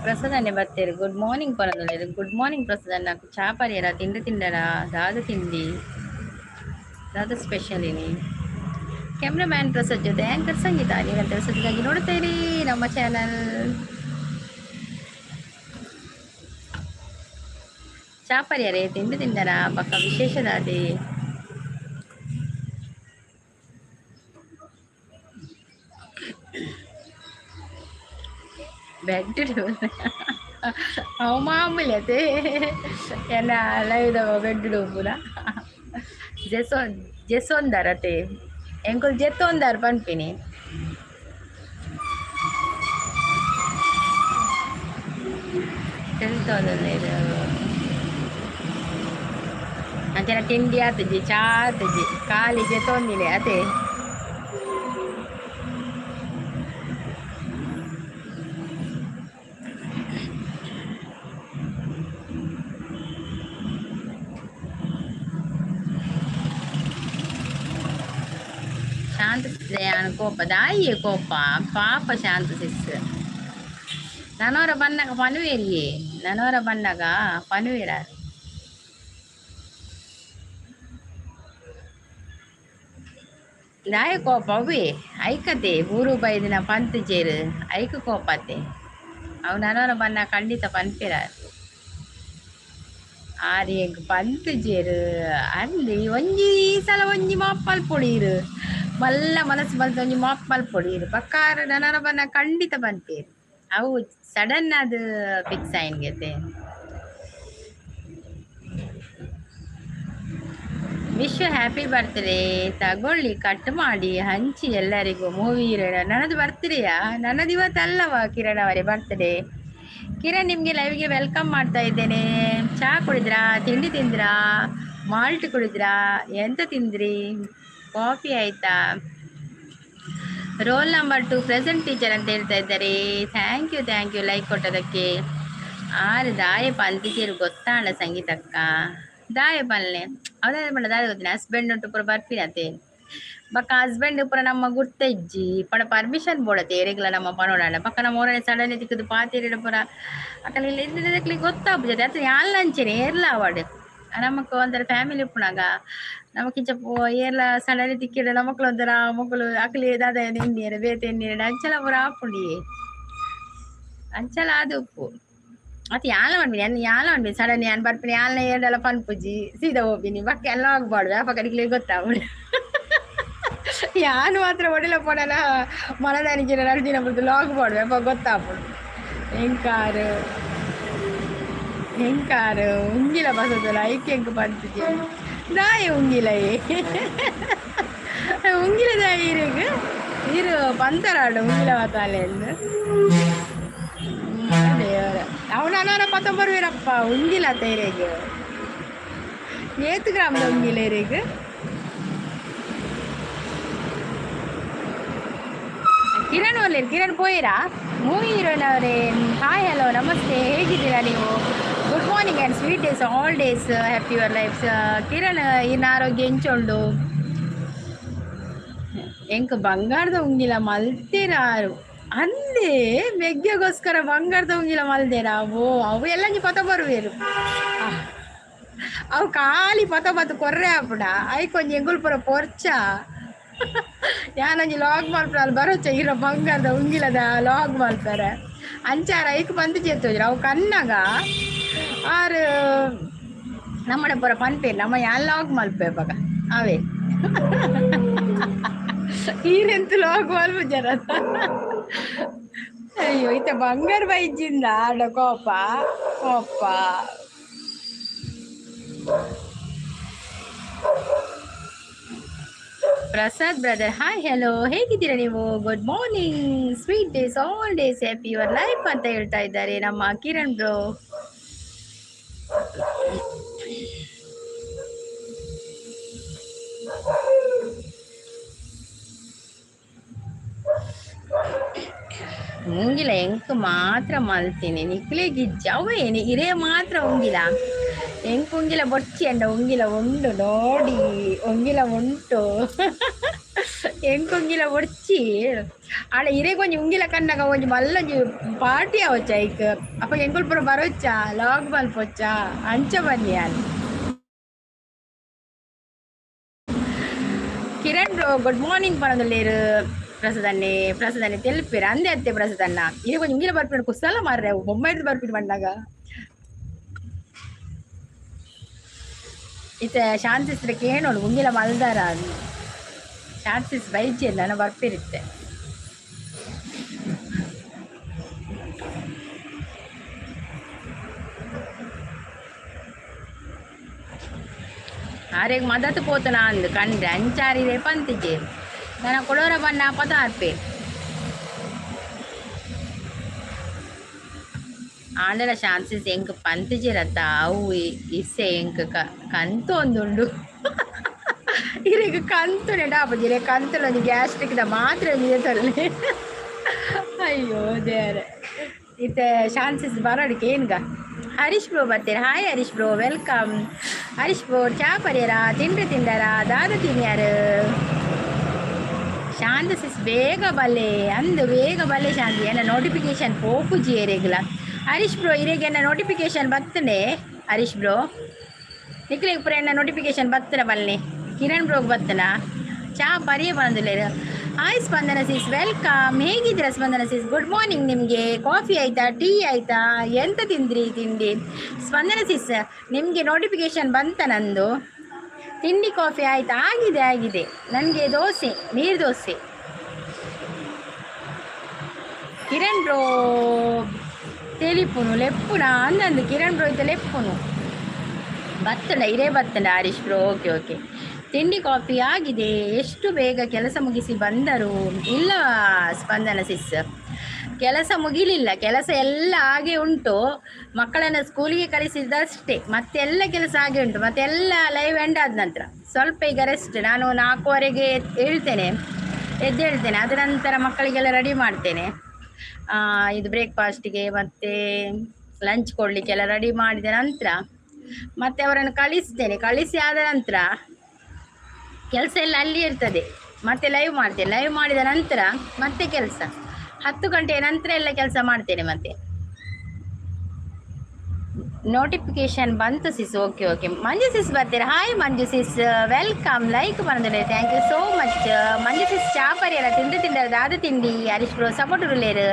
ప్రసాదాన్ని బర్తేరు good morning పరందలేదు గుడ్ మార్నింగ్ ప్రసాద్ నాకు చాపరియరా తిండి తిండరా దాదా తిండి दादा ಸ್ಪೆಷಲ್ ini ಕ್ಯಾಮ್ರಾಮ್ಯಾನ್ ಪ್ರಸಾದ್ ಜೊತೆ ಆಂಕರ್ ಸಂಗೀತ ನೀವಂತ ಸುದ್ದಿಗಾಗಿ ನೋಡ್ತೀರಿ ನಮ್ಮ ಚಾನಲ್ ಚಾಪರ್ಯರೇ ತಿಂಡಿ ತಿಂದರ ಪಕ್ಕ ವಿಶೇಷದಾದಿ ಬೆಡ್ ಅವ ಮಾಮೂಲಿ ಅದೇ ಎಲ್ಲ ಲೈವ್ ಬೆಡ್ ಪೂರ ಜೆಸೊಂದರ ಅತೆ ಎಂಕುಲ್ ಜೆತ್ತೊಂದರ ಪನ್ಪಿನಿ తెలుతోంది ಅಂಚನ ತಿಂಡಿ ಆತಜಿ ಚಾ ಆತಜಿ ಖಾಲಿ ಜೆತ್ತೊಂದಿಲೆ ಅತೆ ಶಾಂತ ಕೋಪ ದಾಯಿಯೇ ಕೋಪ ಪಾಪ ಶಾಂತ ಸಿಸ್ ನನವರ ಬಣ್ಣಗ ಪನುವೇರಿಯೇ ನನವರ ಬಣ್ಣಗ ಪನುವೇರ ದಾಯ ಕೋಪ ಅವೇ ಐಕತೆ ಮೂರು ಬೈದಿನ ಪಂತು ಚೇರು ಐಕ ಕೋಪತೆ ಅವು ನನವರ ಬಣ್ಣ ಖಂಡಿತ ಪನ್ಪೇರ ಆರಿ ಎಂಕ್ ಪಂತು ಚೇರು ಅಲ್ಲಿ ಒಂಜಿ ಸಲ ಒಂಜಿ ಮಾಪ್ಪಲ್ ಪೊಡೀರು ಮಲ್ಲ ಮನಸ್ಸು ಬಂತು ಒಂಜಿ ಮಾಪ್ಪಲ್ ಪೊಡೀರು ಪಕ್ಕಾರ ನನವರ ಬಣ್ಣ ಖಂಡಿತ ಪನ್ಪೇರು ಅವು ಸಡನ್ ಅದು ಫಿಕ್ಸ್ ಆಯ್ನ್ಗೆತೆ ವಿಶ್ ಹ್ಯಾಪಿ ಬರ್ತ್ಡೇ ತಗೊಳ್ಳಿ ಕಟ್ ಮಾಡಿ ಹಂಚಿ ಎಲ್ಲರಿಗೂ ಮೂವಿ ಹೀರೋಯಿನ್ ನನ್ನದು ಬರ್ತ್ಡೇಯಾ ನನ್ನದು ಇವತ್ತಲ್ಲವಾ ಕಿರಣ್ ಅವರೇ ಬರ್ತ್ಡೇ ಕಿರಣ್ ನಿಮಗೆ ಲೈವ್ಗೆ ವೆಲ್ಕಮ್ ಮಾಡ್ತಾ ಇದ್ದೇನೆ ಚಹಾ ಕುಡಿದ್ರಾ ತಿಂಡಿ ತಿಂದ್ರಾ ಮಾಲ್ಟ್ ಕುಡಿದ್ರಾ ಎಂತ ತಿಂದ್ರಿ ಕಾಫಿ ಆಯ್ತಾ ರೋಲ್ ನಂಬರ್ 2 ಪ್ರೆಸೆಂಟ್ ಟೀಚರ್ ಅಂತ ಹೇಳ್ತಾ ಇದ್ದಾರೆ ಥ್ಯಾಂಕ್ ಯು ಲೈಕ್ ಕೊಟ್ಟದಕ್ಕೆ ಆರು ದಾಯ ಪಲ್ತಿಕೇರು ಗೊತ್ತಾಳ ಸಂಗೀತಕ್ಕ ದಾಯ ಪಲ್ಲೆ ಅವನೇ ಮಾಡ ದಾಯ ಗೊತ್ತಿನ ಹಸ್ಬೆಂಡ್ ಉಂಟು ಪೂರ ಬರ್ಪಿನತೆ ಬಕ್ಕ ಹಸ್ಬೆಂಡ್ ಪೂರ ನಮ್ಮ ಗುರ್ತ ಇಜ್ಜಿ ಪಡ ಪರ್ಮಿಷನ್ ಬೋಡತೆ ರೆಗ್ಯುಲರ್ ನಮ್ಮ ಪನೋಡಾಡ ಪಕ್ಕ ನಮ್ಮ ಊರನೆ ಸಡನ್ ತಿಕ್ಕದು ಪಾತಿರಿಡ ಪೂರ ಅಕ್ಕಲ್ಲಿ ಇಲ್ಲಿದ್ದಕ್ಕೆ ಗೊತ್ತಾಗ್ತದೆ ಅತ್ರ ಯಾಲ್ ಅಂಚೆನೆ ಏರ್ಲ ಅವಾರ್ಡ್ ನಮಕ್ ಒಂಥರ ಫ್ಯಾಮಿಲಿ ಉಪ್ಪುನಾಗ ನಮಕಿಂಚ ಏರ್ಲ ಸಡನ್ ತಿಕ್ಕಿಡ ನಮಕ್ಳು ಒಂಥರ ಮಕ್ಕಳು ಅಕ್ಲಿ ದಾದ ಎಣ್ಣೀರು ಬೇತೆ ಎಣ್ಣೀರು ಅಂಚಲ ಪೂರ ಆಪುಂಡಿಯೇ ಅಂಚಲ ಅದು ಉಪ್ಪು ಮತ್ತೆ ಯಾಲ ಮಾಡ್ಬಿನಿ ಯಾಲ ಮಾಡ್ಬಿನಿ ಸಡನ್ ಯಾನ್ ಬರ್ಪಿನಿ ಯಾಲ್ನ ಎರಡೆಲ್ಲ ಪನ್ಪುಜಿ ಸೀದಾ ಹೋಗ್ಬಿನಿ ಬಕ್ಕ ಎಲ್ಲ ಹೋಗ್ಬಾರ್ದು ವ್ಯಾಪಕರಿಗೆ ಗೊತ್ತಾಗ್ಬಿಡಿ ಯಾನು ಮಾತ್ರ ಒಡಿಲ ಪೋಡಲ ಮನದಾನಿಗೆ ಎರಡು ದಿನ ಬಿಡ್ದು ಲಾಗ್ ಮಾಡ್ದು ವ್ಯಾಪ ಗೊತ್ತಾಗ್ಬಿಡು ಹೆಂಕಾರು ಉಂಗಿಲ ಬಸದಲ್ಲ ಐಕೆ ಹೆಂಗೆ ಪನ್ಪುಜಿ ದಾಯ ಉಂಗಿಲಯೇ ಉಂಗಿಲ ದಾಯ ಇರು ಪಂತರಾಡು ಉಂಗಿಲ ಮಾತಾಲೆ ಎಂದು ಅವನ ಪತ್ತೊಂಬರುವೀರಪ್ಪ ಉಂಗಿಲ ತೈರೆಗೆ ಏತು ಗ್ರಾಮದ ಉಂಗಿಲ ಇರೆಗೆ ಕಿರಣ್ ಒಳ್ಳೆರು ಕಿರಣ್ ಪೋಯಿರಾ ಮೂವಿ ಹೀರೋಯಿನ್ ಅವರೇ ಹಾಯ್ ಹಲೋ ನಮಸ್ತೆ ಹೇಗಿದ್ದೀರಾ ನೀವು good morning and sweet days all days happy your life's Kiran ಇನ್ನು ಆರೋಗ್ಯ ಎಂಚೊಂಡು ಎಂಕ ಬಂಗಾರದ ಉಂಗಿಲ ಮಲ್ತಿರಾರು ಅಂದೇ ಮೆಗ್ಗೆಗೋಸ್ಕರ ಬಂಗಾರದ ಉಂಗಿಲ ಮಲ್ದೇರ ಅವು ಎಲ್ಲ ಪತ ಬರುವೇರು ಅವು ಖಾಲಿ ಪತ ಬತ್ತು ಕೊರ್ರೆ ಆಪುಡ ಐಕೊಂಜಿ ಎಂಗುಲ್ ಪುರ ಪೊರ್ಚ ಯಾನೊಂಜಿ ಲಾಗ್ ಮಲ್ಪುರ ಅಲ್ಲಿ ಬರೋಚ ಇರೋ ಬಂಗಾರದ ಉಂಗಿಲದ ಲಾಗ್ ಮಲ್ಪರ ಅಂಚಾರ ಐಕ್ ಬಂದು ಚೇರ್ತೋಜ್ರ ಅವು ಕಣ್ಣಾಗ ಆರು ನಮ್ಮಡ ಪುರ ಪನ್ಪೇರು ನಮ್ಮ ಯಾನ್ ಲಾಗ್ ಮಲ್ಪೆ ಬಗ ಅವೇ ಈರೆಂತ ಲಾಗ್ ಮಲ್ಪು ಜರ ಅಯ್ಯೋ ಈತ ಬಂಗಾರ ಬೈಜಿಂದ ಆಡ ಕೋಪ ಪ್ರಸಾದ್ ಬ್ರದರ್ ಹಾಯ್ ಹಲೋ ಹೇಗಿದ್ದೀರಾ ನೀವು good morning sweet days all days happy your life ಅಂತ ಹೇಳ್ತಾ ಇದ್ದಾರೆ ನಮ್ಮ ಕಿರಣ್ ಬ್ರೋ ಉಂಗಿಲ ಎಂಕ್ ಮಾತ್ರ ಮಲ್ತೀನಿ ನಿಕ್ಲೆಗೆ ಜವೇ ಇರೇ ಮಾತ್ರ ಉಂಗಿಲ ಎಂಕ್ ಉಂಗಿಲ ಬೊಚ್ಚಿ ಅಂಡ ಉಂಗಿಲ ಉಂಡು ನೋಡಿ ಉಂಗಿಲ ಉಂಟು ಎಂಕೊಂಗಿಲ ಒಡ್ಚಿ ಆಡ ಇರೆಗೊಂಜಿ ಉಂಗಿಲ ಕನ್ನಗ ಒಂಜಿ ಮಲ್ಲೊಂಜಿ ಪಾರ್ಟಿ ಅವಚ್ಚ ಐಕ್ ಅಪ್ಪ ಎಂಕುಲ್ ಪುರ ಬರೋಚ್ಚ ಲಾಗ್ ಮಲ್ಪೊಚ್ಚ ಅಂಚ ಬನ್ನಿ ಅನ್ ಕಿರಣ್ ಬ್ರೋ ಗುಡ್ ಮಾರ್ನಿಂಗ್ ಪರದಲ್ಲೇರು ಪ್ರಸದನ್ನೇ ತೆಲ್ಪೇರ ಅಂದೆ ಅತ್ತೆ ಪ್ರಸದನ್ನ ಇದು ಕೊಂಚ ಇಂಗಿಲ ಬರ್ಪಿಡು ಕುಸಲ ಮಾರ್ರೆ ಬೊಮ್ಮೈದು ಬರ್ಪಿಡು ಬಂದಾಗ ಇತ್ತೆ ಶಾಂತಿಸ್ತ್ರ ಕೇಳೋಣ ಉಂಗಿಲ ಮಲ್ದಾರ ಶಾಂತಿಸ್ ಬೈಚಿ ನಾನು ಬರ್ಪಿರುತ್ತೆ ಆರೆಗ್ ಮದತ್ ಪೋತನ ಅಂದು ಕಂಡ್ರೆ ಅಂಚಾರಿದೆ ಪಂತಿಜೆ ನನ್ನ ಕೊಡೋರ ಬಣ್ಣ ಪದಾರ್ಪೆ ಆಂಡಲ ಶಾನ್ಸಿಸ್ ಎಂಕ್ ಪಂತಿಜಿರತ್ತ ಅವು ಇಸ್ಸೆ ಎಂಕ್ ಕಂತು ಒಂದುಂಡು ಇರೆಗ್ ಕಂತು ನೆಡಾಪಜಿರೆ ಕಂತುಲೊಂದು ಗ್ಯಾಸ್ಟ್ರಿಕ್ದ ಮಾತ್ರ ತೊಲ್ಲೆ ಅಯ್ಯೋ ದೇವ್ರೆ ಇತ್ತೆ ಶಾನ್ಸಿಸ್ ಬರೋಡಿಕೆ ಏನ್ಗ ಹರೀಶ್ ಬ್ರೋ ಬರ್ತೀರ hi Harish bro welcome Harish bro ಚಾ ಪರಿಯರ ತಿಂಡರ ದಾದ ತಿನ್ಯಾರು ಶಾಂತಸಿಸ್ ಬೇಗ ಬಲ್ಲೆ ಅಂದು ಬೇಗ ಬಲ್ಲೆ ಶಾಂತಿ ಏನ ನೋಟಿಫಿಕೇಶನ್ ಪೋಪುಜಿ ಎರೆಗ್ಲ ಹರೀಶ್ ಬ್ರೋ ಇರೆಗೆ ಎನ್ನ ನೋಟಿಫಿಕೇಶನ್ ಬರ್ತನೆ ಹರೀಶ್ ಬ್ರೋ ನಿಕ್ಲಿಗೆ ಪುರ ಎನ್ನ ನೋಟಿಫಿಕೇಶನ್ ಬರ್ತನ ಬಲ್ಲೆ ಕಿರಣ್ ಬ್ರೋಗ್ ಬರ್ತನ ಚಾ ಪರಿಯ ಬಂದಿಲ್ಲ ಹಾಯ್ ಸ್ಪಂದನ ಸಿಸ್ ವೆಲ್ಕಮ್ ಹೇಗಿದ್ದೀರಾ ಸ್ಪಂದನ ಸಿಸ್ ಗುಡ್ ಮಾರ್ನಿಂಗ್ ನಿಮಗೆ ಕಾಫಿ ಆಯಿತಾ ಟೀ ಆಯಿತಾ ಎಂತ ತಿಂದ್ರಿ ತಿಂಡಿ ಸ್ಪಂದನ ಸಿಸ್ ನಿಮಗೆ ನೋಟಿಫಿಕೇಶನ್ ಬಂತ ನಂದು ತಿಂಡಿ ಕಾಫಿ ಆಯಿತಾ ಆಗಿದೆ ನನಗೆ ದೋಸೆ ನೀರು ದೋಸೆ ಕಿರಣ್ ಬ್ರೋ ತೆಲಿಪುನು ಲೆಪ್ಪುನ ಅಂದಂದು ಕಿರಣ್ ಬ್ರೋ ಇದ್ದ ಲೆಪ್ಪುನು ಬತ್ತಡ ಇರೇ ಬತ್ತಡ ಹರೀಶ್ ಬ್ರೋ ಓಕೆ ತಿಂಡಿ ಕಾಫಿ ಆಗಿದೆ ಎಷ್ಟು ಬೇಗ ಕೆಲಸ ಮುಗಿಸಿ ಬಂದರು ಇಲ್ಲ ಸ್ಪಂದನ ಸಿಸ್ ಕೆಲಸ ಮುಗಿಲಿಲ್ಲ ಕೆಲಸ ಎಲ್ಲ ಹಾಗೆ ಉಂಟು ಮಕ್ಕಳನ್ನು ಸ್ಕೂಲಿಗೆ ಕಳಿಸಿದಷ್ಟೇ ಮತ್ತೆಲ್ಲ ಕೆಲಸ ಹಾಗೆ ಉಂಟು ಮತ್ತೆಲ್ಲ ಲೈವ್ ಎಂಡ್ ಆದ ನಂತರ ಸ್ವಲ್ಪ ಈಗ ರೆಸ್ಟ್ ನಾನು 4:15ಗೆ ಎದ್ದೇಳ್ತೇನೆ ಅದರ ನಂತರ ಮಕ್ಕಳಿಗೆಲ್ಲ ರೆಡಿ ಮಾಡ್ತೇನೆ ಇದು ಬ್ರೇಕ್ಫಾಸ್ಟಿಗೆ ಮತ್ತು ಲಂಚ್ ಕೊಡಲಿಕ್ಕೆಲ್ಲ ರೆಡಿ ಮಾಡಿದ ನಂತರ ಮತ್ತೆ ಅವರನ್ನು ಕಳಿಸಿ ಆದ ನಂತರ ಕೆಲಸ ಎಲ್ಲ ಅಲ್ಲಿ ಇರ್ತದೆ ಮತ್ತೆ ಲೈವ್ ಮಾಡ್ತೇನೆ ಲೈವ್ ಮಾಡಿದ ನಂತರ ಮತ್ತೆ ಕೆಲಸ 10 ಗಂಟೆಯ ನಂತರ ಎಲ್ಲ ಕೆಲಸ ಮಾಡ್ತೇನೆ ಮತ್ತೆ ನೋಟಿಫಿಕೇಶನ್ ಬಂತು ಸಿಸ್ ಓಕೆ ಮಂಜು ಸಿಸ್ ಬರ್ತೀರಾ hi Manju sis welcome like ಬಂದಿದೆ thank you so much Manju sis ಚಾ ಪರಿಯರ ತಿಂಡರ ದಾದ ತಿಂಡಿ ಹರೀಶ್ ಬ್ರೋ ಸಪೋರ್ಟ್ ಉಳ್ಳೇರು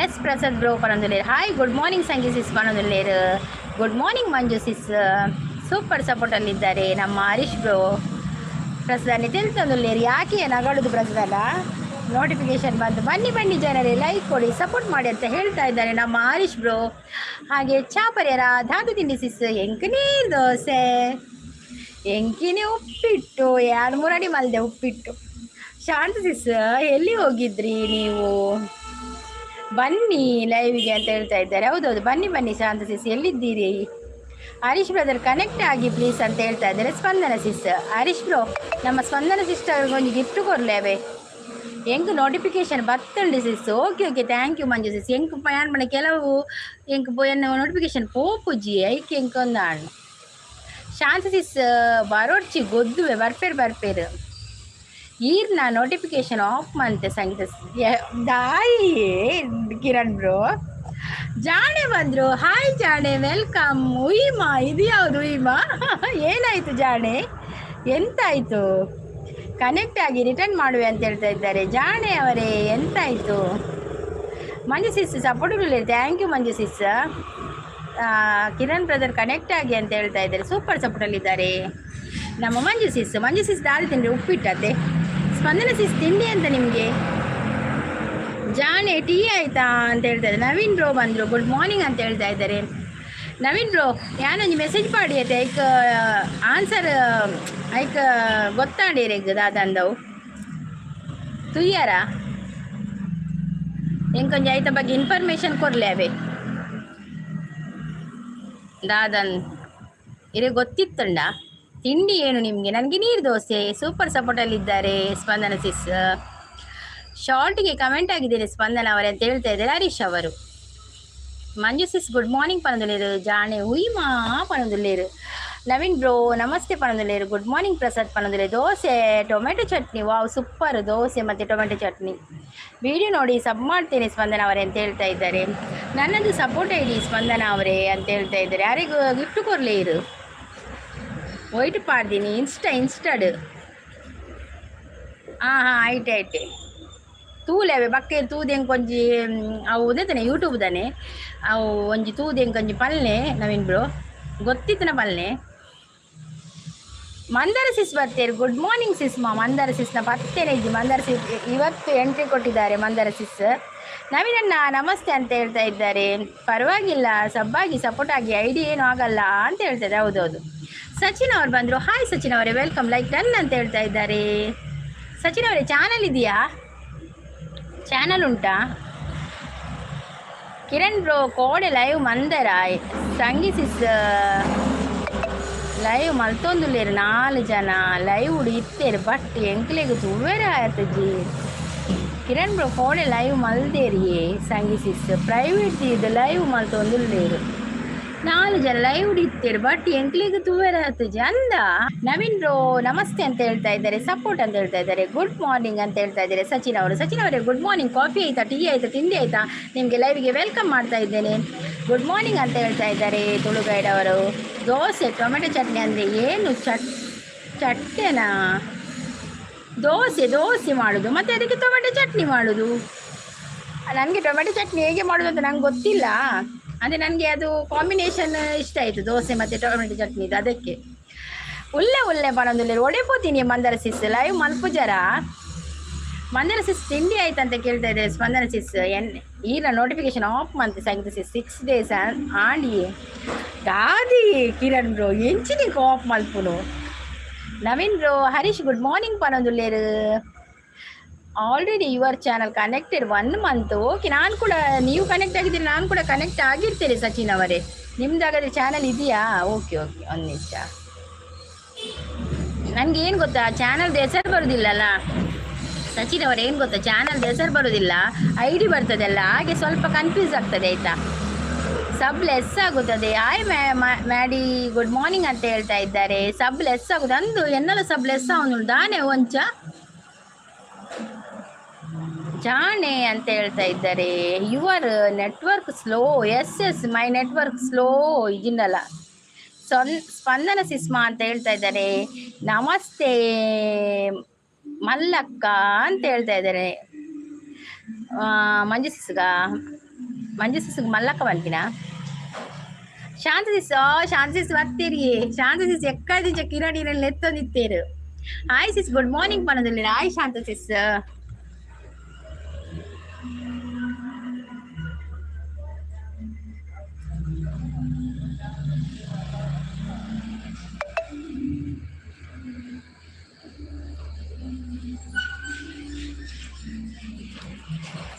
ಎಸ್ ಪ್ರಸಾದ್ ಬ್ರೋ ಪರಂದುಲ್ಲೇರು hi good morning Sangee sis ಪರಂದುಲ್ಲೇರು good morning Manju sis super ಸಪೋರ್ಟಲ್ಲಿದ್ದಾರೆ ನಮ್ಮ ಹರೀಶ್ ಬ್ರೋ ಪ್ರಸದನೆ ತಿಳ್ತಂದುಲ್ಲೇರು ಯಾಕೆ ನಗಡುದು ಪ್ರಸದನ ನೋಟಿಫಿಕೇಶನ್ ಬಂತು ಬನ್ನಿ ಜನರೇ ಲೈಕ್ ಕೊಡಿ ಸಪೋರ್ಟ್ ಮಾಡಿ ಅಂತ ಹೇಳ್ತಾ ಇದ್ದಾರೆ ನಮ್ಮ ಹರೀಶ್ ಬ್ರೋ ಹಾಗೆ ಚಾ ಪರಿಯರ ದಾದು ತಿಂಡಿ ಸಿಸ್ ಎಂಕ ನೀರು ದೋಸೆ ಎಂಕಿನೇ ಉಪ್ಪಿಟ್ಟು 2-3 ಅಡಿ ಮಲ್ದೆ ಉಪ್ಪಿಟ್ಟು ಶಾಂತ ಸಿಸ್ ಎಲ್ಲಿ ಹೋಗಿದ್ರಿ ನೀವು ಬನ್ನಿ ಲೈವಿಗೆ ಅಂತ ಹೇಳ್ತಾ ಇದ್ದಾರೆ ಹೌದೌದು ಬನ್ನಿ ಶಾಂತ ಸಿಸ್ ಎಲ್ಲಿದ್ದೀರಿ ಹರೀಶ್ ಬ್ರದರ್ ಕನೆಕ್ಟ್ ಆಗಿ ಪ್ಲೀಸ್ ಅಂತ ಹೇಳ್ತಾ ಇದ್ದಾರೆ ಸ್ಪಂದನ ಸಿಸ್ ಹರೀಶ್ ಬ್ರೋ ನಮ್ಮ ಸ್ಪಂದನ ಸಿಸ್ಟರ್ಗೆ ಒಂದು ಗಿಫ್ಟ್ ಕೊಡ್ಲೇವೆ ಎಂಕ್ notification ಬತ್ತಂಡಿ Sis okay thank you Manju ಸಿಸ್ ಎಂಕ್ ಪ್ಯಾನ್ ಮನೆ ಕೆಲವು ಎಂಕ್ ಎನ್ನ ನೋಟಿಫಿಕೇಶನ್ ಪೋಪುಜಿ ಐಕೆ ಎಂಕೊಂದು ಹಣ್ಣು ಶಾಂತ ಸಿಸ್ ಬರೋಡ್ಚಿ ಗೊದ್ದುವೆ ಬರ್ಪೇರು ಈರ್ನ ನೋಟಿಫಿಕೇಶನ್ ಆಫ್ ಮಂತೆ ಸಂಗೀತ ದಾಯಿ ಕಿರಣ್ ಬ್ರೋ ಜಾಣೆ ಬಂದರು ಹಾಯ್ ಜಾಣೆ ವೆಲ್ಕಮ್ ಉಯ್ಮಾ ಇದು ಯಾವುದು ಉಯ್ಮಾ ಏನಾಯಿತು ಜಾಣೆ ಎಂತಾಯಿತು ಕನೆಕ್ಟ್ ಆಗಿ ರಿಟರ್ನ್ ಮಾಡುವೆ ಅಂತ ಹೇಳ್ತಾ ಇದ್ದಾರೆ ಜಾಣೆ ಅವರೇ ಎಂತಾಯಿತು Manju sis support thank you Manju sis Kiran brother connect ಆಗಿ ಅಂತ ಹೇಳ್ತಾ ಇದ್ದಾರೆ ಸೂಪರ್ ಸಪೋರ್ಟಲ್ಲಿದ್ದಾರೆ ನಮ್ಮ ಮಂಜು ಸಿಸ್ ದಾರಿ ತಿಂಡಿ ಉಪ್ಪಿಟ್ಟತ್ತೆ ಸ್ಪಂದನ ಸಿಸ್ ತಿಂಡಿ ಅಂತ ನಿಮಗೆ ಜಾಣೆ ಟೀ ಆಯಿತಾ ಅಂತ ಹೇಳ್ತಾ ಇದ್ದಾರೆ ನವೀನ್ ಬ್ರೋ ಬಂದರು ಗುಡ್ ಮಾರ್ನಿಂಗ್ ಅಂತ ಹೇಳ್ತಾ ಇದ್ದಾರೆ ನವೀನ್ ಬ್ರೋ ಯಾನೊಂದು ಮೆಸೇಜ್ ಮಾಡಿ ಆಯ್ತು ಐಕ್ ಆನ್ಸರ್ ಐಕ್ ಗೊತ್ತಾಂಡೇರೆಗ್ ದಾದಂದವು ತುಯ್ಯಾರ ಎಂಕೊಂಜಿ ಐತ ಬಗ್ಗೆ ಇನ್ಫಾರ್ಮೇಶನ್ ಕೊರ್ಲೆ ಅವೇ ದಾದನ್ ಇರೇ ಗೊತ್ತಿತ್ತಂಡ ತಿಂಡಿ ಏನು ನಿಮಗೆ ನನಗೆ ನೀರು ದೋಸೆ ಸೂಪರ್ ಸಪೋರ್ಟಲ್ಲಿದ್ದಾರೆ ಸ್ಪಂದನ ಸಿಸ್ ಶಾರ್ಟ್ಗೆ ಕಮೆಂಟ್ ಆಗಿದ್ದೀರಿ ಸ್ಪಂದನ ಅವರೇ ಅಂತ ಹೇಳ್ತಾ ಇದ್ದಾರೆ ಹರೀಶ್ ಅವರು ಮಂಜು ಸಿಸ್ ಗುಡ್ ಮಾರ್ನಿಂಗ್ ಪನದುಲ್ಲೇರು ಜಾಣೆ ಉಯ್ಮಾ ಪನದುಲ್ಲೇರು ನವೀನ್ ಬ್ರೋ ನಮಸ್ತೆ ಪನಂದುಲೇರು, ಗುಡ್ ಮಾರ್ನಿಂಗ್ ಪ್ರಸಾದ್ ಪನಂದುಲೆ. Dosa tomato chutney, wow super dosa ಮತ್ತು ಟೊಮೆಟೊ ಚಟ್ನಿ. ವಿಡಿಯೋ ನೋಡಿ ಸಬ್ ಮಾಡ್ತೇನೆ ಸ್ಪಂದನ ಅವರೇ ಅಂತ ಹೇಳ್ತಾ ಇದ್ದಾರೆ. ನನ್ನದು ಸಪೋರ್ಟ್ ಐಡಿ ಸ್ಪಂದನ ಅವರೇ ಅಂತ ಹೇಳ್ತಾ ಇದ್ದಾರೆ. ಯಾರಿಗೂ ಗಿಫ್ಟ್ ಕೊರಲೇ ಇರು ಒಯ್ಟು ಪಾಡ್ದೀನಿ ಇನ್ಸ್ಟಾಡ್. ಹಾಂ ಆಯ್ತು ತೂಲೇವೆ ಬಕ್ಕೆ ತೂದೆಂಗೆ ಕೊಂಚಿ ಅವು ಉದತಾನೆ ಯೂಟ್ಯೂಬ್ ತಾನೆ ಅವು ಒಂಜಿ ತೂದೆಂಗೆ ಕೊಂಚಿ ಪಲ್ಲೆ. ನವೀನ್ ಬ್ರೋ ಗೊತ್ತಿತ್ತನ ಪಲ್ಲೆ. ಮಂದಾರ ಸಿಸ್ ಬರ್ತೇರು, ಗುಡ್ ಮಾರ್ನಿಂಗ್ ಸಿಸ್ಮಾ. ಮಂದಾರ ಸಿಸ್ನ ಬರ್ತೇನೆ ಇದ್ದಿ. ಮಂದಾರ ಸಿಸ್ ಇವತ್ತು ಎಂಟ್ರಿ ಕೊಟ್ಟಿದ್ದಾರೆ ಮಂದಾರ ಸಿಸ್. ನವೀನಣ್ಣ ನಮಸ್ತೆ ಅಂತ ಹೇಳ್ತಾ ಇದ್ದಾರೆ. ಪರವಾಗಿಲ್ಲ ಸಬ್ಬಾಗಿ ಸಪೋರ್ಟ್ ಆಗಿ ಐಡಿ ಏನೂ ಆಗಲ್ಲ ಅಂತ ಹೇಳ್ತಾರೆ. ಹೌದೌದು. ಸಚಿನ್ ಅವ್ರು ಬಂದರು. ಹಾಯ್ ಸಚಿನ್ ಅವರೇ ವೆಲ್ಕಮ್, ಲೈಕ್ ಡನ್ ಅಂತ ಹೇಳ್ತಾ ಇದ್ದಾರೆ. ಸಚಿನ್ ಅವರೇ ಚಾನಲ್ ಇದೆಯಾ? ಚಾನಲ್ ಉಂಟಾ? ಕಿರಣ್ ಬ್ರೋ ಕೋಡೆ ಲೈವ್ ಮಂದರ ಸಂಗಿ ಸಿಸ್ ಲೈವ್ ಮಲ್ತೊಂದುಲ್ಲೇರು 4 ಜನ ಲೈವ್ ಉಡಿ ಇತ್ತೇರು ಬಟ್ ಎಂಕ್ಲೆಗೆ ತುವೇರೆ ಆಯ್ತಜ್ಜಿ. ಕಿರಣ್ ಬ್ರೋ ಕೋಡೆ ಲೈವ್ ಮಲ್ದೇರಿಯೇ ಸಂಗಿ ಸಿಸ್ ಪ್ರೈವೇಟ್ ಇದು ಲೈವ್ ಮಲ್ತೊಂದುಲ್ಲೇರು 4 ಜನ ಲೈವ್ ಉಡಿ ಇತ್ತೇರು ಬಟ್ ಎಂಕ್ಲೆಗೆ ತುವೇರೆ ಆಯ್ತಜ್ಜಿ ಅಂದ. ನವೀನ್ ಬ್ರೋ ನಮಸ್ತೆ ಅಂತ ಹೇಳ್ತಾ ಇದ್ದಾರೆ, ಸಪೋರ್ಟ್ ಅಂತ ಹೇಳ್ತಾ ಇದ್ದಾರೆ, ಗುಡ್ ಮಾರ್ನಿಂಗ್ ಅಂತ ಹೇಳ್ತಾ ಇದ್ದಾರೆ ಸಚಿನ್ ಅವರು. ಸಚಿನ್ ಅವರೇ ಗುಡ್ ಮಾರ್ನಿಂಗ್. ಕಾಫಿ ಆಯಿತಾ, ಟೀ ಆಯಿತಾ, ತಿಂಡಿ ಆಯಿತಾ? ನಿಮಗೆ ಲೈವ್ಗೆ ವೆಲ್ಕಮ್ ಮಾಡ್ತಾ ಇದ್ದೇನೆ. ಗುಡ್ ಮಾರ್ನಿಂಗ್ ಅಂತ ಹೇಳ್ತಾ ಇದ್ದಾರೆ ತುಳುಗೈಡ್ ಅವರು. ದೋಸೆ ಟೊಮೆಟೊ ಚಟ್ನಿ ಅಂದರೆ ಏನು ಚಟ್ಟೆನಾ? ದೋಸೆ ಮಾಡೋದು ಮತ್ತು ಅದಕ್ಕೆ ಟೊಮೆಟೊ ಚಟ್ನಿ ಮಾಡೋದು. ನನಗೆ ಟೊಮೆಟೊ ಚಟ್ನಿ ಹೇಗೆ ಮಾಡೋದು ಅಂತ ನಂಗೆ ಗೊತ್ತಿಲ್ಲ. ಅಂದರೆ ನನಗೆ ಅದು ಕಾಂಬಿನೇಷನ್ ಇಷ್ಟ ಆಯಿತು, ದೋಸೆ ಮತ್ತು ಟೊಮೆಟೊ ಚಟ್ನಿದು. ಅದಕ್ಕೆ ಒಳ್ಳೆ ಬರೋದಿಲ್ಲ ಒಡೆಪೋತೀನಿ. ಮಂದರ ಸಿಸ್ ಲೈವ್ ಮಲ್ಪುಜರ ಮಂದರ ಸಿಸ್ ತಿಂಡಿ ಆಯ್ತು ಅಂತ ಕೇಳ್ತಾ ಇದ್ದಾರೆ ಸ್ಪಂದನ ಸಿಸ್. ಈಗ notification off month Sangeetha sis 6 days ಆಂಡಿ ದಾದಿ. ಕಿರಣ್ ಬ್ರೋ ಎಂಚಿನಿಗೆ ಆಫ್ ಮಲ್ಪುನು. Naveen bro Harish good morning ಪನೊಂದುಲ್ಲೇರು. Already your channel connected 1 month. Okay, ನಾನು ಕೂಡ ನೀವು ಕನೆಕ್ಟ್ ಆಗಿದ್ದೀರಿ, ನಾನು ಕೂಡ ಕನೆಕ್ಟ್ ಆಗಿರ್ತೇನೆ ಸಚಿನ್ ಅವರೇ. ನಿಮ್ದಾಗದೆ ಚಾನಲ್ ಇದೆಯಾ? ಓಕೆ ಒಂದು ನಿಮಿಷ. ನನಗೆ ಏನು ಗೊತ್ತಾ, ಚಾನಲ್ದು ಹೆಸರು ಬರೋದಿಲ್ಲಲ್ಲ ಸಚಿನ್ ಅವರು. ಏನು ಗೊತ್ತಾ, ಚಾನಲ್ದು ಹೆಸರು ಬರೋದಿಲ್ಲ, ID ಬರ್ತದಲ್ಲ, ಹಾಗೆ ಸ್ವಲ್ಪ ಕನ್ಫ್ಯೂಸ್ ಆಗ್ತದೆ ಆಯಿತಾ. ಸಬ್ ಲೆಸ್ ಆಗುತ್ತದೆ. ಮ್ಯಾಡಿ ಗುಡ್ ಮಾರ್ನಿಂಗ್ ಅಂತ ಹೇಳ್ತಾ ಇದ್ದಾರೆ. ಸಬ್ ಲೆಸ್ ಆಗುದು ಅಂದು ಎನ್ನಲ ಸಬ್ ಲೆಸ್ ಅವನು ದಾನೆ ಒಂಚ ಜಾಣೆ ಅಂತ ಹೇಳ್ತಾ ಇದ್ದಾರೆ. Your network slow. Yes my network slow ಇದಿನ್ನಲ್ಲ. ಸ್ಪಂದನ ಸಿಸ್ಮಾ ಅಂತ ಹೇಳ್ತಾ ಇದ್ದಾರೆ. ನಮಸ್ತೆ ಮಲ್ಲಕ್ಕ ಅಂತ ಹೇಳ್ತಾ ಇದ್ದಾರೆ. ಮಂಜು ಸಿಸ್ಗೆ ಮಲ್ಲಕ್ಕ ಬಂತಿನ. ಶಾಂತ ಸಿಸ್ ಬರ್ತೀರಿ. ಶಾಂತ ಸಿಸ್ ಎಕ್ಕದಿಂದ ಕಿರಡಿನಲ್ಲಿ ಎತ್ತೊಂದಿತ್ತೇರು. ಹಾಯ್ ಸಿಸ್ ಗುಡ್ ಮಾರ್ನಿಂಗ್ ಪನದಲ್ಲಿ. Hi Shantha sis.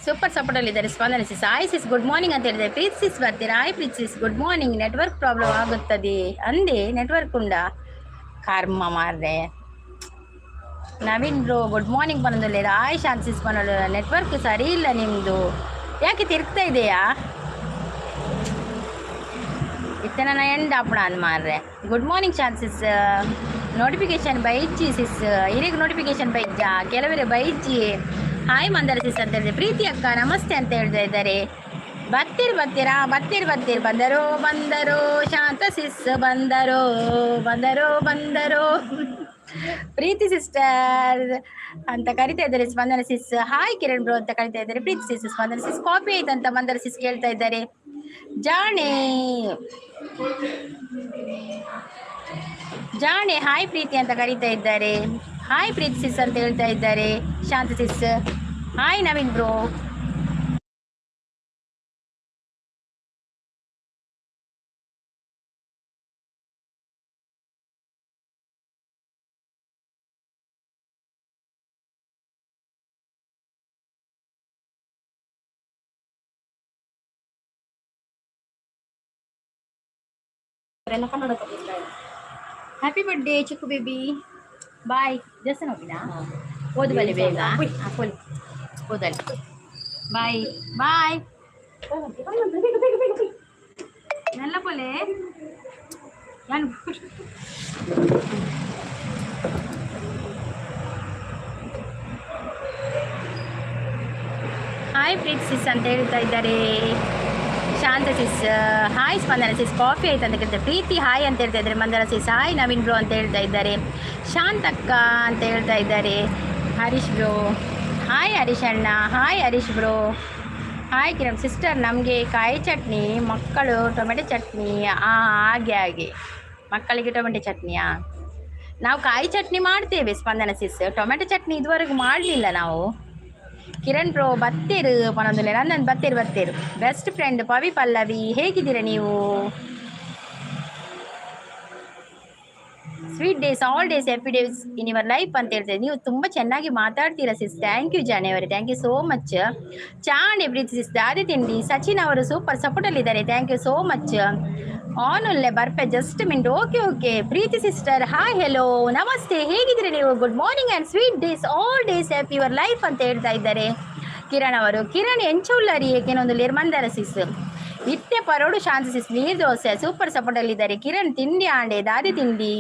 ಸೂಪರ್ ಸಪೋರ್ಟಲ್ಲಿದ್ದಾರೆ Spandana sis. Hi sis good morning ಅಂತ ಹೇಳಿದ್ದಾರೆ. ಪ್ರೀತ್ ಸಿಸ್ ಬರ್ತೀರಾ? Hi Preeth sis good morning. Network problem ಆಗುತ್ತದೆ ಅಂದೆ. ನೆಟ್ವರ್ಕ್ ಉಂಡಾ ಕರ್ಮ ಮಾರ್ರೆ. ನವೀನ್ ಬ್ರೋ ಗುಡ್ ಮಾರ್ನಿಂಗ್ ಬಂದಿಲ್ಲ. ಹಾಯ್ ಶಾಂತ್ ಸಿಸ್ ಬಂದೋದು. ನೆಟ್ವರ್ಕ್ ಸರಿ ಇಲ್ಲ ನಿಮ್ಮದು, ಯಾಕೆ ತಿರುಗ್ತಾ ಇದೆಯಾ? ಇತ್ತನ ಎಂಡ್ ಆಪಣ ಅಂದ್ ಮಾರ್ರೆ. Good morning Shanth sis. Notification ಬೈಜಿ ಸಿಸ್. ಇರಿಗೆ ನೋಟಿಫಿಕೇಶನ್ ಬೈಜ, ಕೆಲವರೇ ಬೈಜಿ. ಹಾಯ್ ಮಂದರ ಸಿಸ್ ಅಂತ ಹೇಳಿದೆ. ಪ್ರೀತಿ ಅಕ್ಕ ನಮಸ್ತೆ ಅಂತ ಹೇಳ್ತಾ ಇದ್ದಾರೆ. ಬರ್ತೀರಾ? ಬಂದರೋ ಶಾಂತ ಸಿಸ್ ಬಂದರೋ ಪ್ರೀತಿ ಸಿಸ್ಟರ್ ಅಂತ ಕರಿತಾ ಇದ್ದಾರೆ Spandana sis. Hi Kiran bro ಅಂತ ಕರಿತಾ ಇದ್ದಾರೆ ಪ್ರೀತಿ ಸಿಸ್. ಸ್ಪಂದನ ಸಿಸ್ ಕಾಪಿ ಆಯ್ತಂತ ಮಂದರ ಸಿಸ್ ಕೇಳ್ತಾ ಇದ್ದಾರೆ. ಜಾಣೆ ಹಾಯ್ ಪ್ರೀತಿ ಅಂತ ಕರಿತಾ ಇದ್ದಾರೆ. ಹಾಯ್ ಪ್ರೀತಿ ಸಿಸ್ ಅಂತ ಹೇಳ್ತಾ ಇದ್ದಾರೆ Shantha sis. Hi Naveen bro. Happy birthday Chikku baby. Bye. ದೇವಸ್ಥಾನ ಹೋಗಿನಾ? ಓದು ಬಲಿ ಬೇಗ. ಓದಲಿ. ಬಾಯ್ ನಲ್ಲ ಪೊಲೆ. ಯಾನು ಹಾಯ್ ಪ್ರೀತ್ ಸಿಸ್ ಅಂತ ಹೇಳ್ತಾ ಇದ್ದಾರೆ. Shantha sis hi. ಸ್ಪಂದನ ಸಿಸ್ ಕಾಫಿ ಆಯ್ತು ಅಂತ ಕೇಳ್ತಾರೆ. ಪ್ರೀತಿ ಹಾಯ್ ಅಂತ ಹೇಳ್ತಾ ಇದ್ದಾರೆ. ಮಂದರ ಸಿಸ್ ಹಾಯ್ ನವೀನ್ ಬ್ರೋ ಅಂತ ಹೇಳ್ತಾ ಇದ್ದಾರೆ. ಶಾಂತಕ್ಕ ಅಂತ ಹೇಳ್ತಾ ಇದ್ದಾರೆ. Harish bro hi. ಹರೀಶ್ ಅಣ್ಣ hi. Harish bro hi. Kiran sister ನಮಗೆ ಕಾಯಿ ಚಟ್ನಿ, ಮಕ್ಕಳು ಟೊಮೆಟೊ ಚಟ್ನಿ. ಹಾಗೆ ಮಕ್ಕಳಿಗೆ ಟೊಮೆಟೊ ಚಟ್ನಿಯಾ? ನಾವು ಕಾಯಿ ಚಟ್ನಿ ಮಾಡ್ತೇವೆ ಸ್ಪಂದನ ಸಿಸ್. ಟೊಮೆಟೊ ಚಟ್ನಿ ಇದುವರೆಗೂ ಮಾಡಲಿಲ್ಲ ನಾವು. ಕಿರಣ್ ಬ್ರೋ ಬತ್ತೇರು ಪನೊಂದುಲೆ ನಂದೊಂದು ಬತ್ತೇರು ಬೆಸ್ಟ್ ಫ್ರೆಂಡ್ ಪವಿ ಪಲ್ಲವಿ ಹೇಗಿದ್ದೀರಾ ನೀವು? Sweet days all days happy days in your life ಅಂತ ಹೇಳ್ತಾರೆ. ನೀವು ತುಂಬ ಚೆನ್ನಾಗಿ ಮಾತಾಡ್ತೀರಾ ಸಿಸ್. ಥ್ಯಾಂಕ್ ಯು ಜಾನೆ ಅವರೇ, ಥ್ಯಾಂಕ್ ಯು ಸೋ ಮಚ್. ಚಾಣೆ ಪ್ರೀತಿ ಸಿಸ್ ದಾದಿ ತಿಂಡಿ. ಸಚಿನ್ ಅವರು ಸೂಪರ್ ಸಪೋರ್ಟಲ್ಲಿದ್ದಾರೆ. Thank you so much. ಆನುಲ್ಲೇ ಬರ್ಪೆ just minute. Okay Preethi sister hi hello ನಮಸ್ತೆ ಹೇಗಿದ್ದೀರಿ ನೀವು? Good morning and sweet days all days happy your life ಅಂತ ಹೇಳ್ತಾ ಇದ್ದಾರೆ ಕಿರಣ್ ಅವರು. ಕಿರಣ್ ಎಂಚುಳ್ಳರಿ ಏಕೆನೊಂದು ಮಂದಾರ ಸಿಸ್. ಇಟ್ಟೆ ಪರೋಡು ಶಾಂತಿ ಸಿಸ್ ನೀರು ದೋಸೆ ಸೂಪರ್ ಸಪೋರ್ಟಲ್ಲಿದ್ದಾರೆ. ಕಿರಣ್ ತಿಂಡಿ ಆಂಡೆ ದಾದಿ ತಿಂಡಿ.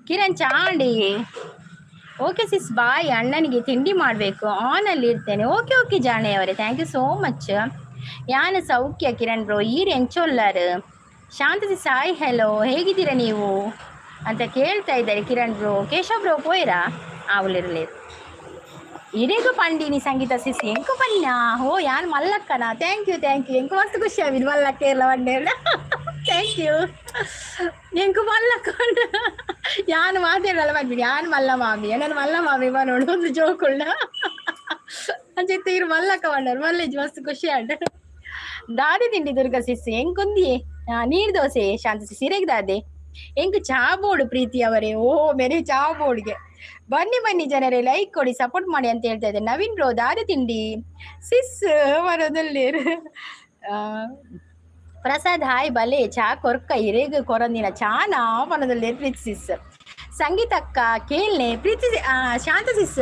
ಕಿರಣ್ ಚಾಂಡಿ ಓಕೆ ಸಿಸ್ ಬಾಯ್. ಅಣ್ಣನಿಗೆ ತಿಂಡಿ ಮಾಡಬೇಕು ಆನಲ್ಲಿ ಇರ್ತೇನೆ. ಓಕೆ ಜಾಣೆ ಅವರೇ ಥ್ಯಾಂಕ್ ಯು ಸೋ ಮಚ್. ಯಾನ ಸೌಖ್ಯ ಕಿರಣ್ ಬ್ರೋ ಈರು ಎಂಚೊಲ್ಲರ್. ಶಾಂತಿ ಸಾಯ್ ಹೆಲೋ ಹೇಗಿದ್ದೀರಾ ನೀವು ಅಂತ ಕೇಳ್ತಾ ಇದ್ದಾರೆ ಕಿರಣ್ ಬ್ರೋ. ಕೇಶವ್ ಬ್ರೋ ಪೋಯ್ರಾ ಅವಳಿರಲಿ ಇಡೇಗು ಪಂಡಿನಿ ಸಂಗೀತ ಸಿಸ್ ಎಂಕು ಪನ್ನ ಹೋ ಯಾನು ಮಲ್ಲಕ್ಕನ. ಥ್ಯಾಂಕ್ ಯು ಎಂಕು ಮಸ್ತ್ ಖುಷಿ ಆಗಿದೆ ಮಲ್ಲಕ್ಕ ಎಲ್ಲ ಬಂಡೆ. ಥ್ಯಾಂಕ್ ಯು ಎಂಕು ಮಲ್ಲಕ್ಕ ಯಾನು ಮಾತಾಡಲ್ಲ ಬಂದ್ಬಿಡಿ. ಯಾನು ಮಲ್ಲ ಮಾಮಿ ನನ್ನ ಮಲ್ಲ ಮಾಮಿ ಬರೋಡು ಒಂದು ಜೋಕುಳ್ಳ ಅಂಚೆ ಇರು ಮಲ್ಲಕ್ಕ ಬಂಡರು ಮಲ್ಲೇಜ್ ಮಸ್ತ್ ಖುಷಿ ಆಡ. ದಾದಿ ತಿಂಡಿ ದುರ್ಗಾ ಸಿಸ್ ಎಂಕೊಂದಿ ನೀರು ದೋಸೆ ಶಾಂತ ಸಿಸ್ ಇರೇಗ್ ದಾದೆ ಎಂಕು ಚಾ ಬೋರ್ಡು ಪ್ರೀತಿ ಅವರೇ. ಮೇರೆ ಚಾ ಬೋರ್ಡ್ಗೆ ಬನ್ನಿ ಜನರೇ ಲೈಕ್ ಕೊಡಿ ಸಪೋರ್ಟ್ ಮಾಡಿ ಅಂತ ಹೇಳ್ತಾ ಇದ್ದಾರೆ. ನವೀನ್ ಬ್ರೋ ದಾದಿ ತಿಂಡಿ ಸಿಸ್ ಬರೋದಲ್ಲಿ. ಪ್ರಸಾದ್ ಹಾಯ್ ಬಲೆ ಚಾ ಕೊರ್ಕ ಇರೇಗ ಕೊರಂದಿನ ಚಾನಾ ಮನದಲ್ಲಿ ಪ್ರೀತಿ ಸಿಸ್. ಸಂಗೀತಕ್ಕ ಕೇಳ್ನೆ ಪ್ರೀತಿ ಶಾಂತ ಸಿಸ್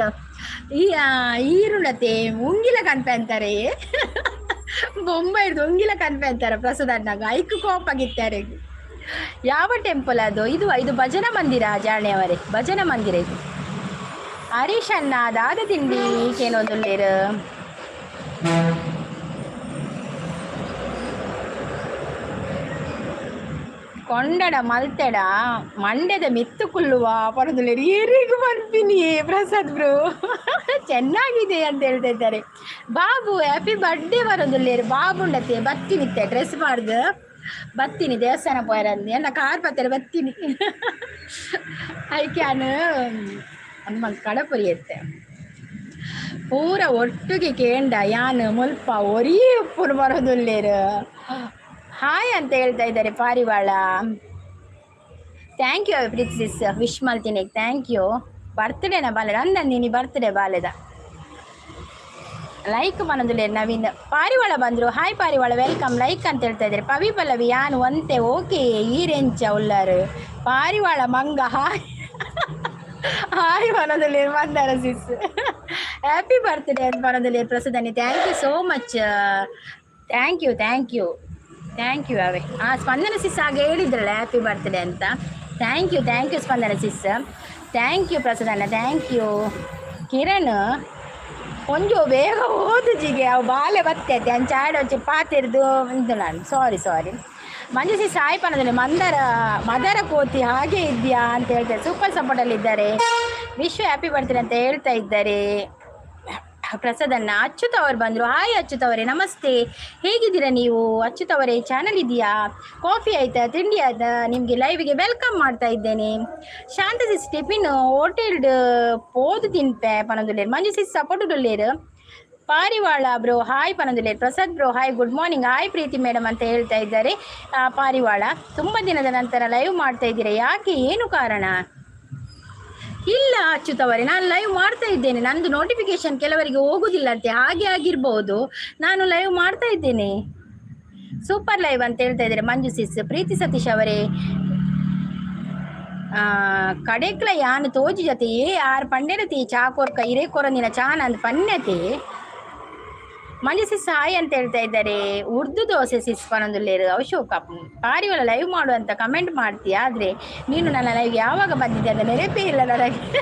ಈರುಳತೆ ಉಂಗಿಲ ಕನ್ಪೆ ಅಂತಾರೆ. ಬೊಂಬೈದು ಉಂಗಿಲ ಕನ್ಪೆ ಅಂತಾರೆ ಪ್ರಸಾದ್ ಅಣ್ಣಗ. ಐಕು ಕೋಪಾಗಿತ್ತಾರೆ. ಯಾವ ಟೆಂಪಲ್ ಅದು? ಇದು ಭಜನ ಮಂದಿರ ಜಾಣೆ ಅವರೇ, ಭಜನ ಮಂದಿರ ಇದು. ಹರೀಶ್ ಅಣ್ಣ ದಾದ ತಿಂಡಿ ಕೇಳೋದುಲ್ಲೇರು. ಕೊಂಡಡ ಮಲ್ತೆಡ ಮಂಡ್ಯದ ಮಿತ್ತು ಕುಲ್ಲುವ ಪರದುಲ್ಲೇರು ಏರಿಗೂ ಬರ್ತೀನಿ ಪ್ರಸಾದ್ ಬ್ರೋ ಚೆನ್ನಾಗಿದೆ ಅಂತ ಹೇಳ್ತಾ ಇದ್ದಾರೆ. ಬಾಬು ಹ್ಯಾಪಿ ಬರ್ಡೇ ಬರೋದುಲ್ಲೇರು. ಬಾಬು ಉಂಡತ್ತೆ ಬತ್ತೀನಿ ಡ್ರೆಸ್ ಮಾಡ್ದು ಬತ್ತೀನಿ ದೇವಸ್ಥಾನ ಪೋಯರಂದು ಎಲ್ಲ ಕಾರ್ ಬತ್ತಾರೆ ಬತ್ತೀನಿ. ಐಕ್ಯಾನು ಅಮ್ಮ ಕಡಪುರಿ ಎತ್ತೆ ಪೂರ ಒಟ್ಟಿಗೆ ಕೇಂಡ ಯಾನು ಮುಲ್ಪ ಒರೀ ಉಪ್ಪುರು ಬರೋದುಲ್ಲೇರು. ಹಾಯ್ ಅಂತ ಹೇಳ್ತಾ ಇದ್ದಾರೆ Parivala. Thank you Preethi sis wish ಮಾಡ್ತೀನಿ. Thank you. ಬರ್ತ್ಡೇನ ಬಾಲೆದ ಅಂದೀನಿ ಬರ್ತ್ಡೇ ಬಾಲೆದ ಲೈಕ್ ಮನದುಲೇ ನವೀನ್. ಪಾರಿವಾಳ ಬಂದರು ಹಾಯ್ ಪಾರಿವಾಳ ವೆಲ್ಕಮ್ ಲೈಕ್ ಅಂತ ಹೇಳ್ತಾ ಇದ್ದಾರೆ. ಪವಿ ಪಲ್ಲವಿ ಯಾನು ಒಂತೆ ಓಕೆ ಈ ರೇಂಚ ಉಳ್ಳಾರು ಪಾರಿವಾಳ ಮಂಗ ಹಾಯ್ ಹಾಯ್ ಮನದಲ್ಲಿ ಮಂದಾರ ಸಿಸ್ ಹ್ಯಾಪಿ ಬರ್ತ್ಡೇ ಅಂತ ಮನದಲ್ಲಿ ಪ್ರಸಾದನಿ. Thank you so much. Thank you ಅವೇ. ಸ್ಪಂದನ ಸಿಸ್ ಹಾಗೆ ಹೇಳಿದ್ರಲ್ಲ ಹ್ಯಾಪಿ ಬರ್ತ್ಡೇ ಅಂತ. Thank you Spandana sis. Thank you ಪ್ರಸಾದಣ್ಣ. Thank you Kiran. ಒಂಜು ಬೇಗ ಓದುಜಿಗೆ ಅವು ಬಾಲೆ ಬತ್ತೈತೆ ಅಂಚಾಡ వచ్చి ಪಾತಿರ್ದು ಇದು ನಾನು ಸಾರಿ ಮಂಜುಸಿ ಸಾಯಿ ಪಣದಲ್ಲಿ ಮದರ ಕೋತಿ ಹಾಗೆ ಇದೆಯಾ ಅಂತ ಹೇಳ್ತಾರೆ. ಸೂಪರ್ ಸಪೋರ್ಟಲ್ಲಿದ್ದಾರೆ. ವಿಶ್ವ ಹ್ಯಾಪಿ ಬರ್ತ್ಡೇ ಅಂತ ಹೇಳ್ತಾ ಇದ್ದಾರೆ ಪ್ರಸಾದಣ್ಣ. ಅಚ್ಯುತ್ ಅವರು ಬಂದರು. ಹಾಯ್ ಅಚ್ಯುತ್ ಅವರೇ ನಮಸ್ತೆ ಹೇಗಿದ್ದೀರಾ ನೀವು? ಅಚ್ಯುತ್ ಅವರೇ ಚಾನಲ್ ಇದೆಯಾ? ಕಾಫಿ ಆಯಿತಾ? ತಿಂಡಿ ಆಯ್ತಾ? ನಿಮಗೆ ಲೈವ್ಗೆ ವೆಲ್ಕಮ್ ಮಾಡ್ತಾ ಇದ್ದೇನೆ. ಶಾಂತ ಸಿಸ್ ಟಿಫಿನ್ ಹೋಟೆಲ್ಡ್ ಪೋದು ತಿನ್ಪೆ ಪನದುಲ್ಲೇರು. ಮಂಜು ಸಿಸ್ ಸಪೋರ್ಟುಲ್ಲೇರು. ಪಾರಿವಾಳ ಬ್ರೋ ಹಾಯ್ ಪನದುಲ್ಲೇರು. Prasad bro hi good morning. Hi Preethi madam ಅಂತ ಹೇಳ್ತಾ ಇದ್ದಾರೆ ಪಾರಿವಾಳ. ತುಂಬ ದಿನದ ನಂತರ ಲೈವ್ ಮಾಡ್ತಾ ಇದ್ದೀರಾ, ಯಾಕೆ ಏನು ಕಾರಣ? ಇಲ್ಲ ಅಚ್ಯುತ್ ಅವರೇ ನಾನು ಲೈವ್ ಮಾಡ್ತಾ ಇದ್ದೇನೆ. ನಂದು ನೋಟಿಫಿಕೇಶನ್ ಕೆಲವರಿಗೆ ಹೋಗುದಿಲ್ಲ ಅಂತೆ, ಹಾಗೆ ಆಗಿರ್ಬೋದು. ನಾನು ಲೈವ್ ಮಾಡ್ತಾ ಇದ್ದೇನೆ. ಸೂಪರ್ ಲೈವ್ ಅಂತ ಹೇಳ್ತಾ ಇದ್ದಾರೆ ಮಂಜು ಸಿಸ್. ಪ್ರೀತಿ ಸತೀಶ್ ಅವರೇ ಕಡೆಕ್ಲ ಯಾನು ತೋಜಿ ಜೊತೆ ಆರು ಪಂಡೆರತಿ ಚಾಕೋರ್ಕ ಇರೇ ಕೊರಂದಿನ ಚಾನ ಅಂದ್ ಪನ್ಯತೆ ಮಂಜು ಸಿಸ್ ಹಾಯ್ ಅಂತ ಹೇಳ್ತಾ ಇದ್ದಾರೆ. ಉರ್ದು ದೋಸೆ ಸಿಸ್ ಪನೊಂದುಲ್ಲೇರು ಅಶೋಕ ಪಾರಿವಾಳ ಲೈವ್ ಮಾಡುವಂತ ಕಮೆಂಟ್ ಮಾಡ್ತೀಯ, ಆದ್ರೆ ನೀನು ನನ್ನ ಲೈವ್ ಯಾವಾಗ ಬಂದಿದ್ದೆ ಅಂತ ನೆನಪೇ ಇಲ್ಲ ನನಗೆ.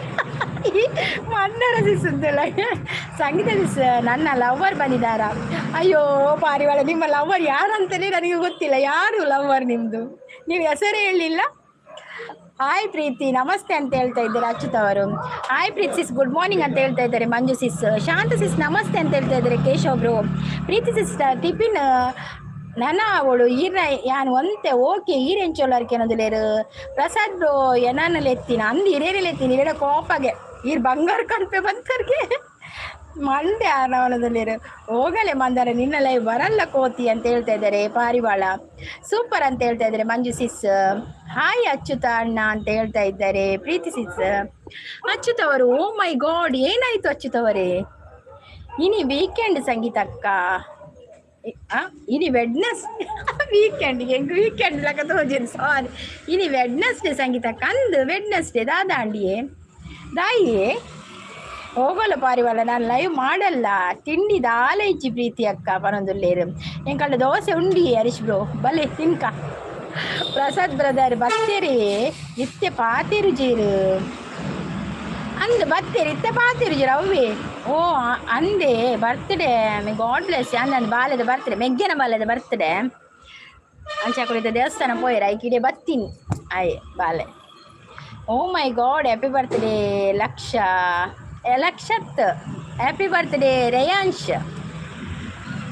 ಮಂದರ ಸಿಸ್ ಅಂತೆಲ್ಲ ಸಂಗೀತ ಸಿಸ್ ನನ್ನ ಲವ್ವರ್ ಬಂದಿದ್ದಾರಾ? ಅಯ್ಯೋ ಪಾರಿವಾಳ, ನಿಮ್ಮ ಲವ್ವರ್ ಯಾರಂತಲೇ ನನಗೆ ಗೊತ್ತಿಲ್ಲ. ಯಾರು ಲವ್ವರ್ ನಿಮ್ಮದು? ನೀವು ಹೆಸರೇ ಹೇಳಿಲ್ಲ. ಹಾಯ್ ಪ್ರೀತಿ ನಮಸ್ತೆ ಅಂತ ಹೇಳ್ತಾ ಇದ್ದಾರೆ ಅಚ್ಯುತ್ ಅವರು. ಹಾಯ್ ಪ್ರೀತಿ ಸಿಸ್ ಗುಡ್ ಮಾರ್ನಿಂಗ್ ಅಂತ ಹೇಳ್ತಾ ಇದ್ದಾರೆ ಮಂಜು ಸಿಸ್. ಶಾಂತ ಸಿಸ್ ನಮಸ್ತೆ ಅಂತ ಹೇಳ್ತಾ ಇದ್ದಾರೆ ಕೇಶವ್ ಬ್ರೋ. ಪ್ರೀತಿ ಸಿಸ್ ಟಿಫಿನ್ ನನ್ನ ಅವಳು ಈರ ಯಾನು ಒಂತೆ ಓಕೆ ಈರೆಂಚೋಲರ್ಕೆ ಅನ್ನೋದಿಲ್ಲೇರು ಪ್ರಸಾದ್ ಬ್ರೋ ಎನಾನಲ್ಲಿ ಎತ್ತಿನ ಅಂದು ಹಿರಿಯರಲ್ಲಿ ಎತ್ತೀನಿ ಇರಡ ಕೋಪಗೆ ಈರ್ ಬಂಗಾರ ಕಣ್ಪೆ ಬಂತರ್ಗೆ ಮಂಡೆ ಆನವನದಲ್ಲಿರು ಹೋಗಲೆ ಮಂದಾರ ನಿನ್ನ ಲೈವ್ ಬರಲ್ಲ ಕೋತಿ ಅಂತ ಹೇಳ್ತಾ ಇದ್ದಾರೆ ಪಾರಿವಾಳ. ಸೂಪರ್ ಅಂತ ಹೇಳ್ತಾ ಇದ್ದಾರೆ ಮಂಜು ಸಿಸ್. ಹಾಯ್ ಅಚ್ಯುತ ಅಣ್ಣ ಅಂತ ಹೇಳ್ತಾ ಇದ್ದಾರೆ ಪ್ರೀತಿ ಸಿಸ್. ಅಚ್ಯುತ್ ಅವರು ಓ ಮೈ ಗಾಡ್ ಏನಾಯ್ತು ಅಚ್ಯುತ್ ಅವರೇ? ಇನಿ ವೀಕೆಂಡ್ ಸಂಗೀತ ಅಕ್ಕ ಇನಿ ವೆಡ್ನೆಸ್ ವೀಕೆಂಡ್ಗೆ ಹೆಂಗೆ ವೀಕೆಂಡ್ ಲಕ್ಕ ತೋಜಿನ ಸಾರಿ ಇನಿ ವೆಡ್ನೆಸ್ಡೇ ಸಂಗೀತ ಕಂದು ವೆಡ್ನೆಸ್ಡೇ ದಾದಾಂಡಿಯೇ ದಾಯಿಯೇ ಹೋಗಲ್ಲ ಪಾರಿವಾಳ ನಾನು ಲೈವ್ ಮಾಡಲ್ಲ. ತಿಂಡಿ ದಾಲ ಇಚ್ಚಿ ಪ್ರೀತಿ ಅಕ್ಕ ಪನೊಂದುಲ್ಲೇರು ಎಂಕಲ್ಲ ದೋಸೆ ಉಂಡಿ ಹರೀಶ್ ಬ್ರೋ ಬಲೆ ತಿನ್ಕ. ಪ್ರಸಾದ್ ಬ್ರದರ್ ಬತ್ತೇರಿ ಇತ್ತೆ ಪಾತಿರು ಜೀರು ಅಂದು ಬತ್ತೇರಿ ಇತ್ತೆ ಪಾತಿರು ಜೀರು ಅವೇ ಓ ಅಂದೆ ಬರ್ತ್ಡೇ ಗಾಡ್ ಬ್ಲೆಸ್ ಅಂದ್ ಬಾಲ್ಯದ ಬರ್ತ್ಡೇ ಮೆಗ್ಗಿನ ಬಾಲ್ಯದ ಬರ್ತ್ಡೇ ಅಂಚಾಕುಳಿದ ದೇವಸ್ಥಾನ ಪೋಯ್ರ ಐಕಿಡೆ ಬತ್ತೀನಿ ಆಯ್ ಬಾಲೆ. Oh my god happy birthday Lakshath happy birthday Reyansh.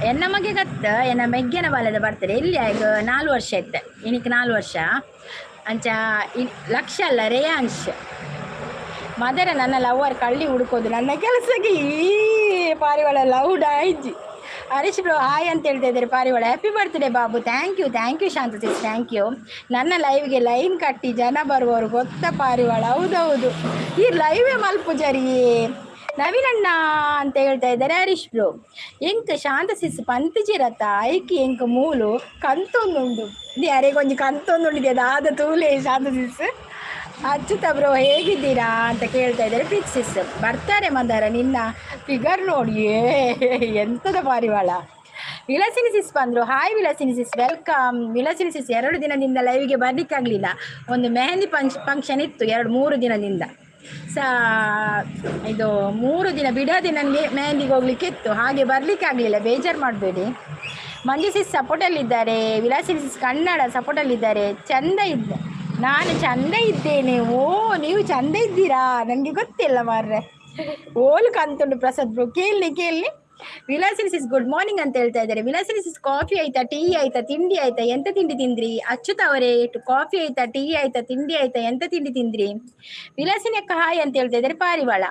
ಎನ್ನ ಮಗೆ ಗತ್ತ ಎನ್ನ ಮೆಗ್ಗಿನ ಬಾಲ್ಯದ ಬರ್ತ್ಡೇ ಇಲ್ಲಿ ಆಗ 4 ವರ್ಷ ಇತ್ತು ಇನಿಕ್ 4 ವರ್ಷ ಅಂಚ ಲಕ್ಷ ಅಲ್ಲ ರೇಯಾಂಶ್ ಮದರ ನನ್ನ ಲವ್ವರ್ ಕಳ್ಳಿ ಹುಡುಕೋದು ನನ್ನ ಕೆಲಸಕ್ಕೆ ಈ ಪಾರಿವಾಳ ಲೌಡ್ ಆಯ್ಜಿ. ಹರೀಶ್ ಬ್ರೋ ಹಾಯ್ ಅಂತ ಹೇಳ್ತಾ ಇದ್ದಾರೆ ಪಾರಿವಾಳ. Happy birthday Babu. Thank you Shanta sis thank you. ನನ್ನ ಲೈವ್ಗೆ ಲೈನ್ ಕಟ್ಟಿ ಜನ ಬರುವವರು ಗೊತ್ತಾ ಪಾರಿವಾಳ? ಹೌದೌದು ಈ ಲೈವೇ ಮಲ್ಪು ಜರಿ ನವೀನಣ್ಣ ಅಂತ ಹೇಳ್ತಾ ಇದ್ದಾರೆ ಹರೀಶ್ ಬ್ರೋ. ಎಂಕ ಶಾಂತ ಸಿಸ್ ಪಂತಜಿರತ್ತ ಐಕಿ ಎಂಕ ಮೂಲು ಕಂತೊಂದುಂಡು ಯಾರಿಗೊಂದು ಕಂತೊಂದುಂಡಿದೆ ಅದಾದ ತೂಲೆ ಶಾಂತ ಸಿಸ್. ಅಚ್ಯುತ ಬ್ರೋ ಹೇಗಿದ್ದೀರಾ ಅಂತ ಕೇಳ್ತಾ ಇದ್ದಾರೆ ಪ್ರೀತಿ ಸಿಸ್. ಬರ್ತಾರೆ ಮಂದಾರ ನಿನ್ನ ಫಿಗರ್ ನೋಡಿ ಎಂಥದ ಪಾರಿವಾಳ. ವಿಲಾಸಿನಿ ಸಿಸ್ ಬಂದರು. ಹಾಯ್ ವಿಲಾಸಿನಿ ಸಿಸ್ ವೆಲ್ಕಮ್. ವಿಲಾಸಿನಿ ಸಿಸ್ 2 ದಿನದಿಂದ ಲೈವ್ಗೆ ಬರಲಿಕ್ಕಾಗಲಿಲ್ಲ. ಒಂದು ಮೆಹಂದಿ ಫಂಕ್ಷನ್ ಇತ್ತು 2-3 ದಿನದಿಂದ ಇದು 3 ದಿನ ಬಿಡೋದೆ ನನಗೆ ಮೆಹಂದಿಗೆ ಹೋಗ್ಲಿಕ್ಕೆ ಇತ್ತು, ಹಾಗೆ ಬರಲಿಕ್ಕೆ ಆಗಲಿಲ್ಲ, ಬೇಜಾರು ಮಾಡಬೇಡಿ. ಮಂಜು ಸಿಸ್ ಸಪೋರ್ಟಲ್ಲಿದ್ದಾರೆ. ವಿಲಾಸಿನಿ ಸಿಸ್ ಕನ್ನಡ ಸಪೋರ್ಟಲ್ಲಿದ್ದಾರೆ. ಚಂದ ಇದ್ದ ನಾನು ಚಂದ ಇದ್ದೇನೆ. ಓ ನೀವು ಚಂದ ಇದ್ದೀರಾ? ನನಗೆ ಗೊತ್ತಿಲ್ಲ ಮಾರ್ರೆ. ಓಲು ಕಂತುಂಡು ಪ್ರಸಾದ್ ಬ್ರೋ ಕೇಳಿ. ವಿಲಾಸಿನಿ ಸಿಸ್ ಗುಡ್ ಮಾರ್ನಿಂಗ್ ಅಂತ ಹೇಳ್ತಾ ಇದ್ದಾರೆ. ವಿಲಾಸಿನಿ ಸಿಸ್ ಕಾಫಿ ಆಯ್ತಾ, ಟೀ ಆಯ್ತಾ, ತಿಂಡಿ ಆಯ್ತಾ, ಎಂತ ತಿಂಡಿ ತಿಂದ್ರಿ? ಅಚ್ಯುತ್ ಅವರೇ ಕಾಫಿ ಆಯ್ತಾ, ಟೀ ಆಯ್ತಾ, ತಿಂಡಿ ಆಯ್ತಾ, ಎಂತ ತಿಂಡಿ ತಿಂದ್ರಿ? ವಿಲಾಸಿನಿ ಅಕ್ಕ ಹಾಯ್ ಅಂತ ಹೇಳ್ತಾ ಇದ್ದಾರೆ ಪಾರಿವಾಳ.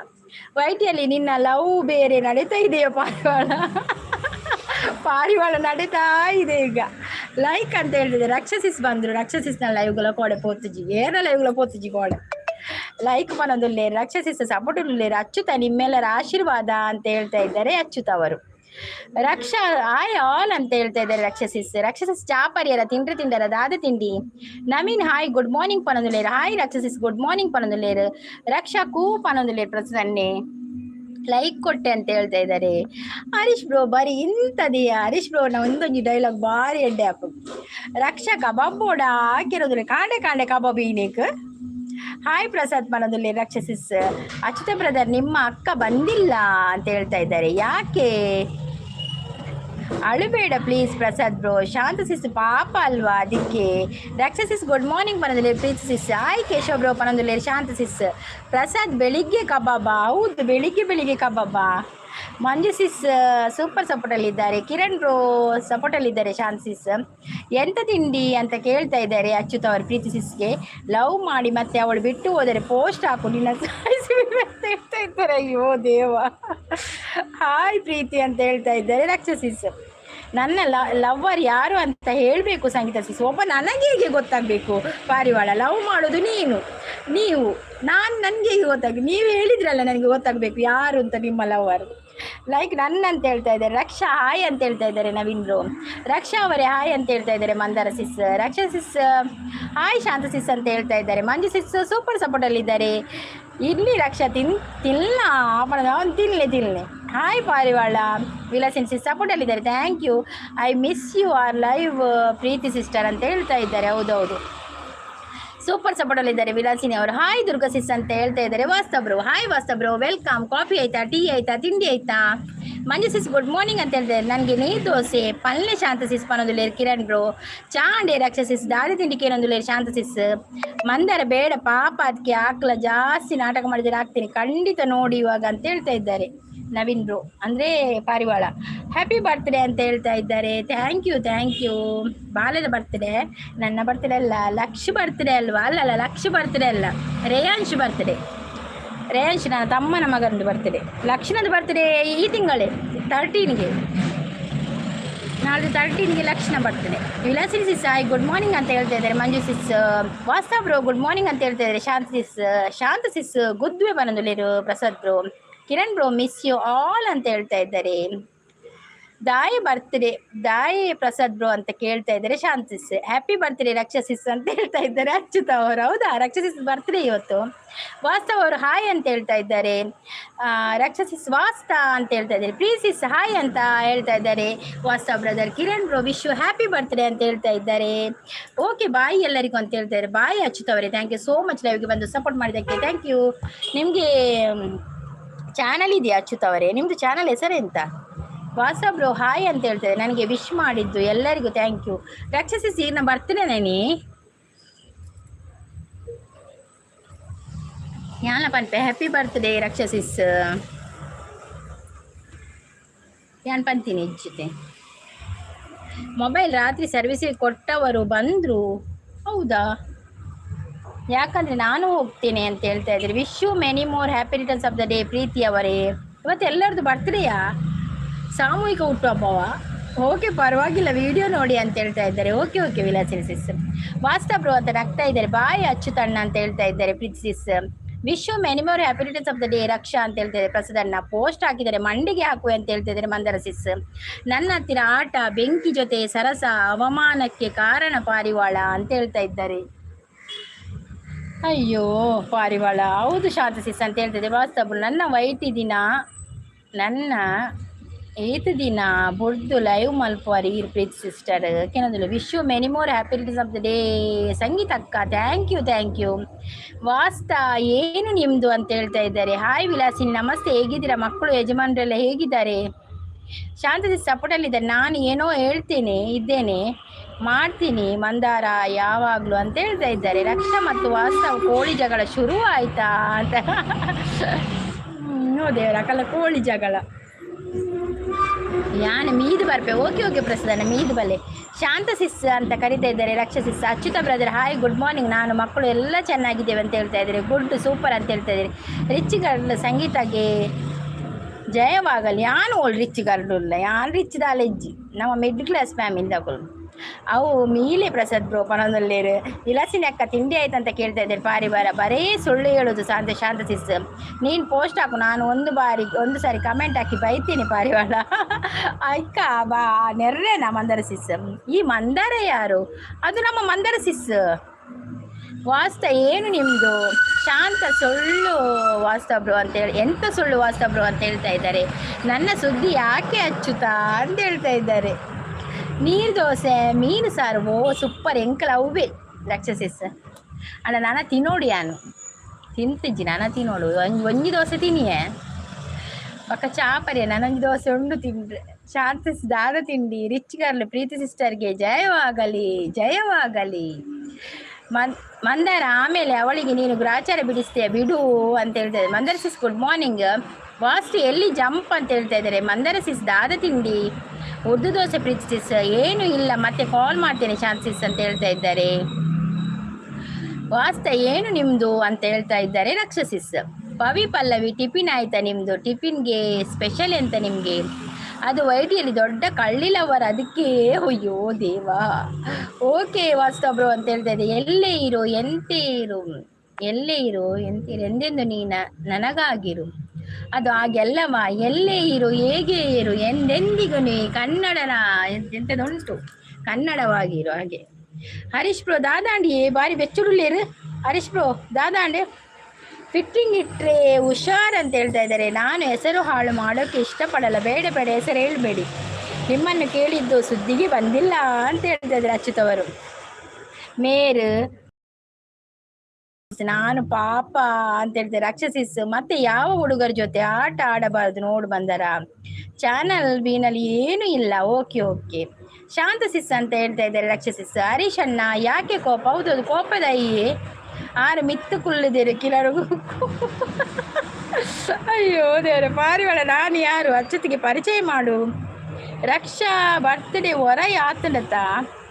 ವೈಟಿಯಲ್ಲಿ ನಿನ್ನ ಲವ್ ಬೇರೆ ನಡೀತಾ ಇದೆಯೋ ಪಾರಿವಾಳ ನಡೀತಾ ಇದೆ ಈಗ. ಲೈಕ್ ಅಂತ ಹೇಳ್ತಿದ್ದೆ. ರಕ್ಷಸಿಸ್ ಬಂದರು. ರಕ್ಷಸಿಸ್ನ ಲೈವ್ಗಳ ಕೋಡೆ ಪೋತುಜಿ ಏನ ಲೈವ್ಗಳ ಪೋತುಜಿ ಕೋಡೆ ಲೈಕ್ ಪನೊಂದುಲ್ಲೇರು ರಕ್ಷಸಿಸ್ ಸಪೋರ್ಟ್ ಉಳ್ಳೇರು. ಅಚ್ಯುತ ನಿಮ್ಮೆಲ್ಲರ ಆಶೀರ್ವಾದ ಅಂತ ಹೇಳ್ತಾ ಇದ್ದಾರೆ ಅಚ್ಯುತ್ ಅವರು. ರಕ್ಷಾ ಆಯ್ ಆಲ್ ಅಂತ ಹೇಳ್ತಾ ಇದ್ದಾರೆ ರಕ್ಷಸಿಸ್ ಚಾಪರಿಯರ ತಿಂಡರ ದಾದ ತಿಂಡಿ. ನವೀನ್ ಹಾಯ್ ಗುಡ್ ಮಾರ್ನಿಂಗ್ ಪನೊಂದುಲ್ಲೇರು. ಹಾಯ್ ರಕ್ಷಸಿಸ್ ಗುಡ್ ಮಾರ್ನಿಂಗ್ ಪನೊಂದುಲ್ಲೇರು. ರಕ್ಷಾ ಕೂ ಪನೊಂದುಲ್ಲೇರು ಪ್ರಸನ್ನೆ ಲೈಕ್ ಕೊಟ್ಟೆ ಅಂತ ಹೇಳ್ತಾ ಇದ್ದಾರೆ. ಹರೀಶ್ ಬ್ರೋ ಬರೀ ಇಂಥದೆಯಾ ಹರೀಶ್ ಬ್ರೋನ ಒಂದೊಂದು ಡೈಲಾಗ್ ಭಾರಿ ಎಡ್ಡೆ ಹಾಕು. ರಕ್ಷಾ ಕಬಾಬ್ ಬೋಡ ಹಾಕಿರೋದ್ರೆ ಕಾಂಡೆ ಕಬಾಬ್ ಈನೇಕ್. ಹಾಯ್ ಪ್ರಸಾದ್ ಮನದಲ್ಲಿ ರಕ್ಷಸಿಸ್. ಅಚ್ಯುತ ಬ್ರದರ್ ನಿಮ್ಮ ಅಕ್ಕ ಬಂದಿಲ್ಲ ಅಂತ ಹೇಳ್ತಾ ಇದ್ದಾರೆ. ಯಾಕೆ? ಅಳುಬೇಡ ಪ್ಲೀಸ್ ಪ್ರಸಾದ್ ಬ್ರೋ. ಶಾಂತ ಸಿಸ್ ಪಾಪ ಅಲ್ವಾ ಅದಕ್ಕೆ. ರಕ್ಷಸಿಸ್ ಗುಡ್ ಮಾರ್ನಿಂಗ್ ಪನದಲ್ಲಿ ಪ್ರೀತಿ ಸಿಸ್. ಹಾಯ್ ಕೇಶವ್ ಬ್ರೋ ಪನದಲ್ಲಿ ಶಾಂತ ಸಿಸ್. ಪ್ರಸಾದ್ ಬೆಳಿಗ್ಗೆ ಕಬಾಬಾ? ಹೌದು ಬೆಳಿಗ್ಗೆ ಕಬಾಬಾ. ಮಂಜು ಸಿಸ್ ಸೂಪರ್ ಸಪೋರ್ಟಲ್ಲಿದ್ದಾರೆ. ಕಿರಣ್ ಬ್ರೋ ಸಪೋರ್ಟಲ್ಲಿದ್ದಾರೆ. ಶಾಂತ ಸಿಸ್ ಎಂತ ತಿಂಡಿ ಅಂತ ಕೇಳ್ತಾ ಇದ್ದಾರೆ ಅಚ್ಯುತ್ ಅವರು ಪ್ರೀತಿ ಸಿಸ್ಗೆ. ಲವ್ ಮಾಡಿ ಮತ್ತೆ ಅವಳು ಬಿಟ್ಟು ಹೋದರೆ ಪೋಸ್ಟ್ ಹಾಕು ನಿನ್ನ ಹೇಳ್ತಾ ಇದ್ದಾರೆ. ಅಯ್ಯೋ ದೇವ. ಹಾಯ್ ಪ್ರೀತಿ ಅಂತ ಹೇಳ್ತಾ ಇದ್ದಾರೆ ರಕ್ಷಸಿಸ್. ನನ್ನ ಲವ್ವರ್ ಯಾರು ಅಂತ ಹೇಳಬೇಕು ಸಂಗೀತ ಸಿಸ್. ಒಬ್ಬ ನನಗೆ ಹೇಗೆ ಗೊತ್ತಾಗಬೇಕು ಪಾರಿವಾಳ? ಲವ್ ಮಾಡೋದು ನೀವು ನಾನು ನನಗೆ ಹೇಗೆ ಗೊತ್ತಾಗ? ನೀವು ಹೇಳಿದ್ರಲ್ಲ ನನಗೆ ಗೊತ್ತಾಗಬೇಕು ಯಾರು ಅಂತ ನಿಮ್ಮ ಲವ್ವರ್. ಲೈಕ್ ನನ್ನ ಅಂತ ಹೇಳ್ತಾ ಇದ್ದಾರೆ. ರಕ್ಷಾ ಹಾಯ್ ಅಂತ ಹೇಳ್ತಾ ಇದ್ದಾರೆ ನವೀನ್ ಬ್ರೋ. ರಕ್ಷಾ ಅವರೇ ಹಾಯ್ ಅಂತ ಹೇಳ್ತಾ ಇದ್ದಾರೆ ಮಂದಾರ ಸಿಸ್. ರಕ್ಷಾ ಸಿಸ್ ಹಾಯ್ ಶಾಂತ ಸಿಸ್ ಅಂತ ಹೇಳ್ತಾ ಇದ್ದಾರೆ. ಮಂಜು ಸಿಸ್ ಸೂಪರ್ ಸಪೋರ್ಟಲ್ಲಿದ್ದಾರೆ. ಇಲ್ಲಿ ರಕ್ಷಾ ತಿನ್ನ ಅವನು ತಿನ್ಲೆ ಹಾಯ್ ಪಾರಿವಾಳ ವಿಲಾಸಿನ್ ಸಿಸ್ ಸಪೋರ್ಟಲ್ಲಿದ್ದಾರೆ, thank you. I miss you are live Preethi sister ಅಂತ ಹೇಳ್ತಾ ಇದ್ದಾರೆ. ಹೌದೌದು, ಸೂಪರ್ ಸಪೋರ್ಟಲ್ಲಿದ್ದಾರೆ ವಿಲಾಸಿನಿ ಅವರು. ಹಾಯ್ ದುರ್ಗಾ ಸಿಸ್ ಅಂತ ಹೇಳ್ತಾ ಇದ್ದಾರೆ. ವಾಸ್ತಬ್ರು ಹಾಯ್ ವಾಸ್ತಬ್ರು, ವೆಲ್ಕಮ್. ಕಾಫಿ ಆಯ್ತಾ, ಟೀ ಆಯ್ತಾ, ತಿಂಡಿ ಆಯ್ತಾ? ಮಂಜು ಸಿಸ್ ಗುಡ್ ಮಾರ್ನಿಂಗ್ ಅಂತ ಹೇಳ್ತಾರೆ. ನನಗೆ ನೀರು ದೋಸೆ ಪಲ್ಲೆ ಶಾಂತ ಸಿಸ್ ಪನ್ನೊಂದುಲೇರು ಕಿರಣ್ ಬ್ರೋ. ಚಾಂಡೆ ರಕ್ಷ ಸಿಸ್ ದಾದಿ ತಿಂಡಿಕೆ ಏನೊಂದುಲೇರು ಶಾಂತ ಸಿಸ್. ಮಂದಾರ ಬೇಡ ಪಾಪ ಅದಕ್ಕೆ ಆಕ್ಲ ಜಾಸ್ತಿ ನಾಟಕ ಮಾಡಿದರೆ ಆಗ್ತೀನಿ, ಖಂಡಿತ ನೋಡಿ ಇವಾಗ ಅಂತ ಹೇಳ್ತಾ ಇದ್ದಾರೆ ನವೀನ್ ಬ್ರೋ, ಅಂದರೆ ಪಾರಿವಾಳ. ಹ್ಯಾಪಿ ಬರ್ತ್ಡೇ ಅಂತ ಹೇಳ್ತಾ ಇದ್ದಾರೆ. Thank you thank you. ಬಾಲ್ಯದ ಬರ್ತ್ಡೇ, ನನ್ನ ಬರ್ತ್ಡೇ ಅಲ್ಲ, ಲಕ್ಷ ಬರ್ತ್ಡೇ ಅಲ್ವಾ? ಅಲ್ಲಲ್ಲ, ಲಕ್ಷ ಬರ್ತ್ಡೇ ಅಲ್ಲ, ರೇಯಾಂಶ್ ಬರ್ತ್ಡೇ. ರೇಯಾಂಶ್ ನನ್ನ ತಮ್ಮನ ಮಗನದು ಬರ್ತ್ಡೇ. ಲಕ್ಷಣದ ಬರ್ತ್ಡೇ ಈ ತಿಂಗಳೇ 13ಗೆ, ನಾಳೆ 13ಗೆ Lakshana birthday. Vilasini sis hi good morning ಅಂತ ಹೇಳ್ತಾ ಇದ್ದಾರೆ. Manju sis Vasthav bro good morning ಅಂತ ಹೇಳ್ತಾ ಇದ್ದಾರೆ. ಶಾಂತ ಸಿಸ್ ಗುದ್ವೆ ಬನಂದುಲೇರು. Prasad bro, Kiran bro miss you all ಅಂತ ಹೇಳ್ತಾ ಇದ್ದಾರೆ. ದಾಯಿ ಬರ್ತ್ಡೇ, ದಾಯಿ ಪ್ರಸಾದ್ ಬ್ರೋ ಅಂತ ಕೇಳ್ತಾ ಇದ್ದಾರೆ. ಶಾಂತಿಸ್ ಹ್ಯಾಪಿ ಬರ್ತ್ಡೇ ರಕ್ಷಸಿಸ್ ಅಂತ ಹೇಳ್ತಾ ಇದ್ದಾರೆ. ಅಚ್ಯುತ ಅವರು, ಹೌದಾ ರಕ್ಷಸಿಸ್ ಬರ್ತ್ಡೇ ಇವತ್ತು. ವಾಸ್ತವ್ ಅವರು ಹಾಯ್ ಅಂತ ಹೇಳ್ತಾ ಇದ್ದಾರೆ. ರಕ್ಷಸಿಸ್ ವಾಸ್ತ ಅಂತ ಹೇಳ್ತಾ ಇದ್ದಾರೆ. ಪ್ರೀಸಿಸ್ ಹಾಯ್ ಅಂತ ಹೇಳ್ತಾ ಇದ್ದಾರೆ. Vasthav brother. Kiran bro wish you happy birthday ಅಂತ ಹೇಳ್ತಾ ಇದ್ದಾರೆ. ಓಕೆ ಬಾಯ್ ಎಲ್ಲರಿಗೂ ಅಂತ ಹೇಳ್ತಾ ಇದ್ದಾರೆ. ಬಾಯ್ ಅಚ್ಯುತ ಅವರೇ, ಥ್ಯಾಂಕ್ ಯು ಸೋ ಮಚ್ ಲೈವ್ಗೆ ಬಂದು ಸಪೋರ್ಟ್ ಮಾಡಿದ್ದಕ್ಕೆ ಥ್ಯಾಂಕ್ ಯು. ನಿಮಗೆ ಚಾನಲ್ ಇದೆಯಾ ಅಚ್ಯುತ ಅವರೇ? ನಿಮ್ಮದು ಚಾನಲ್ ಹೆಸರೆಂತ? ವಾಟ್ಸಪ್ ಬ್ರೋ ಹಾಯ್ ಅಂತ ಹೇಳ್ತಾರೆ. ನನಗೆ ವಿಶ್ ಮಾಡಿದ್ದು ಎಲ್ಲರಿಗೂ ಥ್ಯಾಂಕ್ ಯು. ರಕ್ಷಸಿಸ್ ಈಗ ಬರ್ತೀನಿ ನೀ ಯಾನ ಪನ್ಪೆ ಹ್ಯಾಪಿ ಬರ್ತ್ಡೇ ರಕ್ಷಸಿಸ್ ಯಾನ್ ಪಂತೀನಿ ಇಜ್ಜಿತೆ. ಮೊಬೈಲ್ ರಾತ್ರಿ ಸರ್ವಿಸಿಗೆ ಕೊಟ್ಟವರು ಬಂದರು, ಹೌದಾ? ಯಾಕಂದರೆ ನಾನು ಹೋಗ್ತೇನೆ ಅಂತ ಹೇಳ್ತಾ ಇದ್ದಾರೆ. Wish you many more happy returns of the day. Preethi ಅವರೇ, ಇವತ್ತು ಎಲ್ಲರದ್ದು ಬರ್ತ್ಡೇಯಾ? ಸಾಮೂಹಿಕ ಹುಟ್ಟುಹಬ್ಬವ? ಓಕೆ ಪರವಾಗಿಲ್ಲ, ವಿಡಿಯೋ ನೋಡಿ ಅಂತ ಹೇಳ್ತಾ ಇದ್ದಾರೆ. Okay okay Vilasini sis. Vasthav bro ಅಂತ ನಗ್ತಾ ಇದ್ದಾರೆ. ಬಾಯ್ ಅಚ್ಚುತಣ್ಣ ಅಂತ ಹೇಳ್ತಾ ಇದ್ದಾರೆ. Preethi sis wish you many more happy returns of the day Raksha ಅಂತ ಹೇಳ್ತಾ ಇದ್ದಾರೆ. ಪ್ರಸಾದಣ್ಣ ಪೋಸ್ಟ್ ಹಾಕಿದ್ದಾರೆ, ಮಂಡಿಗೆ ಹಾಕುವೆ ಅಂತ ಹೇಳ್ತಾ ಇದ್ದಾರೆ. ಮಂದರ ಸಿಸ್ ನನ್ನ ಹತ್ತಿರ ಆಟ ಬೆಂಕಿ ಜೊತೆ ಸರಸ ಅವಮಾನಕ್ಕೆ ಕಾರಣ ಪಾರಿವಾಳ ಅಂತ ಹೇಳ್ತಾ ಇದ್ದಾರೆ. ಅಯ್ಯೋ ಪಾರಿವಾಳ, ಹೌದು ಶಾಂತ ಸಿಸ್ ಅಂತ ಹೇಳ್ತಿದ್ದೆ. ವಾಸ್ತವ ನನ್ನ ನನ್ನ ಏತು ದಿನ ಬುಡ್ದು ಲೈವ್ ಮಲ್ಪುವರಿ ಪ್ರೀತಿ ಸಿಸ್ಟರ್ ಕೆನದಿಲ್ಲ. Wish you many more happy returns of the day Sangeetha ಅಕ್ಕ. Thank you thank you. ವಾಸ್ತ ಏನು ನಿಮ್ಮದು ಅಂತ ಹೇಳ್ತಾ ಇದ್ದಾರೆ. ಹಾಯ್ ವಿಲಾಸಿನಿ ನಮಸ್ತೆ, ಹೇಗಿದ್ದೀರಾ? ಮಕ್ಕಳು ಯಜಮಾನರೆಲ್ಲ ಹೇಗಿದ್ದಾರೆ? ಶಾಂತ ಸಪೋರ್ಟಲ್ಲಿದ್ದಾರೆ. ನಾನು ಏನೋ ಇದ್ದೇನೆ ಮಾಡ್ತೀನಿ ಮಂದಾರ ಯಾವಾಗಲೂ ಅಂತ ಹೇಳ್ತಾ ಇದ್ದಾರೆ. ರಕ್ಷಾ ಮತ್ತು ವಾಸ್ತವ ಕೋಳಿ ಜಗಳ ಶುರು ಆಯ್ತಾ ಅಂತ. ದೇವರ ಕಲ ಕೋಳಿ ಜಗಳ ಯಾನೆ ಮೀದು ಬರ್ಪೆ. ಓಕೆ ಓಕೆ ಪ್ರಸಾದನ ಮೀದು ಬಲ್ಲೆ. ಶಾಂತ ಸಿಸ್ ಅಂತ ಕರಿತಾ ಇದ್ದಾರೆ. ರಕ್ಷಾ ಸಿಸ್ ಅಚ್ಯುತ ಬ್ರದರ್ ಹಾಯ್ ಗುಡ್ ಮಾರ್ನಿಂಗ್. ನಾನು ಮಕ್ಕಳು ಎಲ್ಲ ಚೆನ್ನಾಗಿದ್ದೇವೆ ಅಂತ ಹೇಳ್ತಾ ಇದ್ದಾರೆ. ಗುಡ್ ಸೂಪರ್ ಅಂತ ಹೇಳ್ತಾ ಇದ್ದಾರೆ. ರಿಚ್ ಗರ್ಲ್ ಸಂಗೀತಗೆ ಜಯವಾಗಲಿ. ಯಾನು ಓಲ್ಡ್ ರಿಚ್ ಗರ್ಲ್ ಇಲ್ಲ, ಯಾನು ರಿಚ್ ದಾಲೆಜ್ಜಿ ನಮ್ಮ ಮಿಡ್ಲ್ ಕ್ಲಾಸ್ ಫ್ಯಾಮಿಲಿ ತಗೊಳ್ಳು ಅವು ಮೀಲೆ. ಪ್ರಸಾದ್ ಬ್ರೋ ಪನೊಂದಲ್ಲೇರು. ವಿಲಾಸಿನಿ ಅಕ್ಕ ತಿಂಡಿ ಆಯ್ತು ಅಂತ ಕೇಳ್ತಾ ಇದ್ದಾರೆ. ಪಾರಿವಾರ ಬರೇ ಸುಳ್ಳು ಹೇಳೋದು ಶಾಂತ ಸಿಸ್. ನೀನು ಪೋಸ್ಟ್ ಹಾಕು, ನಾನು ಒಂದು ಸಾರಿ ಕಮೆಂಟ್ ಹಾಕಿ ಬೈತೀನಿ ಪಾರಿವಾಳ. ಅಕ್ಕ ಬಾ ನೆರ್ರೆನಾ ಮಂದಾರ ಸಿಸ್. ಈ ಮಂದಾರ ಯಾರು? ಅದು ನಮ್ಮ ಮಂದಾರ ಸಿಸ್. ವಾಸ್ತ ಏನು ನಿಮ್ಮದು? ಶಾಂತ ಸುಳ್ಳು ವಾಸ್ತಬ್ರು ಅಂತೇಳಿ. ಎಂಥ ಸುಳ್ಳು ವಾಸ್ತಬ್ರು ಅಂತ ಹೇಳ್ತಾ ಇದ್ದಾರೆ. ನನ್ನ ಸುದ್ದಿ ಯಾಕೆ ಅಚ್ಚುತ್ತಾ ಅಂತ ಹೇಳ್ತಾ ಇದ್ದಾರೆ. ನೀರು ದೋಸೆ ಮೀನು ಸಾರು ಓ ಸೂಪರ್ ಎಂಕಲ ಅವೇ ರಕ್ಷಸಿಸ್ ಅಣ್ಣ. ನಾನು ತಿನ್ನೋಡಿ ಯಾನು ತಿಂತಿಜ್ಜಿ, ನಾನು ತಿನ್ನೋಡು ಒಂಜಿ ದೋಸೆ ತಿನ್ನಿಯೇ ಪಕ್ಕ ಚಾಪರಿಯ. ನನೊಂದು ದೋಸೆ ಉಂಡು ತಿಂಡ್ರೆ. ಶಾಂತಿಸ್ ದಾದ ತಿಂಡಿ ರಿಚ್ ಗರ್ಲ್ ಪ್ರೀತಿ ಸಿಸ್ಟರ್ಗೆ ಜಯವಾಗಲಿ ಜಯವಾಗಲಿ. ಮಂದಾರ ಆಮೇಲೆ ಅವಳಿಗೆ ನೀನು ಗ್ರಾಚಾರ ಬಿಡಿಸ್ತೀಯ ಬಿಡು ಅಂತ ಹೇಳ್ತಾ ಇದ್ದಾರೆ. Mandara sis good morning. Vasthu ಎಲ್ಲಿ ಜಂಪ್ ಅಂತ ಹೇಳ್ತಾ ಇದ್ದಾರೆ. ಮಂದಾರ ಸಿಸ್ ದಾದ ತಿಂಡಿ ಉರ್ದು ದೋಸೆ ಪ್ರೀತಿ ಸಿಸ್ ಏನು ಇಲ್ಲ ಮತ್ತೆ ಕಾಲ್ ಮಾಡ್ತೇನೆ ಶಾಂತ ಸಿಸ್ ಅಂತ ಹೇಳ್ತಾ ಇದ್ದಾರೆ. ವಾಸ್ತ ಏನು ನಿಮ್ಮದು ಅಂತ ಹೇಳ್ತಾ ಇದ್ದಾರೆ. ರಕ್ಷಸಿಸ್ ಪವಿ ಪಲ್ಲವಿ ಟಿಫಿನ್ ಆಯ್ತಾ ನಿಮ್ಮದು? ಟಿಫಿನ್ಗೆ ಸ್ಪೆಷಲ್ ಎಂತ ನಿಮಗೆ? ಅದು ವೈಟಿಯಲ್ಲಿ ದೊಡ್ಡ ಕಳ್ಳಿಲವರ ಅದಕ್ಕೆ. ಅಯ್ಯೋ ದೇವಾ. ಓಕೆ ವಾಸ್ತವ್ರು ಅಂತ ಹೇಳ್ತಾ ಇದೆ. ಎಲ್ಲೇ ಇರು ಎಂದೆಂದು ನೀನ ನನಗಾಗಿರು. ಅದು ಹಾಗೆಲ್ಲವ. ಎಲ್ಲೇ ಇರು ಹೇಗೆ ಇರು ಎಂದೆಂದಿಗೂ ನೀ ಕನ್ನಡನ ಎಂಥದುಂಟು ಕನ್ನಡವಾಗಿರು ಹಾಗೆ. ಹರೀಶ್ ಬ್ರೋ ದಾದಾಂಡಿ ಬಾರಿ ಬೆಚ್ಚುಡುಳ್ಳೇರು. ಹರೀಶ್ ಬ್ರೋ ದಾದಾಂಡೆ ಫಿಟ್ಟಿಂಗ್ ಇಟ್ಟರೆ ಹುಷಾರ್ ಅಂತ ಹೇಳ್ತಾ ಇದ್ದಾರೆ. ನಾನು ಹೆಸರು ಹಾಳು ಮಾಡೋಕ್ಕೆ ಇಷ್ಟಪಡಲ್ಲ. ಬೇಡ ಬೇಡ ಹೆಸರು ಹೇಳಬೇಡಿ. ನಿಮ್ಮನ್ನು ಕೇಳಿದ್ದು ಸುದ್ದಿಗೆ ಬಂದಿಲ್ಲ ಅಂತ ಹೇಳ್ತಾ ಇದ್ದಾರೆ ಅಚ್ಯುತ್ ಅವರು. ಮೇರ್ ನಾನು ಪಾಪ ಅಂತ ಹೇಳ್ತಾರೆ ರಾಕ್ಷಸಿಸ್. ಮತ್ತೆ ಯಾವ ಹುಡುಗರ ಜೊತೆ ಆಟ ಆಡಬಾರದು ನೋಡು ಬಂದರ. ಚಾನಲ್ ಬಿನಲ್ಲಿ ಏನು ಇಲ್ಲ. ಓಕೆ ಓಕೆ ಶಾಂತ ಸಿಸ್ ಅಂತ ಹೇಳ್ತಾ ಇದ್ದಾರೆ ರಾಕ್ಷಸಿಸ್. ಹರೀಶ್ ಅಣ್ಣ ಯಾಕೆ ಕೋಪ? ಹೌದು ಅದು ಕೋಪದ ಆರು ಮಿತ್ತು ಕುಳ್ಳಿದ್ದೀರಿ ಕಿಲರಿಗೂ. ಅಯ್ಯೋ ದೇವರ ಪಾರಿವಾಳ. ನಾನು ಯಾರು? ಅಚ್ಚತ್ತಿಗೆ ಪರಿಚಯ ಮಾಡು. ರಕ್ಷಾ ಬರ್ತ್ಡೇ ಹೊರ ಆತನತ್ತ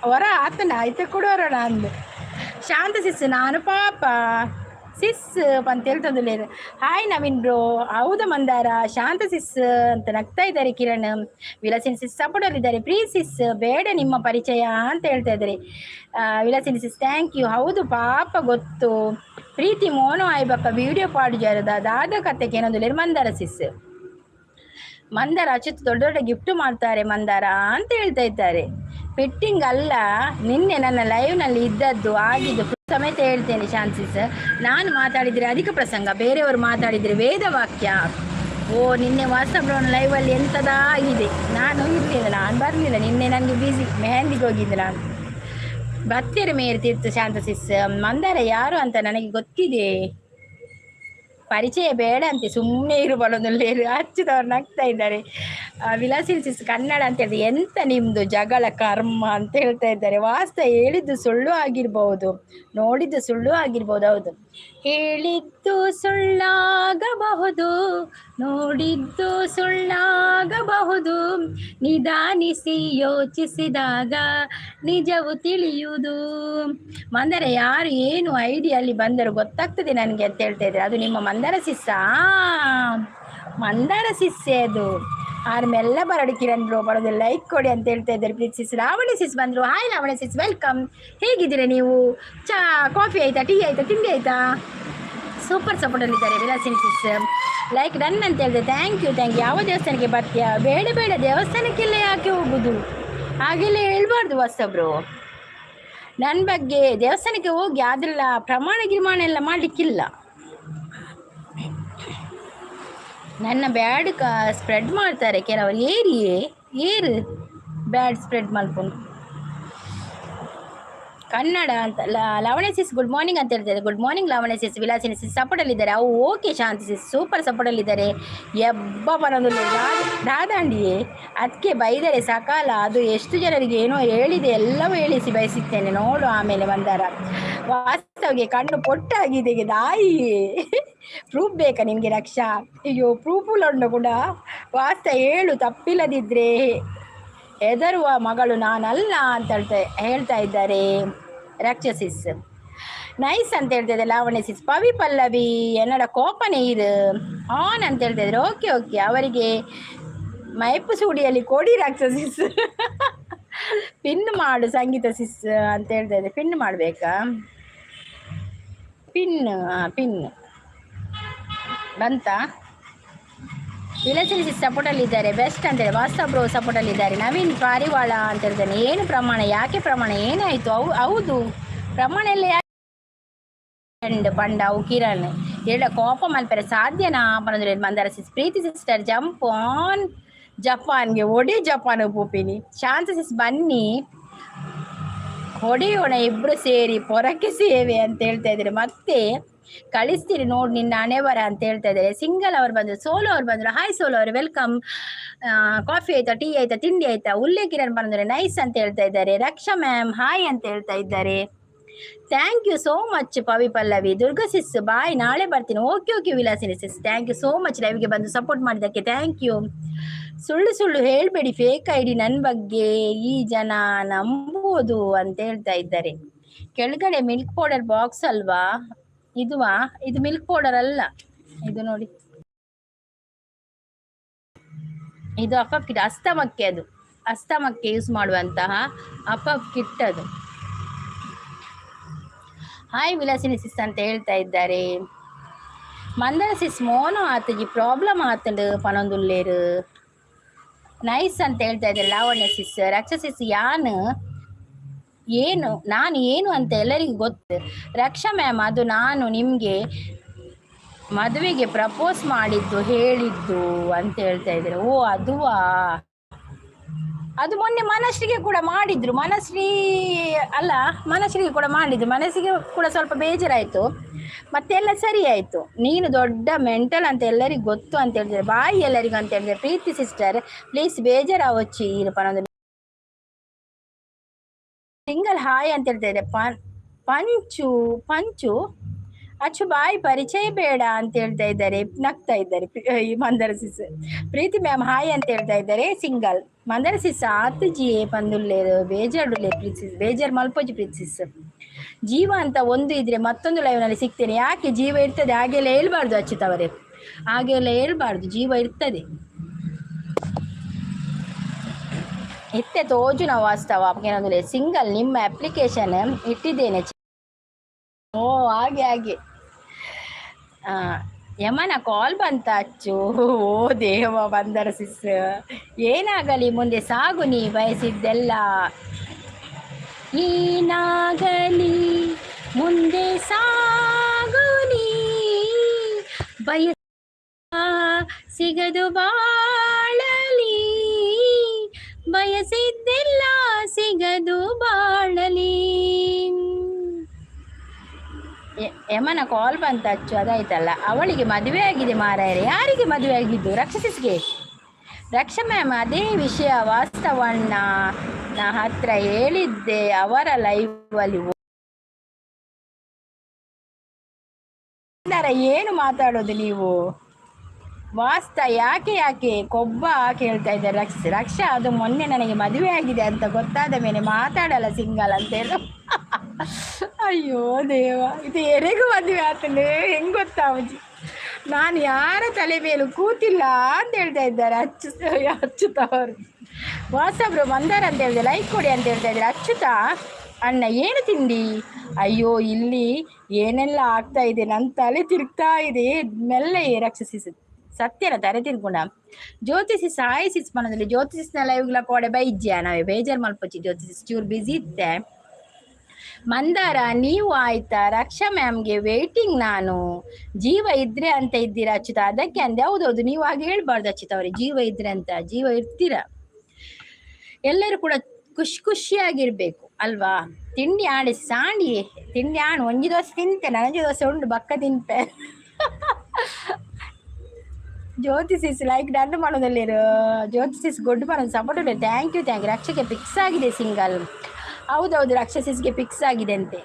ಹೊರ ಆತನ ಆಯ್ತು ಕೊಡೋರೋಣ ಅಂದು. ಶಾಂತ ಸಿಸ್ ನಾನು ಪಾಪ ಸಿಸ್ ಅಂತ ಹೇಳ್ತಂದಿಲ್ಲ. Hi Naveen bro. ಹೌದಾ ಮಂದಾರ. ಶಾಂತ ಸಿಸ್ ಅಂತ ನಗ್ತಾ ಇದ್ದಾರೆ ಕಿರಣ್. ವಿಲಾಸಿನಿ ಸಿಸ್ ಸಪೋರ್ಟಲ್ಲಿದ್ದಾರೆ. ಪ್ಲೀಸ್ ಸಿಸ್ ಬೇಡ ನಿಮ್ಮ ಪರಿಚಯ ಅಂತ ಹೇಳ್ತಾ ಇದ್ದಾರೆ ವಿಲಾಸಿನಿ ಸಿಸ್. Thank you. ಹೌದು ಪಾಪ ಗೊತ್ತು. ಪ್ರೀತಿ ಮೋನೋ ಆಯ್ಬಕ್ಕ ವಿಡಿಯೋ ಪಾಡು ಜಾರದ ದಾದ ಕತೆಗೆ ಏನೊಂದಿಲ್ಲ ಮಂದಾರ ಸಿಸ್. ಮಂದಾರ ಅಚ್ಯುತ್ ದೊಡ್ಡ ದೊಡ್ಡ ಗಿಫ್ಟ್ ಮಾಡ್ತಾರೆ ಮಂದಾರ ಅಂತ ಹೇಳ್ತಾ ಇದ್ದಾರೆ. ಫಿಟ್ಟಿಂಗ್ ಅಲ್ಲ, ನಿನ್ನೆ ನನ್ನ ಲೈವ್ನಲ್ಲಿ ಇದ್ದದ್ದು ಆಗಿದ್ದು ಸಮೇತ ಹೇಳ್ತೇನೆ ಶಾಂತಿಸ್. ನಾನು ಮಾತಾಡಿದರೆ ಅಧಿಕ ಪ್ರಸಂಗ, ಬೇರೆಯವರು ಮಾತಾಡಿದರೆ ವೇದವಾಕ್ಯ. ಓ ನಿನ್ನೆ ವಾಟ್ಸಪ್ನ ಲೈವಲ್ಲಿ ಎಂಥದಾ ಆಗಿದೆ. ನಾನು ಇರಲಿಲ್ಲ, ನಾನು ಬರಲಿಲ್ಲ ನಿನ್ನೆ, ನನಗೆ ಬ್ಯುಸಿ, ಮೆಹಂದಿಗೆ ಹೋಗಿದ್ದೆ ನಾನು. ಬತ್ತೇರು ಮೇರ್ತಿತ್ತು ಶಾಂತಸಿಸ್. ಮಂದಾರ ಯಾರು ಅಂತ ನನಗೆ ಗೊತ್ತಿದೆ, ಪರಿಚಯ ಬೇಡ ಅಂತೆ, ಸುಮ್ಮನೆ ಇರಬಾರದು. ಹಚ್ಚಿದವ್ರು ನಗ್ತಾ ಇದ್ದಾರೆ. ವಿಲಾಸಿನಿ ಸಿಸ್ ಕನ್ನಡ ಅಂತ ಹೇಳಿದ್ರೆ ಎಂತ ನಿಮ್ಮದು ಜಗಳ ಕರ್ಮ ಅಂತ ಹೇಳ್ತಾ ಇದ್ದಾರೆ. ವಾಸ್ತ ಹೇಳಿದ್ದು ಸುಳ್ಳು ಆಗಿರ್ಬೋದು, ನೋಡಿದ್ದು ಸುಳ್ಳು ಆಗಿರ್ಬೋದು. ಹೌದು, ಹೇಳಿದ್ದು ಸುಳ್ಳಾಗಬಹುದು, ನೋಡಿದ್ದು ಸುಳ್ಳಾಗಬಹುದು, ನಿಧಾನಿಸಿ ಯೋಚಿಸಿದಾಗ ನಿಜವು ತಿಳಿಯುವುದು. ಮಂದರ ಯಾರು ಏನು ಐಡಿಯಲ್ಲಿ ಬಂದರು ಗೊತ್ತಾಗ್ತದೆ ನನಗೆ ಅಂತ ಹೇಳ್ತಾ ಇದ್ದಾರೆ. ಅದು ನಿಮ್ಮ ಮಂದಾರ ಸಿಸ್ಸಾ? ಮಂದಾರ ಸಿಸ್ಸೆ ಅದು. ಆರ್ಮೆಲ್ಲ ಬರಡು ಕಿರಣ್ ಬ್ರೋ ಬರೋದು ಲೈಕ್ ಕೊಡಿ ಅಂತ ಹೇಳ್ತಾ ಇದ್ದಾರೆ. ಪ್ಲೀಸ್ ಸಿಸ್. ಲಾವಣಿ ಸಿಸ್ ಬಂದರು. ಹಾಯ್ ಲಾವಣಿ ಸಿಸ್, ವೆಲ್ಕಮ್. ಹೇಗಿದ್ದೀರಾ ನೀವು? ಕಾಫಿ ಆಯಿತಾ, ಟೀ ಆಯಿತಾ, ತಿಂಡಿ ಆಯಿತಾ? ಸೂಪರ್ ಸಪೋರ್ಟಲ್ಲಿದ್ದಾರೆ ವಿಲಾಸಿನಿ ಸಿಸ್. ಲೈಕ್ ಡನ್ ಅಂತ ಹೇಳಿದೆ. Thank you thank you. ಯಾವ ದೇವಸ್ಥಾನಕ್ಕೆ ಬರ್ತೀಯಾ? ಬೇಡ ಬೇಡ, ದೇವಸ್ಥಾನಕ್ಕೆಲ್ಲ ಯಾಕೆ ಹೋಗೋದು, ಹಾಗೆಲ್ಲ ಹೇಳ್ಬಾರ್ದು ಹೊಸಬ್ರು. ನನ್ನ ಬಗ್ಗೆ ದೇವಸ್ಥಾನಕ್ಕೆ ಹೋಗಿ ಅದೆಲ್ಲ ಪ್ರಮಾಣ ಗಿರ್ಮಾಣ ಎಲ್ಲ ಮಾಡಲಿಕ್ಕಿಲ್ಲ. ನನ್ನ ಬ್ಯಾಡ್ ಸ್ಪ್ರೆಡ್ ಮಾಡ್ತಾರೆ ಕೆಲವರು. ಏರು ಬ್ಯಾಡ್ ಸ್ಪ್ರೆಡ್ ಮಾಡ್ಕೊಂಡು ಕನ್ನಡ ಅಂತ. ಲವಣೆ ಸಿಸ್ ಗುಡ್ ಮಾರ್ನಿಂಗ್ ಅಂತ ಹೇಳ್ತಾರೆ. ಗುಡ್ ಮಾರ್ನಿಂಗ್ ಲವಣೆ ಸಿಸ್. ವಿಲಾಸಿನಿ ಸಿಸ್ ಸಪೋರ್ಟಲ್ಲಿದ್ದಾರೆ. ಅವು ಓಕೆ. ಶಾಂತಿ ಸಿಸ್ ಸೂಪರ್ ಸಪೋರ್ಟಲ್ಲಿದ್ದಾರೆ. ಎಬ್ಬ ಬರೋದು ದಾದಾಂಡಿಯೇ ಅದಕ್ಕೆ ಬೈದರೆ ಸಕಾಲ. ಅದು ಎಷ್ಟು ಜನರಿಗೆ ಏನೋ ಹೇಳಿದೆ, ಎಲ್ಲವೂ ಹೇಳಿಸಿ ಬಯಸುತ್ತೇನೆ ನೋಡು. ಆಮೇಲೆ ಬಂದಾರ ವಾಸ್ತವಗೆ ಕಣ್ಣು ಪೊಟ್ಟಾಗಿದೆ ದಾಯಿ. ಪ್ರೂಫ್ ಬೇಕಾ ನಿಮಗೆ ರಕ್ಷಾ? ಅಯ್ಯೋ ಪ್ರೂಫುಲ್ಲೊಂಡು ಕೂಡ ವಾಸ್ತ ಹೇಳು, ತಪ್ಪಿಲ್ಲದಿದ್ರೆ ಹೆದರುವ ಮಗಳು ನಾನಲ್ಲ ಅಂತ ಹೇಳ್ತಾ ಇದ್ದಾರೆ ರಾಕ್ಷಸಿಸ್. ನೈಸ್ ಅಂತ ಹೇಳ್ತಾ ಇದ್ದಾರೆ ಲಾವಣ್ಯ ಸಿಸ್. ಪವಿ ಪಲ್ಲವಿ ಎನ್ನಡ ಕೋಪನೆ ಇದು ಆನ್ ಅಂತ ಹೇಳ್ತಾ ಇದ್ದಾರೆ. ಓಕೆ ಓಕೆ, ಅವರಿಗೆ ಮೈಪು ಸೂಡಿಯಲ್ಲಿ ಕೊಡಿ ರಾಕ್ಷಸಿಸ್. ಪಿನ್ ಮಾಡು ಸಂಗೀತ ಸಿಸ್ ಅಂತ ಹೇಳ್ತಾ ಇದ್ದಾರೆ. ಪಿನ್ ಮಾಡಬೇಕಾ? ಪಿನ್ ಬಂತಾ? ವಿಲಾಸಿನಿ ಸಿಸ್ ಸಪೋರ್ಟಲ್ಲಿದ್ದಾರೆ. ಬೆಸ್ಟ್ ಅಂತೇಳಿ ವಾಸ್ತವ್ ಬ್ರೋ ಸಪೋರ್ಟಲ್ಲಿದ್ದಾರೆ. ನವೀನ್ ಪಾರಿವಾಳ ಅಂತ ಹೇಳ್ತಾನೆ. ಏನು ಪ್ರಮಾಣ? ಯಾಕೆ ಪ್ರಮಾಣ? ಏನಾಯಿತು? ಹೌದು ಪ್ರಮಾಣ ಎಲ್ಲ ಯಾಕೆ ಪಂಡ ಅವು ಕಿರಣ್ ಎಲ್ಲ ಕೋಪ ಮಲ್ಪರೆ ಸಾಧ್ಯನಾ ಬಂದ್ರೆ ಮಂದಾರ ಸಿಸ್. ಪ್ರೀತಿ ಸಿಸ್ಟರ್ ಜಂಪ್ ಆನ್ ಜಪಾನ್ಗೆ ಒಡಿ ಜಪಾನ್ ಪೂಪಿನಿ. ಶಾಂತ ಸಿಸ್ ಬನ್ನಿ ಹೊಡೆಯೋಣ ಇಬ್ರು ಸೇರಿ ಪೊರಕ್ಕೆ ಸೇವೆ ಅಂತ ಹೇಳ್ತಾ ಇದ್ದಾರೆ. ಮತ್ತೆ ಕಳಿಸ್ತೀರಿ ನೋಡಿ ನಿನ್ನ ಹಣೆಬರ ಅಂತ ಹೇಳ್ತಾ ಇದ್ದಾರೆ. ಸಿಂಗಲ್ ಅವ್ರು ಬಂದರು, ಸೋಲೋ ಅವ್ರು ಬಂದರು. ಹಾಯ್ ಸೋಲೋ ಅವರು ವೆಲ್ಕಮ್. ಕಾಫಿ ಆಯ್ತಾ, ಟೀ ಆಯ್ತಾ, ತಿಂಡಿ ಆಯ್ತಾ? ಉಲ್ಲೆ ಕಿರಣ್ ಬಂದರೆ ನೈಸ್ ಅಂತ ಹೇಳ್ತಾ ಇದ್ದಾರೆ. ರಕ್ಷಾ ಮ್ಯಾಮ್ ಹಾಯ್ ಅಂತ ಹೇಳ್ತಾ ಇದ್ದಾರೆ. Thank you so much Pavi Pallavi. Durga sis bye, ನಾಳೆ ಬರ್ತೀನಿ. Okay okay Vilasini sis, thank you so much ಲೈವ್ಗೆ ಬಂದು ಸಪೋರ್ಟ್ ಮಾಡಿದ್ದಕ್ಕೆ ಥ್ಯಾಂಕ್ ಯು. ಸುಳ್ಳು ಸುಳ್ಳು ಹೇಳಬೇಡಿ, ಫೇಕ್ ಐಡಿ ನನ್ನ ಬಗ್ಗೆ ಈ ಜನ ನಂಬುವುದು ಅಂತ ಹೇಳ್ತಾ ಇದ್ದಾರೆ. ಕೆಳಗಡೆ ಮಿಲ್ಕ್ ಪೌಡರ್ ಬಾಕ್ಸ್ ಅಲ್ವಾ ಇದುವಾ? ಇದು ಮಿಲ್ಕ್ ಪೌಡರ್ ಅಲ್ಲ, ಇದು ನೋಡಿ, ಇದು ಅಫ್ ಕಿಟ್. ಅಸ್ತಮಕ್ಕೆ, ಅದು ಅಸ್ತಮಕ್ಕೆ ಯೂಸ್ ಮಾಡುವಂತಹ ಅಫ್ ಕಿಟ್ ಅದು. ಹಾಯ್ ವಿಲಾಸಿನಿ ಸಿಸ್ ಅಂತ ಹೇಳ್ತಾ ಇದ್ದಾರೆ. ಮಂದರ ಸಿಸ್ ಮೋನೋ ಆತಗಿ ಪ್ರಾಬ್ಲಮ್ ಆತಂಡು ಪನೊಂದುಲ್ಲೇರು ನೈಸ್ ಅಂತ ಹೇಳ್ತಾ ಇದ್ದಾರೆ ಲಾವಣ್ಯ ಸಿಸ್. ರಕ್ಷಾ ಸಿಸ್ ನಾನು ಏನು ಅಂತ ಎಲ್ಲರಿಗೂ ಗೊತ್ತು. ರಕ್ಷಾ ಮ್ಯಾಮ್ ಅದು ನಾನು ನಿಮಗೆ ಮದುವೆಗೆ ಪ್ರಪೋಸ್ ಮಾಡಿದ್ದು ಹೇಳಿದ್ದು ಅಂತ ಹೇಳ್ತಾ ಇದ್ದಾರೆ. ಓ ಅದುವಾ, ಅದು ಮೊನ್ನೆ ಮನಸ್ಸಿಗೆ ಕೂಡ ಮಾಡಿದ್ರು. ಮನಸ್ವಿ ಅಲ್ಲ, ಮನಸ್ಸಿಗೆ ಕೂಡ ಮಾಡಿದ್ರು. ಮನಸ್ಸಿಗೆ ಕೂಡ ಸ್ವಲ್ಪ ಬೇಜಾರಾಯಿತು, ಮತ್ತೆಲ್ಲ ಸರಿ ಆಯಿತು. ನೀನು ದೊಡ್ಡ ಮೆಂಟಲ್ ಅಂತ ಎಲ್ಲರಿಗೂ ಗೊತ್ತು ಅಂತ ಹೇಳಿದ್ರೆ, ಬಾಯಿ ಎಲ್ಲರಿಗೂ ಅಂತ ಹೇಳಿದ್ರೆ. ಪ್ರೀತಿ ಸಿಸ್ಟರ್ ಪ್ಲೀಸ್ ಬೇಜಾರಾವಚ್ಚಿ ಇರಪ್ಪ ಸಿಂಗಲ್ ಹಾಯ್ ಅಂತ ಹೇಳ್ತಾ ಇದೆ. ಪಂಚು ಪಂಚು ಅಚ್ಚು ಬಾಯಿ ಪರಿಚಯ ಬೇಡ ಅಂತ ಹೇಳ್ತಾ ಇದ್ದಾರೆ, ನಗ್ತಾ ಇದ್ದಾರೆ ಈ ಮಂದರ ಸಿಸ್. ಪ್ರೀತಿ ಮ್ಯಾಮ್ ಹಾಯ್ ಅಂತ ಹೇಳ್ತಾ ಇದ್ದಾರೆ. ಸಿಂಗಲ್ ಮಂದರ ಸಿಸ್ ಆತು ಜಿಯೇ ಪಂದುಲ್ಲೇರು ಬೇಜಾಡುಲ್ಲೆ ಪ್ರೀತಿಸ್ ಬೇಜಾರು ಮಲ್ಪೋಜಿ ಪ್ರೀತಿಸ್. ಜೀವ ಅಂತ ಒಂದು ಇದ್ರೆ ಮತ್ತೊಂದು ಲೈವ್ನಲ್ಲಿ ಸಿಗ್ತೇನೆ. ಯಾಕೆ ಜೀವ ಇರ್ತದೆ ಹಾಗೆಲ್ಲ ಹೇಳ್ಬಾರ್ದು ಅಚ್ಯುತವರೇ, ಹಾಗೆಲ್ಲ ಹೇಳ್ಬಾರ್ದು. ಜೀವ ಇರ್ತದೆ. ಇತ್ತೆ ತೋಜು ನಾವು ವಾಸ್ತವ ಏನಂದ್ರೆ ಸಿಂಗಲ್ ನಿಮ್ಮ ಅಪ್ಲಿಕೇಶನ್ ಇಟ್ಟಿದ್ದೇನೆ. ಓ ಹಾಗೆ ಹಾಗೆ. ಯಮನ ಕಾಲ್ ಬಂತ ಅಚ್ಚು. ಓ ದೇವ ಬಂದರ ಸಿಸ್, ಏನಾಗಲಿ ಮುಂದೆ ಸಾಗು ನೀ ಬಯಸಿದ್ದೆಲ್ಲ, ಏನಾಗಲಿ ಮುಂದೆ ಸಾಗು ನೀ ಬಯಸ ಸಿಗದು ಬಾಳಲಿ, ಬಯಸಿದ್ದೆಲ್ಲ ಸಿಗದು ಬಾಳಲಿ. ಯಮನ ಕಾಲ್ ಬಂತ ಅಚ್ಚು, ಅದಾಯ್ತಲ್ಲ. ಅವಳಿಗೆ ಮದುವೆ ಆಗಿದೆ ಮಾರಾಯರೆ. ಯಾರಿಗೆ ಮದುವೆ ಆಗಿದ್ದು? ರಕ್ಷಸಿಸ್ಗೆ. ರಕ್ಷಾ ಮ್ಯಾಮ್ ಅದೇ ವಿಷಯ ವಾಸ್ತವಣ್ಣ ನಾ ಹತ್ರ ಹೇಳಿದ್ದೆ ಅವರ ಲೈವಲ್ಲಿ. ಏನು ಮಾತಾಡೋದು ನೀವು? ವಾಸ್ತ ಯಾಕೆ ಯಾಕೆ ಕೊಬ್ಬ ಕೇಳ್ತಾ ಇದ್ದಾರೆ ರಕ್ಷಾ. ಅದು ಮೊನ್ನೆ ನನಗೆ ಮದುವೆ ಆಗಿದೆ ಅಂತ ಗೊತ್ತಾದ ಮೇಲೆ ಮಾತಾಡಲ್ಲ ಸಿಂಗಲ್ ಅಂತ ಹೇಳ. ಅಯ್ಯೋ ದೇವ, ಇದು ಎರೆಗೂ ಮದುವೆ ಆತಲೇ ಹೆಂಗ್ ಗೊತ್ತಾ ಅಜ್ಜಿ, ನಾನು ಯಾರ ತಲೆ ಮೇಲೂ ಕೂತಿಲ್ಲ ಅಂತ ಹೇಳ್ತಾ ಇದ್ದಾರೆ ಅಚ್ಚುತವರು. ವಾಸಬ್ರು ಮಂದಾರ ಅಂತ ಹೇಳಿದೆ ಲೈಕ್ ಕೊಡಿ ಅಂತ ಹೇಳ್ತಾ ಇದ್ದಾರೆ. ಅಚ್ಚುತ ಅಣ್ಣ ಏನು ತಿಂಡಿ? ಅಯ್ಯೋ ಇಲ್ಲಿ ಏನೆಲ್ಲ ಆಗ್ತಾ ಇದೆ, ನನ್ನ ತಲೆ ತಿರುಗ್ತಾ ಇದೆ. ಮೆಲ್ಲೆ ರಕ್ಷಿಸಿ ಸತ್ಯನ ತಲೆ ತಿರ್ಗುಣ. ಜ್ಯೋತಿಷಿ ಸಾಯಿ ಸಿಸ್ ಮನದಲ್ಲಿ ಜ್ಯೋತಿಷಿನ ಲೈವ್ಗಳ ಕೋಡೆ ಬೈಜ್ಯ ನಾವೇ ಬೇಜಾರು ಮಲ್ಪಚ್ಚಿ. ಜ್ಯೋತಿಷಿ ಚೂರು ಬಿಸಿ ಇತ್ತೆ. ಮಂದಾರ ನೀವು ಆಯ್ತಾ? ರಕ್ಷಾ ಮ್ಯಾಮ್ಗೆ ವೇಟಿಂಗ್ ನಾನು. ಜೀವ ಇದ್ರೆ ಅಂತ ಇದ್ದೀರಾ ಅಚ್ಯುತ? ಅದಕ್ಕೆ ಅಂದೆ. ಹೌದೌದು, ನೀವು ಹಾಗೆ ಹೇಳ್ಬಾರ್ದು ಅಚ್ಯುತ ಅವರೇ. ಜೀವ ಇದ್ರೆ ಅಂತ, ಜೀವ ಇರ್ತೀರ. ಎಲ್ಲರೂ ಕೂಡ ಖುಷಿಯಾಗಿರ್ಬೇಕು ಅಲ್ವಾ? ತಿಂಡಿ ಆಡಿ ಸಾಂಡಿ ತಿಂಡಿ ಆಣು ಒಂಜಿ ದೋಸೆ ತಿಂತೆ, ನನಗೆ ದೋಸೆ ಉಂಡು ಬಕ್ಕ ತಿಂತೆ. ಜ್ಯೋತಿಷಿಸ್ ಲೈಕ್ ಡನ್ ಮಾಡೋದಲ್ಲಿರು. ಜ್ಯೋತಿಷಿಸ್ ಗೊಡ್ಡು ಮಾಡೋದು ಸಪೋರ್ಟ್ ಇದೆ. Thank you thank you. ರಕ್ಷಕ್ಕೆ ಫಿಕ್ಸ್ ಆಗಿದೆ ಸಿಂಗಲ್. ಹೌದೌದು, ರಕ್ಷಸಿಸ್ಗೆ ಫಿಕ್ಸ್ ಆಗಿದೆ ಅಂತೆ.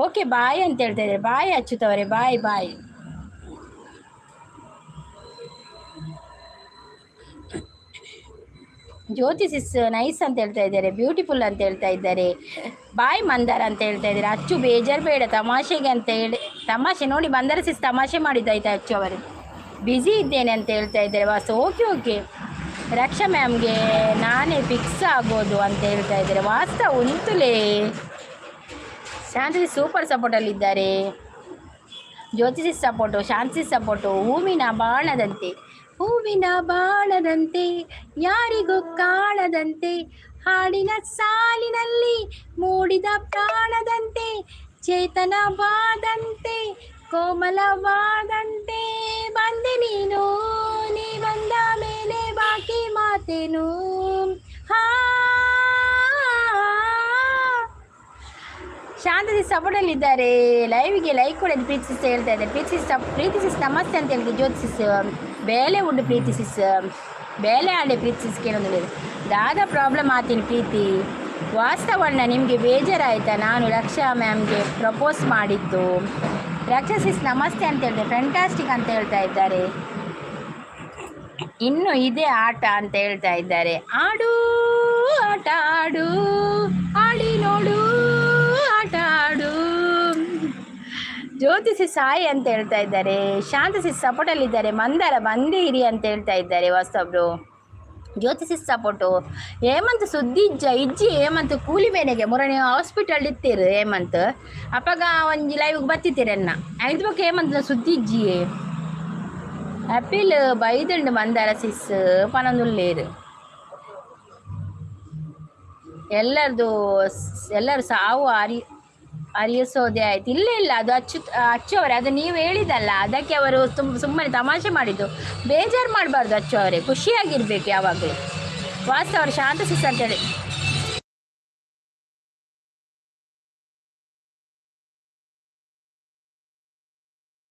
ಓಕೆ ಬಾಯ್ ಅಂತ ಹೇಳ್ತಾ ಇದ್ದಾರೆ. ಬಾಯ್ ಅಚ್ಚುತವರೇ, ಬಾಯ್ ಬಾಯ್. ಜ್ಯೋತಿಷಿಸ್ ನೈಸ್ ಅಂತ ಹೇಳ್ತಾ ಇದ್ದಾರೆ, ಬ್ಯೂಟಿಫುಲ್ ಅಂತ ಹೇಳ್ತಾ ಇದ್ದಾರೆ. ಬಾಯ್ ಮಂದಾರ ಅಂತ ಹೇಳ್ತಾ ಇದ್ದಾರೆ. ಅಚ್ಚು ಬೇಜಾರು ಬೇಡ ತಮಾಷೆಗೆ ಅಂತ ಹೇಳಿ. ತಮಾಷೆ ನೋಡಿ ಮಂದಾರ ಸಿಸ್ ತಮಾಷೆ ಮಾಡಿದ್ದಾಯ್ತಾ ಅಚ್ಚು ಅವರೇ. ಬ್ಯುಸಿ ಇದ್ದೇನೆ ಅಂತ ಹೇಳ್ತಾ ಇದ್ದಾರೆ ವಾಸ. ಓಕೆ ಓಕೆ, ರಕ್ಷಾ ಮ್ಯಾಮ್ಗೆ ನಾನೇ ಫಿಕ್ಸ್ ಆಗೋದು ಅಂತ ಹೇಳ್ತಾ ಇದ್ದಾರೆ. ವಾಸ್ತ ಉಂಟುಲೇ. ಶಾಂತಿ ಸೂಪರ್ ಸಪೋರ್ಟಲ್ಲಿದ್ದಾರೆ. ಜ್ಯೋತಿಷಿ ಸಪೋರ್ಟು, ಶಾಂತಿ ಸಪೋರ್ಟು. ಹೂವಿನ ಬಾಣದಂತೆ, ಹೂವಿನ ಬಾಣದಂತೆ ಯಾರಿಗೂ ಕಾಣದಂತೆ, ಹಾಡಿನ ಸಾಲಿನಲ್ಲಿ ಮೂಡಿದ ಪ್ರಾಣದಂತೆ, ಚೇತನವಾದಂತೆ ಕೋಮಲವಾದಂತೆ ಬಂದೆ ನೀನು, ನೀ ಬಂದ ಮೇಲೆ ಬಾಕಿ ಮಾತೇನು. ಶಾಂತಿ ಸಪೋರ್ಟಲ್ಲಿದ್ದಾರೆ. ಲೈವ್ಗೆ ಲೈಕ್ ಕೊಡೋದು ಪ್ರೀತಿಸಿಸ್ ಹೇಳ್ತಾ ಇದ್ದಾರೆ. ಪ್ರೀತಿಸಿಸ್ ನಮಸ್ತೆ ಅಂತ ಹೇಳಿದೆ. ಜ್ಯೋತಿಷಿಸ್ ಬೇಲೆ ಉಂಡು ಪ್ರೀತಿಸಿಸ್, ಬೇಲೆ ಆಡೆ ಪ್ರೀತಿಸಿಸ್ ಕೇಳೋದಿಲ್ಲ. ದಾದ ಪ್ರಾಬ್ಲಮ್ ಆತೀನಿ ಪ್ರೀತಿ. ವಾಸ್ತವಣ್ಣ ನಿಮಗೆ ಬೇಜಾರಾಯಿತಾ ನಾನು ರಕ್ಷಾ ಮ್ಯಾಮ್ಗೆ ಪ್ರಪೋಸ್ ಮಾಡಿದ್ದು? ರಕ್ಷಸಿಸ್ ನಮಸ್ತೆ ಅಂತ ಹೇಳಿದೆ. ಫ್ಯಾಂಟಾಸ್ಟಿಕ್ ಅಂತ ಹೇಳ್ತಾ ಇದ್ದಾರೆ. ಇನ್ನು ಇದೇ ಆಟ ಅಂತ ಹೇಳ್ತಾ ಇದ್ದಾರೆ. ಆಡು ಆಟ ಆಡು, ಆಡಿ ನೋಡು ಆಟ ಆಡು. ಜ್ಯೋತಿಷಿ ಸಾಯಿ ಅಂತ ಹೇಳ್ತಾ ಇದ್ದಾರೆ. ಶಾಂತಸಿ ಸಪೋರ್ಟಲ್ಲಿದ್ದಾರೆ. ಮಂದಾರ ಬಂದೇ ಇರಿ ಅಂತ ಹೇಳ್ತಾ ಇದ್ದಾರೆ ಹೊಸಬ್ರು. ಜ್ಯೋತಿಷಿ ಸಪೋರ್ಟು. ಹೇಮಂತ್ ಸುದ್ದಿ ಇಜ್ಜಿ ಹೇಮಂತ್ ಕೂಲಿ ಬೇನೆಗೆ ಮುರಣಿ ಹಾಸ್ಪಿಟಲ್ ಇತ್ತೀರು. ಹೇಮಂತ್ ಅಪ್ಪಾಗ ಒಂಜಿ ಲೈವ್ಗೆ ಬತ್ತಿತ್ತೀರನ್ನ ಐದು ಬಗ್ಗೆ ಹೇಮಂತ್ ಸುದ್ದಿ ಇಜ್ಜಿ ಅಪೀಲ್ ಬೈದಂಡು ಮಂದಾರ ಸಿಸ್ ಪನಂದುಲ್ಲೇರು. ಎಲ್ಲರೂ ಸಾವು ಅರಿಯಿಸೋದೇ ಆಯ್ತು. ಇಲ್ಲ ಇಲ್ಲ, ಅದು ಅಚ್ಚು ಅವರೇ, ಅದು ನೀವು ಹೇಳಿದಲ್ಲ, ಅದಕ್ಕೆ ಅವರು ಸುಮ್ಮನೆ ತಮಾಷೆ ಮಾಡಿದ್ದು. ಬೇಜಾರು ಮಾಡಬಾರ್ದು ಅಚ್ಚು ಅವರೇ, ಖುಷಿಯಾಗಿರ್ಬೇಕು ಯಾವಾಗಲೂ. ವಾಸ್ತವ ಅವರು ಶಾಂತ ಸಿಸ್ ಅಂತೇಳಿ.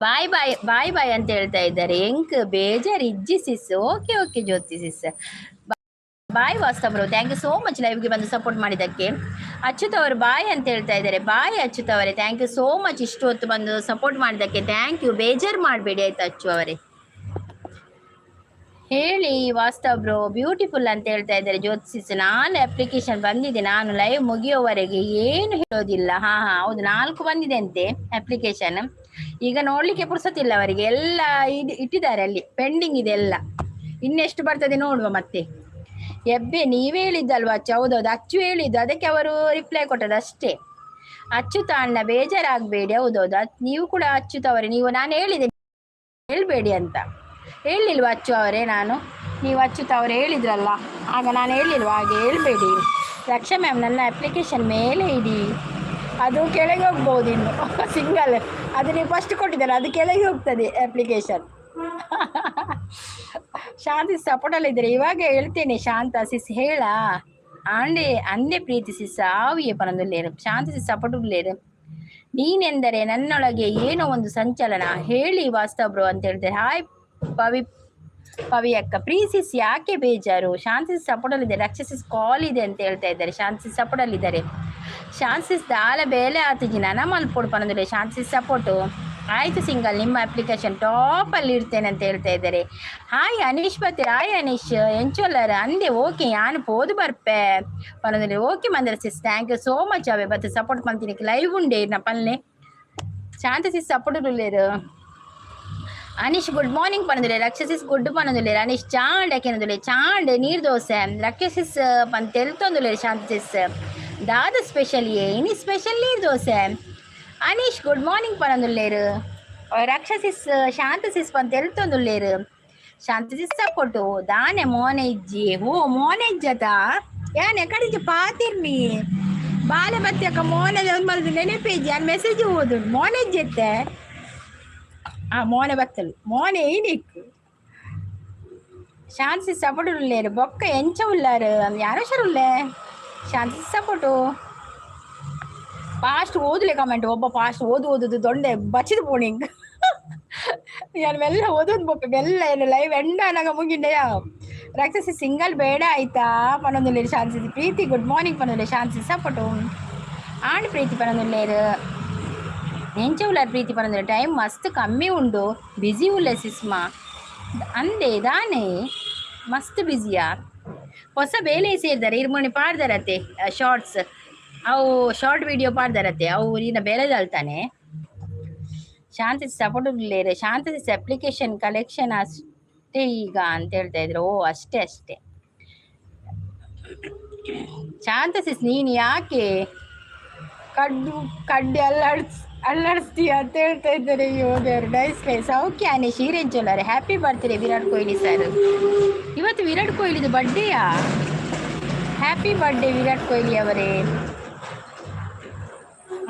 ಬಾಯ್ ಬಾಯ್ ಬಾಯ್ ಬಾಯ್ ಅಂತ ಹೇಳ್ತಾ ಇದ್ದಾರೆ. ಎಂಕ್ ಬೇಜಾರು ಇಜ್ಜಿ sis. Okay okay Jyothi sis, bye ವಾಸ್ತವರು. ಥ್ಯಾಂಕ್ ಯು ಸೋ ಮಚ್ ಲೈವ್ಗೆ ಬಂದು ಸಪೋರ್ಟ್ ಮಾಡಿದ್ದಕ್ಕೆ. ಅಚ್ಯುತ್ ಅವರು ಬಾಯ್ ಅಂತ ಹೇಳ್ತಾ ಇದ್ದಾರೆ. ಬಾಯ್ ಅಚ್ಯುತ್ ಅವರೇ, ಥ್ಯಾಂಕ್ ಯು ಸೋ ಮಚ್ ಇಷ್ಟು ಹೊತ್ತು ಬಂದು ಸಪೋರ್ಟ್ ಮಾಡಿದ್ದಕ್ಕೆ. ಥ್ಯಾಂಕ್ ಯು, ಬೇಜಾರು ಮಾಡಬೇಡಿ ಆಯ್ತು ಅಚ್ಚು ಅವರೇ. ಹೇಳಿ ವಾಸ್ತವ್ ಬ್ರೋ, ಬ್ಯೂಟಿಫುಲ್ ಅಂತ ಹೇಳ್ತಾ ಇದ್ದಾರೆ ಜ್ಯೋತಿಸ್. ನಾನು ಅಪ್ಲಿಕೇಶನ್ ಬಂದಿದೆ, ನಾನು ಲೈವ್ ಮುಗಿಯೋವರೆಗೆ ಏನು ಹೇಳೋದಿಲ್ಲ. ಹೌದು, 4 ಬಂದಿದೆ ಅಂತೆ ಅಪ್ಲಿಕೇಶನ್. ಈಗ ನೋಡ್ಲಿಕ್ಕೆ ಪುರ್ಸೊತ್ತಿಲ್ಲ ಅವರಿಗೆ, ಎಲ್ಲ ಇಟ್ಟಿದ್ದಾರೆ ಅಲ್ಲಿ, ಪೆಂಡಿಂಗ್ ಇದೆ ಎಲ್ಲ. ಇನ್ನೆಷ್ಟು ಬರ್ತದೆ ನೋಡುವ ಮತ್ತೆ. ಎಬ್ಬೆ ನೀವೇ ಹೇಳಿದ್ದಲ್ವಾ ಅಚ್ಚು? ಹೌದೌದು, ಅಚ್ಚು ಹೇಳಿದ್ದು, ಅದಕ್ಕೆ ಅವರು ರಿಪ್ಲೈ ಕೊಟ್ಟದ್ದು ಅಷ್ಟೇ. ಅಚ್ಚುತ ಅಣ್ಣ ಬೇಜಾರಾಗಬೇಡಿ. ಹೌದೌದು, ನೀವು ಕೂಡ ಅಚ್ಚುತವರೇ. ನಾನು ಹೇಳಿದೆ ಹೇಳ್ಬೇಡಿ ಅಂತ, ಹೇಳಿಲ್ವಾ ಅಚ್ಚು ಅವರೇ? ನೀವು ಅಚ್ಚುತ ಅವರು ಹೇಳಿದ್ರಲ್ಲ, ಆಗ ನಾನು ಹೇಳಿಲ್ವಾ ಹಾಗೆ ಹೇಳ್ಬೇಡಿ. ರಕ್ಷಾ ಮ್ಯಾಮ್, ನನ್ನ ಅಪ್ಲಿಕೇಶನ್ ಮೇಲೆ ಇಡಿ, ಅದು ಕೆಳಗೆ ಹೋಗ್ಬೋದು ಇನ್ನು. ಸಿಂಗಲ್ ಅದು ನೀವು ಫಸ್ಟ್ ಕೊಟ್ಟಿದ್ದಾರೆ, ಅದು ಕೆಳಗೆ ಹೋಗ್ತದೆ ಅಪ್ಲಿಕೇಶನ್. ಶಾಂತಿ ಸಪೋರ್ಟಲ್ಲಿದ್ದೀರಿ, ಇವಾಗ ಹೇಳ್ತೇನೆ ಶಾಂತ ಸಿಸ್ ಹೇಳ. ಅಂದೆ ಪ್ರೀತಿ ಸಿಸ್ ಆವಿಯ ಪನದಲ್ಲೇರು ಶಾಂತಿ ಸಿಸ್ ಸಪೋರ್ಟುಲೇರು. ನೀನೆಂದರೆ ನನ್ನೊಳಗೆ ಏನೋ ಒಂದು ಸಂಚಲನ. ಹೇಳಿ ವಾಸ್ತವ್ರು ಅಂತ ಹೇಳ್ತಾರೆ. ಹಾಯ್ ಪವಿ ಅಕ್ಕ. ಪ್ರೀಸಿಸ್ ಯಾಕೆ ಬೇಜಾರು? ಶಾಂತಿ ಸಪೋರ್ಟಲ್ಲಿದ್ದಾರೆ. ರಕ್ಷಸಿಸ್ ಕಾಲ್ ಇದೆ ಅಂತ ಹೇಳ್ತಾ ಇದ್ದಾರೆ. ಶಾಂತಿ ಸಪೋರ್ಟಲ್ಲಿದ್ದಾರೆ. ಶಾಂತಿಸ್ ದಾಲ ಬೇಲೆ ಆತಿಜಿ ನನ ಮಲ್ಪೊಡು ಪನದಲ್ಲಿ ಶಾಂತಿ ಸಪೋರ್ಟು. ಆಯಿತು ಸಿಂಗಲ್, ನಿಮ್ಮ ಅಪ್ಲಿಕೇಶನ್ ಟಾಪಲ್ಲಿ ಇರ್ತೇನೆ ಅಂತ ಹೇಳ್ತಾ ಇದ್ದಾರೆ. ಹಾಯ್ ಅನೀಶ್ ಬರ್ತೀರ? ಹಾಯ್ ಅನೀಶ್ ಎಂಚೊಲ್ಲರ ಅಂದೆ. ಓಕೆ ನಾನು ಪೋದು ಬರ್ಪೆ ಪನದಲ್ಲಿ. Okay Mandira sis, thank you so much ಅವೇ ಬತ್ತು ಸಪೋರ್ಟ್ ಮಾಡ್ತೀನಿ. ಲೈವ್ ಉಂಡೆ ನಾ ಪಲ್ಲೆ ಶಾಂತಿ ಸಿಸ್ ಸಪೋರ್ಟ್ ಉಳ್ಳೇರು. ಅನೀಶ್ ಗುಡ್ ಮಾರ್ನಿಂಗ್ ಪನದುಲೆ. ರಕ್ಷಸಿಸ್ ಗುಡ್ ಪನದುಲೆ. ಅನೀಶ್ ಚಾಂಡ್ ಯಾಕೆನದುಲೆ ಚಾಂಡ್ ನೀರು ದೋಸೆ. ರಕ್ಷಸಿಸ್ ಪನ್ ತೆಲ್ತೊಂದುಲೆ. ಶಾಂತಿಸ್ ದಾದ ಸ್ಪೆಷಲ್ ಏನಿ ಸ್ಪೆಷಲ್ ನೀರು ದೋಸೆ. ಅನೀಶ್ ಗುಡ್ ಮಾರ್ನಿಂಗ್ ಪನದುಲ್ಲೇರು. ರಕ್ಷಸಿಸ್ ಶಾಂತಸಿಸ್ ಪನ್ ತೆಲ್ತೊಂದುಲ್ಲೇರು. ಶಾಂತಸಿಸ್ ಸಪೋಟು ದಾನೆ ಮೋನೆ ಇಜ್ಜಿ. ಓ ಮೋನೆ ಇಜ್ಜತ ಯಾನೆ ಕಡಿಜ ಪಾತಿರ್ನಿ ಬಾಲೆ ಬತ್ತಿಯಕ್ಕ ಮೋನೆ ಮಲ್ದು ನೆನಪೇಜಿ ಆ ಮೆಸೇಜ್ ಓದು ಮೋನೆ ಇಜ್ಜತ್ತೆ. ಮೋನೆ ಬತ್ತಲು ಮೋನೆ ಏನಿಕ್ಕು. ಶಾಂತಿ ಸಪೋರ್ಟ್ ಉಳ್ಳೇರು ಬೊಕ್ಕ ಎಂಚ ಉಳ್ಳಾರು ಯಾರೋ ಶರುಳ್ಳೆ. ಶಾಂತಿ ಸಪೋರ್ಟು ಫಾಸ್ಟ್ ಓದಲೆ ಕಮೆಂಟ್. ಒಬ್ಬ ಫಾಸ್ಟ್ ಓದುವುದು ದೊಡ್ಡ ಬಚ್ಚಿದ ಪೋಣಿಂಗ್. ನಾನು ಮೆಲ್ಲ ಓದೋದು ಬೊಕ್ಕ ಮೆಲ್ಲ ಏನು ಲೈವ್ ಎಂಡ ನಂಗೆ ಮುಗಿಂಡೆಯ. ರಕ್ಷಸಿ ಸಿಂಗಲ್ ಬೇಡ ಆಯ್ತಾ ಪನೊಂದುಲ್ಲೇರು. ಶಾಂತಿ ಪ್ರೀತಿ ಗುಡ್ ಮಾರ್ನಿಂಗ್ ಪನೊಂದುಲ್ಲೆ. ಶಾಂತಿ ಸಪೋರ್ಟು ಆಂಡ್ ಪ್ರೀತಿ ಪನೊಂದುಲ್ಲೇರು. ಎಂಚ ಉಳ್ಳಾರು ಪ್ರೀತಿ ಪನೊಂದುಲ್ಲೆ. ಟೈಮ್ ಮಸ್ತ್ ಕಮ್ಮಿ ಉಂಡು, ಬ್ಯುಸಿ ಉಳ್ಳೆ ಸಿಸ್ಮಾ ಅಂದೆ ದಾನೆ ಮಸ್ತ್ ಬ್ಯುಸಿಯಾ. ಹೊಸ ಬೇಲೆ ಸೇರಿದ್ದಾರೆ ಇರ್ಮಣಿ ಪಾಡ್ದಾರತ್ತೆ ಶಾರ್ಟ್ಸ್. ಅವು ಶಾರ್ಟ್ ವಿಡಿಯೋ ಪಾಡ್ದಾರತ್ತೆ ಅವು ಇನ್ನ ಬೆಳೆದಲ್ತಾನೆ. ಶಾಂತಿ ಸಪೋರ್ಟ್ ಉಳ್ಳೇರೆ. ಶಾಂತಿ ಅಪ್ಲಿಕೇಶನ್ ಕಲೆಕ್ಷನ್ ಅಷ್ಟೇ ಈಗ ಅಂತ ಹೇಳ್ತಾ ಇದ್ರು. ಓ ಅಷ್ಟೇ ಅಷ್ಟೇ. ಶಾಂತಸಿಸ್ ನೀನು ಯಾಕೆ ಕಡ್ಡಿ ಅಲ್ಲಾಡಿಸ್ತೀಯ ಅಂತ ಹೇಳ್ತಾ ಇದ್ದಾರೆ. ಅಯ್ಯೋ ದೇವ್ರು. ಡೈಸ್ ಲೈ ಸೌಖ್ಯ ಅನೇಶ್ ಹೀರೆಂಚೊಲ್ಲಾರೆ. Happy birthday Virat Kohli sir. ಇವತ್ತು ವಿರಾಟ್ ಕೊಹ್ಲಿದು ಬರ್ಡೇಯಾ? ಹ್ಯಾಪಿ ಬರ್ಡೇ ವಿರಾಟ್ ಕೊಹ್ಲಿ ಅವರೇ.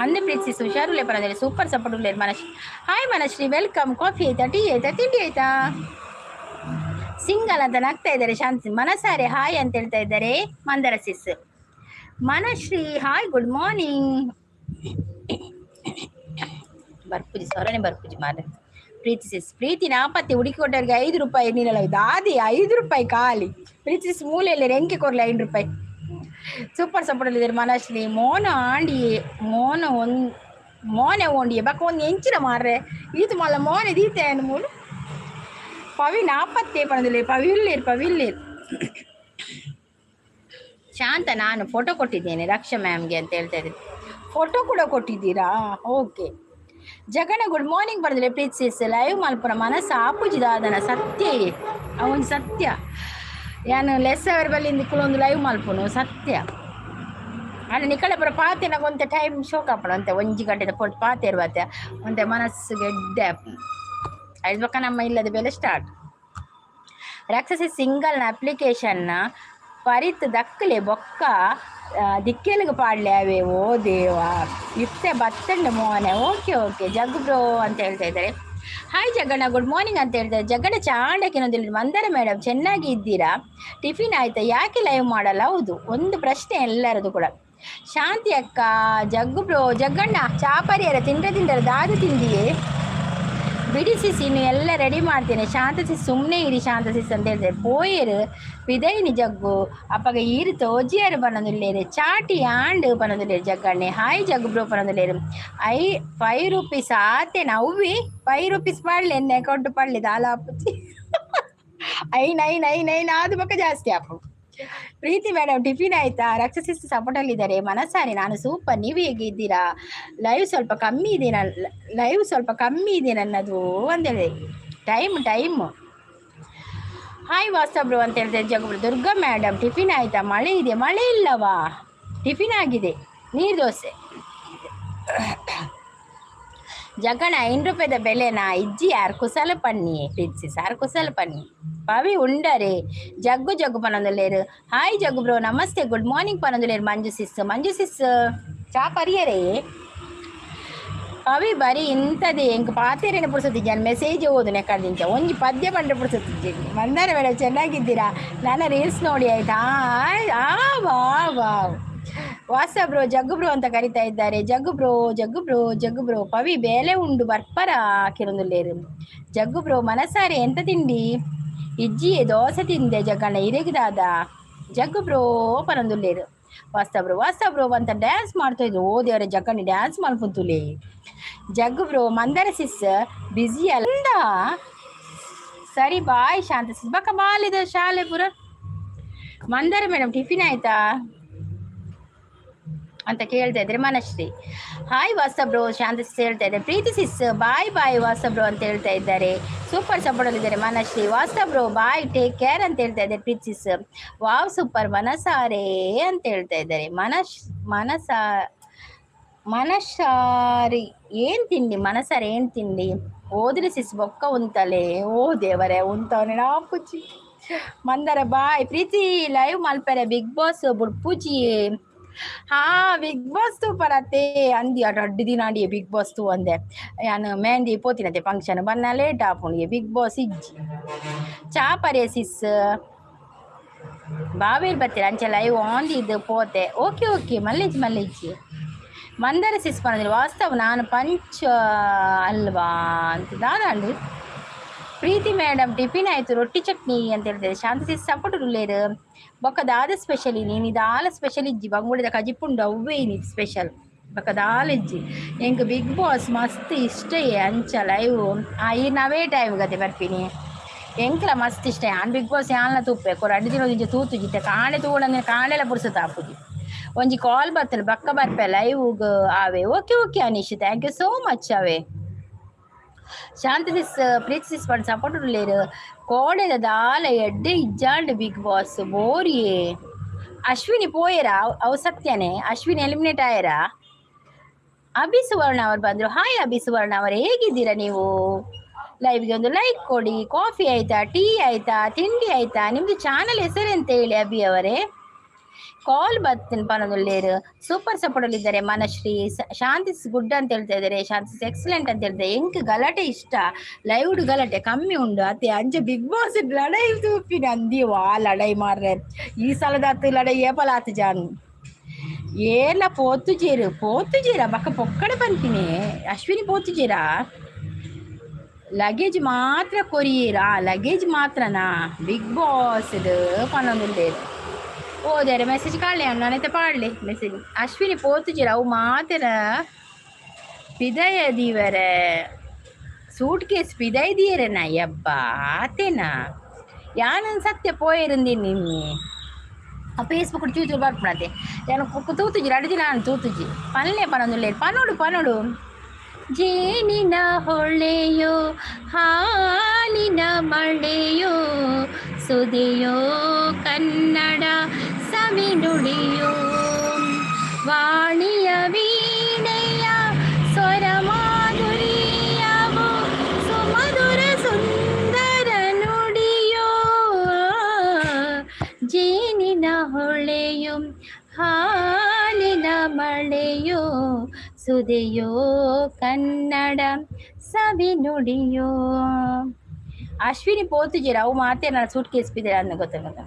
ಅಂದೆ ಪ್ರೀತಿ ಹುಷಾರುಲೆ ಪರದಲ್ಲಿ ಸೂಪರ್ ಸಪೋರ್ಟ್ ಉಳ್ಳೇ Manashree. Hi Manashree welcome. Coffee ಆಯ್ತಾ? ಟೀ ಆಯ್ತಾ? ತಿಂಡಿ ಆಯ್ತಾ? ಸಿಂಗಲ್ ಅಂತ ನಗ್ತಾ ಇದ್ದಾರೆ. ಶಾಂತಿ ಮನಸಾರೆ ಹಾಯ್ ಅಂತ ಹೇಳ್ತಾ ಇದ್ದಾರೆ. Mandara sis Manashree hi good morning. ಬರ್ಪುಜಿ ಸೊರನೆ ಬರ್ಪುಜಿ ಮಾರ. ಪ್ರೀತಿ ಸಿಸ್ ಪ್ರೀತಿ ನಾಪತ್ತೆ ಹುಡುಕಿ ಕೊಟ್ಟವ್ರಿಗೆ 5 ರೂಪಾಯಿ ನೀಡಲ್ಲ. ದಾದಿ 5 ರೂಪಾಯಿ ಖಾಲಿ. ಪ್ರೀತಿ ಸಿಸ್ ಮೂಲೆಯಲ್ಲಿ ರೆಂಕೆ ಕೊರ್ಲಿ 5 ರೂಪಾಯಿ. ಸೂಪರ್ ಸಪೋರ್ಟ್ ಅಲ್ಲಿದ್ದಾರೆ ಮನಶ್ರೀ. ಮೋನೆ ಓಂಡಿಯೇ ಬಕ್ಕ ಒಂದು ಎಂಚಿನ ಮಾರ್ರೆ ಇದು ಮಲ್ಲ ಮೋನೆ ದೀತೆ ಅನ್ನು ಮೂಲು. ಪವಿ ನಾಪತ್ತೆ ಪಣದಲ್ಲಿ ಪವಿಲ್ಲೇರು. ಶಾಂತ ನಾನು ಫೋಟೋ ಕೊಟ್ಟಿದ್ದೇನೆ ರಕ್ಷಾ ಮ್ಯಾಮ್ಗೆ ಅಂತ ಹೇಳ್ತಾ ಇದ್ದೀನಿ. ಫೋಟೋ ಕೂಡ ಕೊಟ್ಟಿದ್ದೀರಾ? ಓಕೆ. ಜಗಣ ಗುಡ್ ಮಾರ್ನಿಂಗ್ ಬರ್ದಿಲ್ಲ ಪ್ರೀತಿಸ್ ಲೈವ್ ಮಲ್ಪುರ ಮನಸ್ಸು ಆಪುಜಿದಾದನ ಸತ್ಯ ಅವನು ಸತ್ಯ. ನಾನು ಲೆಸ್ ಅವರ ಬಲ್ಲಿಂದ ಕುಲೊಂದು ಲೈವ್ ಮಲ್ಪುನು ಸತ್ಯ. ಅಣ್ಣ ನಿಕಳೆ ಪುರ ಪಾತೆ ನಗೊಂತೆ ಟೈಮ್ ಶೋಕಾಪಣ ಅಂತೆ 1 ಗಂಟೆದ ಪೊಟ್ಟು ಪಾತೆ ಇರುವತ್ತೆ ಒಂತೆ ಮನಸ್ಸು ಗೆಡ್ಡೆ ಐದು ನಮ್ಮ ಇಲ್ಲದ ಬೆಲೆ ಸ್ಟಾರ್ಟ್. ರಕ್ಷಸಿ ಸಿಂಗಲ್ನ ಅಪ್ಲಿಕೇಶನ್ನ ಪರಿತ್ ದಕ್ಕಲೆ ಬೊಕ್ಕ ದಿಕ್ಕೆಲಿಗೆ ಪಾಡ್ಲೆ ಅವೇ ಓ ದೇವ ಇತ್ತೆ ಬತ್ತಂಡ ಮೋನೆ. ಓಕೆ ಓಕೆ ಜಗ್ಗು ಬ್ರೋ ಅಂತ ಹೇಳ್ತಾ ಇದ್ದಾರೆ. ಹಾಯ್ ಜಗಣ್ಣ, ಗುಡ್ ಮಾರ್ನಿಂಗ್ ಅಂತ ಹೇಳ್ತಾರೆ. ಜಗಣ್ಣ ಚಾಂಡಕ್ಕಿನೊಂದಿಲ್ಲ. ಮಂದರ ಮೇಡಮ್ ಚೆನ್ನಾಗಿ ಇದ್ದೀರಾ? ಟಿಫಿನ್ ಆಯ್ತಾ? ಯಾಕೆ ಲೈವ್ ಮಾಡಲ್ಲ? ಹೌದು, ಒಂದು ಪ್ರಶ್ನೆ ಎಲ್ಲರದು ಕೂಡ. ಶಾಂತಿ ಅಕ್ಕ, ಜಗ್ಗು ಬ್ರೋ, ಜಗ್ಗಣ್ಣ ಚಾಪರಿಯರ ತಿಂಡ್ರೆ ದಾದು ತಿಂದಿಯೇ? ಬಿಡಿ ಸಿಸ್, ಇನ್ನು ಎಲ್ಲ ರೆಡಿ ಮಾಡ್ತೇನೆ. ಶಾಂತ ಸಿಸ್ ಸುಮ್ಮನೆ ಇರಿ ಶಾಂತ ಸಿಸ್ ಅಂತ ಹೇಳ್ತಾರೆ. ಪೋಯರು ಪಿದೈನಿ ಜಗ್ಗು ಅಪ್ಪಗ ಈರು ತೋಜಿಯರು ಪನ್ನೊಂದುಲ್ಲೇರು ಚಾಟಿ ಆಂಡ್ ಪನ್ನೊಂದುಲ್ಲೇರು ಜಗ್ಗಣ್ಣೆ. ಹಾಯ್ ಜಗ್ಗು ಬ್ರೋ ಪನ್ನೊಂದುಲ್ಲೇರು. 5 ರೂಪೀಸ್ ಆತೆ ನವ್ವಿ 5 ರೂಪೀಸ್ ಪಡ್ಲಿ ಎಣ್ಣೆ ಕೊಟ್ಟು ಪಡ್ಲಿ ದಾಲಾಪುಚ್ಚಿ. ಐ ಅದು ಪಕ್ಕ ಜಾಸ್ತಿ ಆಪು. ಪ್ರೀತಿ ಮೇಡಮ್ ಟಿಫಿನ್ ಆಯ್ತಾ? ರಕ್ಷಸಿಸ್ ಸಪೋರ್ಟಲ್ಲಿದ್ದಾರೆ. ಮನಸ್ಸಾರಿ ನಾನು ಸೂಪರ್, ನೀವು ಹೇಗಿದ್ದೀರಾ? ಲೈವ್ ಸ್ವಲ್ಪ ಕಮ್ಮಿ ಇದೆ ನನ್ನದು ಅಂತೇಳಿ. ಟೈಮ್ ಹಾಯ್ ವಾಟ್ಸಪ್ ಅಂತ ಹೇಳ್ತಾರೆ ಜಗಬ್ರು. ದುರ್ಗಾ ಮೇಡಮ್ ಟಿಫಿನ್ ಆಯ್ತಾ? ಮಳೆ ಇದೆ? ಮಳೆ ಇಲ್ಲವಾ, ಟಿಫಿನ್ ಆಗಿದೆ, ನೀರು ದೋಸೆ. ಜಗಣ 5 ರೂಪಾಯಿದ ಬೆಲೆನಾ ಇಜ್ಜಿ ಯಾರು ಕುಸಲ ಪನ್ನಿ ಪ್ರೀತಿ ಸಾರು ಕುಸಲ ಪನ್ನಿ ಪವಿ ಉಂಡರೆ ಜಗ್ಗು ಪನೊಂದುಲ್ಲೇರು. ಹಾಯ್ ಜಗ್ಗು ಬ್ರೋ ನಮಸ್ತೆ, ಗುಡ್ ಮಾರ್ನಿಂಗ್ ಪನೊಂದುಲ್ಲೇರು. ಮಂಜು ಸಿಸ್ ಚಾ ಪರಿಯರೇ ಪವಿ ಬರೀ ಇಂಥದೇ ಎಂಕ್ ಪಾತೆರೇನ ಪುಡ್ಸತ್ತಿದ್ದೇನೆ. ಮೆಸೇಜ್ ಓದುನೆ ಕಡ್ದಿಂಚ ಒಂಜಿ ಪದ್ಯ ಬಂದ್ರೆ ಪುಡ್ಸತ್ತಿದ್ದೇನೆ. ಮಂದಾರ ಮೇಡಮ್ ಚೆನ್ನಾಗಿದ್ದೀರಾ? ನನ್ನ ರೀಲ್ಸ್ ನೋಡಿ ಆಯ್ತಾ? ವಾ ವಾಟ್ಸಪ್ ಬ್ರೋ ಜಗ್ಗು ಬ್ರೋ ಅಂತ ಕರಿತಾ ಇದ್ದಾರೆ. ಜಗ್ಗು ಬ್ರೋ ಪವಿ ಬೇಲೆ ಉಂಡು ಬರ್ಪರ ಕಿರೊಂದುಲ್ಲೇರು. ಜಗ್ಗು ಬ್ರೋ ಮನಸಾರೆ ಎಂತ ತಿಂಡಿ? ಇಜ್ಜಿಯೇ ದೋಸೆ ತಿಂದೆ ಜಗ್ಗಣ್ಣ ಇರೇಗಿದಾದ. ಜಗ್ಗು ಬ್ರೋ ಪನೊಂದುಲ್ಲೇರು. ವಾಟ್ಸಪ್ ಬ್ರೋ ಅಂತ ಡ್ಯಾನ್ಸ್ ಮಾಡ್ತಾ ಇದ್ರು. ಓ ದೇವರ ಜಗ್ಗಣ್ಣಿ ಡ್ಯಾನ್ಸ್ ಮಾಡ್ಕೊಂತುಲೆ. ಜಗ್ಗು ಬ್ರೋ ಮಂದರ ಸಿಸ್ ಬಿಸಿ ಅಲ್ಲ. ಸರಿ ಬಾಯ್ ಶಾಂತ ಸಿಸ್ ಬಕ್ಕ ಬಾಲಿದ ಶಾಲೆ ಪುರ. ಮಂದರ ಮೇಡಮ್ ಟಿಫಿನ್ ಆಯ್ತಾ ಅಂತ ಕೇಳ್ತಾ ಇದ್ರೆ ಮನಶ್ರೀ. ಹಾಯ್ ವಾಟ್ಸಪ್ ಬ್ರೋ ಶಾಂತ ಸಿಸ್ ಹೇಳ್ತಾ ಇದ್ದಾರೆ. ಪ್ರೀತಿ ಸಿಸ್ ಬಾಯ್ ವಾಟ್ಸಪ್ ಬ್ರೋ ಅಂತ ಹೇಳ್ತಾ ಇದ್ದಾರೆ. ಸೂಪರ್ ಸಪೋರ್ಟಲ್ಲಿದ್ದಾರೆ Manashree. What's up bro bye take care ಅಂತ ಹೇಳ್ತಾ ಇದ್ದಾರೆ. ಪ್ರೀತಿ ಸಿಸ್ ವಾವ್ ಸೂಪರ್ ಮನಸಾರೆ ಅಂತ ಹೇಳ್ತಾ ಇದ್ದಾರೆ. ಮನಸಾರಿ ಏನ್ ತಿಂಡಿ? ಮನಸಾರೆ ಏನ್ ತಿಂಡಿ? ಓದ್ರಿ ಸಿಸ್ ಬೊಕ್ಕ ಉಂತಲೆ. ಓ ದೇವರೇ ಉಂತವನೇ ನಾ ಪೂಜಿ. ಮಂದರ ಬಾಯ್. ಪ್ರೀತಿ ಲೈವ್ ಮಲ್ಪರೆ ಬಿಗ್ ಬಾಸ್ ಬುಡ್ಪೂಜಿ. ಹಾ ಬಿಗ್ ಬಾಸ್ ತೂ ಪರತ್ತೆ ಅಂದಿ ಅಡ್ಡು ದಿನ ಅಡಿಯೆ ಬಿಗ್ ಬಾಸ್ ತೂ ಅಂದೆ. ನಾನು ಮೆಹಂದಿ ಪೋತಿನತ್ತೆ ಫಂಕ್ಷನ್ ಬನ್ನ ಲೇಟ್ ಆಪುಣಿಗೆ ಬಿಗ್ ಬಾಸ್ ಇಜ್ಜಿ ಚಾ ಪರೆ ಸಿಸ್ ಬಾವೇರ್ ಬರ್ತೀರ ಅಂಚೆ ಲೈವ್ ಆನ್ ಇದು ಪೋತೆ. ಓಕೆ ಮಲ್ಲಿಜ್ಜಿ ಮಂದರ ಸಿಸ್ ಬಂದಿದ್ರು. ವಾಸ್ತವ ನಾನು ಪಂಚ ಅಲ್ವಾ ಅಂತ ದಾದಾಂಡು. ಪ್ರೀತಿ ಮೇಡಮ್ ಟಿಫಿನ್ ಆಯ್ತು ರೊಟ್ಟಿ ಚಟ್ನಿ ಅಂತ ಹೇಳ್ತಾರೆ. ಶಾಂತಿ ಸಿಸ್ ಸಪೋರ್ಟ್ ಉಳ್ಳೇರು ಬೊಕ್ಕ ದಾದ ಸ್ಪೆಷಲ್ ನೀನು ಇದಾಲ ಸ್ಪೆಷಲ್ ಇಜ್ಜಿ ಬಂಗುಳಿದ ಕಜಿಪುಂಡು ಅವ್ವೇ ನೀ ಸ್ಪೆಷಲ್ ಬೊಕ್ಕ ದಾಲ ಇಜ್ಜಿ. ಎಂಕ್ ಬಿಗ್ ಬಾಸ್ ಮಸ್ತ್ ಇಷ್ಟ ಅಂಚ ಲೈವ್ ಈ ನವೇ ಟೈಮ್ ಗತೆ ಬರ್ತೀನಿ ಎಂಕ್ಲ ಮಸ್ತ್ ಇಷ್ಟ. ನಾನು ಬಿಗ್ ಬಾಸ್ ಯಾಲ್ನ ತುಪ್ಪೆ ಅಡ್ಡು ದಿನ ತೂತುಜಿತ್ತೆ ಕಾಣೆ ತೂಡಂದ್ರೆ ಕಾಣೆಲ್ಲ ಪುಡ್ಸತ್ತೆ ಹಾಪುಜಿ. ಒಂಜಿ ಕಾಲ್ ಬರ್ತಲ್ಲ ಬಕ್ಕ ಬರ್ಪೆ ಲೈವ್ ಆವೆ. Okay Anish thank you so much ಅವೆ. ಶಾಂತಿ ಸಿಸ್ ಪ್ರೀತಿ ಸಿಸ್ ಪಂಡ್ ಸಪೋರ್ಟ್ ಉಳ್ಳೇರು. ಕೋಡೆದ ದಾಲ ಎಡ್ಡೆ ಇಜ್ಜಾಂಡ್ ಬಿಗ್ ಬಾಸ್ ಬೋರಿಯೇ. ಅಶ್ವಿನಿ ಪೋಯರ ಅವು ಸತ್ಯನೇ. ಅಶ್ವಿನಿ ಎಲಿಮಿನೇಟ್ ಆಯರ. ಅಭಿ ಸುವರ್ಣ ಅವರು ಬಂದ್ರು. ಹಾಯ್ ಅಭಿ ಸುವರ್ಣ ಅವರು ಹೇಗಿದ್ದೀರಾ ನೀವು? ಲೈವ್ಗೆ ಒಂದು ಲೈಕ್ ಕೊಡಿ. ಕಾಫಿ ಆಯ್ತಾ? ಟೀ ಆಯ್ತಾ? ತಿಂಡಿ ಆಯ್ತಾ? ನಿಮ್ದು ಚಾನಲ್ ಹೆಸರೆಂತ ಹೇಳಿ ಅಭಿ ಅವರೇ. ಕಾಲ್ ಬರ್ತೀನಿ ಪನೊಂದುಲ್ಲೇರು. ಸೂಪರ್ ಸಪೋರ್ಟಲ್ಲಿದ್ದಾರೆ ಮನಶ್ರೀ. ಶಾಂತಿಸ್ ಗುಡ್ ಅಂತ ಹೇಳ್ತಾ ಇದ್ದಾರೆ. ಶಾಂತಿಸ್ ಎಕ್ಸಲೆಂಟ್ ಅಂತ ಹೇಳ್ತಾರೆ. ಎಂಕ್ ಗಲಾಟೆ ಇಷ್ಟ ಲೈವ್ಡ್ ಗಲಾಟೆ ಕಮ್ಮಿ ಉಂಡು ಅತ್ತೆ ಅಂಚ ಬಿಗ್ ಬಾಸ್ ಲಡೈ ತೂಪಿನ ಅಂದಿವಾ ಲಡೈ ಮಾರ್ರೆ. ಈ ಸಲದ ಹತ್ತು ಲಡೈ ಏಪಲ ಆತು ಜಾನು ಏಲ ಪೋತುಜೇರ ಬಕ್ಕ ಪೊಕ್ಕಡೆ ಬಂತೀನಿ. ಅಶ್ವಿನಿ ಪೋತುಜೇರಾ ಲಗೇಜ್ ಮಾತ್ರ ಕೊರಿಯೇರಾ? ಲಗೇಜ್ ಮಾತ್ರನಾ ಬಿಗ್ ಬಾಸ್ ಪನೊಂದುಲ್ಲೇರು. ಓದಾರೆ ಮೆಸೇಜ್ ಕಾಣಲಿ ನಾನೈತೆ ಪಾಡಲಿ ಮೆಸೇಜ್. ಅಶ್ವಿನಿ ಪೋತುಜಿರ ಅವು ಮಾತ್ರ ಪಿದಯ ದೀವರೆ ಸೂಟ್ ಕೇಸ್ ಪಿದೈ ದೀರೆನಾ ಯಬ್ಬಾ ಆತೇನಾ ಯಾನನ್ ಸತ್ಯ ಪೋಯಿರಂದಿನಿ ನಿನ್ನೆ ಆ ಫೇಸ್ಬುಕ್ ಚೂಚೂರು ಬರ್ಪಣತೆ ಯಾನು ತೂತುಜಿ ಅಡ್ಜಿ ನಾನು ತೂತುಜಿ ಪನ್ಲೆ ಪನೊಂದುಲ್ಲೇರು ಪನೋಡು ಜೇನಿನ ಹೊಳೆಯೋ ಹಾಲಿನ ಮಳೆಯೋ ಸುದೆಯೋ ಕನ್ನಡ ಸವಿನುಡಿಯೋ ವಾಣಿಯ ವೀಣೆಯ ಸ್ವರ ಮಾಧುರ್ಯವೋ ಸುಮಧುರ ಸುಂದರ ನುಡಿಯೋ ಜೇನಿನ ಹೊಳೆಯೋ ಮಳೆಯೋ ಸುದೆಯೋ ಕನ್ನಡ ಸವಿ ನುಡಿಯೋ. ಅಶ್ವಿನಿ ಪೋತುಜೀರ ಅವು ಮಾತೇನ ಸೂಟ್ ಕೇಸ್ ಬಿದ್ದರೆ ಅನ್ನ ಗೊತ್ತಾಗತ್ತ.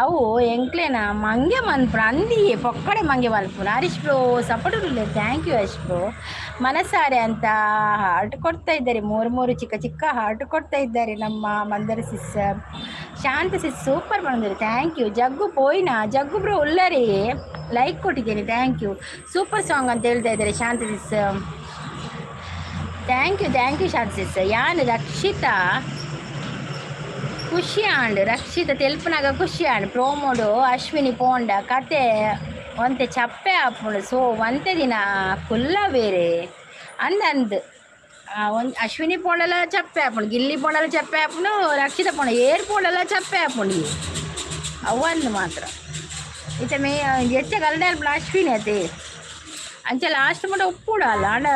ಅವು ಎಂಕ್ಲೇನ ಮಂಗೆ ಮಲ್ಪುಣ ಅಂದಿಯೇ ಪೊಕ್ಕಡೆ ಮಂಗೆ ಮಲ್ಪುಣ. Harish bro support thank you Harish bro. ಮನಸಾರೆ ಅಂತ ಹಾರ್ಟ್ ಕೊಡ್ತಾ ಇದ್ದಾರೆ, ಮೂರು ಚಿಕ್ಕ ಚಿಕ್ಕ ಹಾರ್ಟ್ ಕೊಡ್ತಾ ಇದ್ದಾರೆ ನಮ್ಮ ಮಂದರ ಸಿಸ್. ಶಾಂತ ಸಿಸ್ ಸೂಪರ್ ಮಾಡಿದ್ರು, ಥ್ಯಾಂಕ್ ಯು. ಜಗ್ಗು ಪೋಯ್ನಾ ಜಗ್ಗು ಬ್ರೋ ಉಳ್ಳರಿ ಲೈಕ್ ಕೊಟ್ಟಿದ್ದೇನೆ, ಥ್ಯಾಂಕ್ ಯು. ಸೂಪರ್ ಸಾಂಗ್ ಅಂತ ಹೇಳ್ತಾ ಇದ್ದಾರೆ Shantha sis, thank you Shanta ಸಿಸ್. ಯಾನ್ ರಕ್ಷಿತಾ ಖುಷಿ ಆಂಡ್ ರಕ್ಷಿತ ತೆಲ್ಪನಾಗ ಖುಷಿ ಆಂಡ್ ಪ್ರೋಮೋಡು ಅಶ್ವಿನಿ ಪೋಂಡ ಕತೆ ಒಂತೆ ಚಪ್ಪೆ ಹಾಪುಂಡು. ಸೊ ಒಂತೆ ದಿನ ಕುಲ್ಲ ಬೇರೆ ಅಂದಂದು ಒಂದು ಅಶ್ವಿನಿ ಪೋಂಡಲ ಚಪ್ಪೆ ಹಾಪುಂಡು, ಗಿಲ್ಲಿ ಪೋಂಡಲ ಚಪ್ಪೆ ಹಾಪುಂಡು, ರಕ್ಷಿತ ಪೋಂಡ ಏರ್ ಪೋಂಡಲ ಚಪ್ಪೆ ಹಾಪುಂಡು ಅವಂದು ಮಾತ್ರ ಇತ ಮೇ ಹೆಚ್ಚ ಕಲ್ಡ ಅಶ್ವಿನಿ ಅದೇ ಅಂಚೆ ಲಾಸ್ಟ್ ಮಟ್ಟ ಉಪ್ಪುಡ ಅಲ್ಲ ಅಂಡ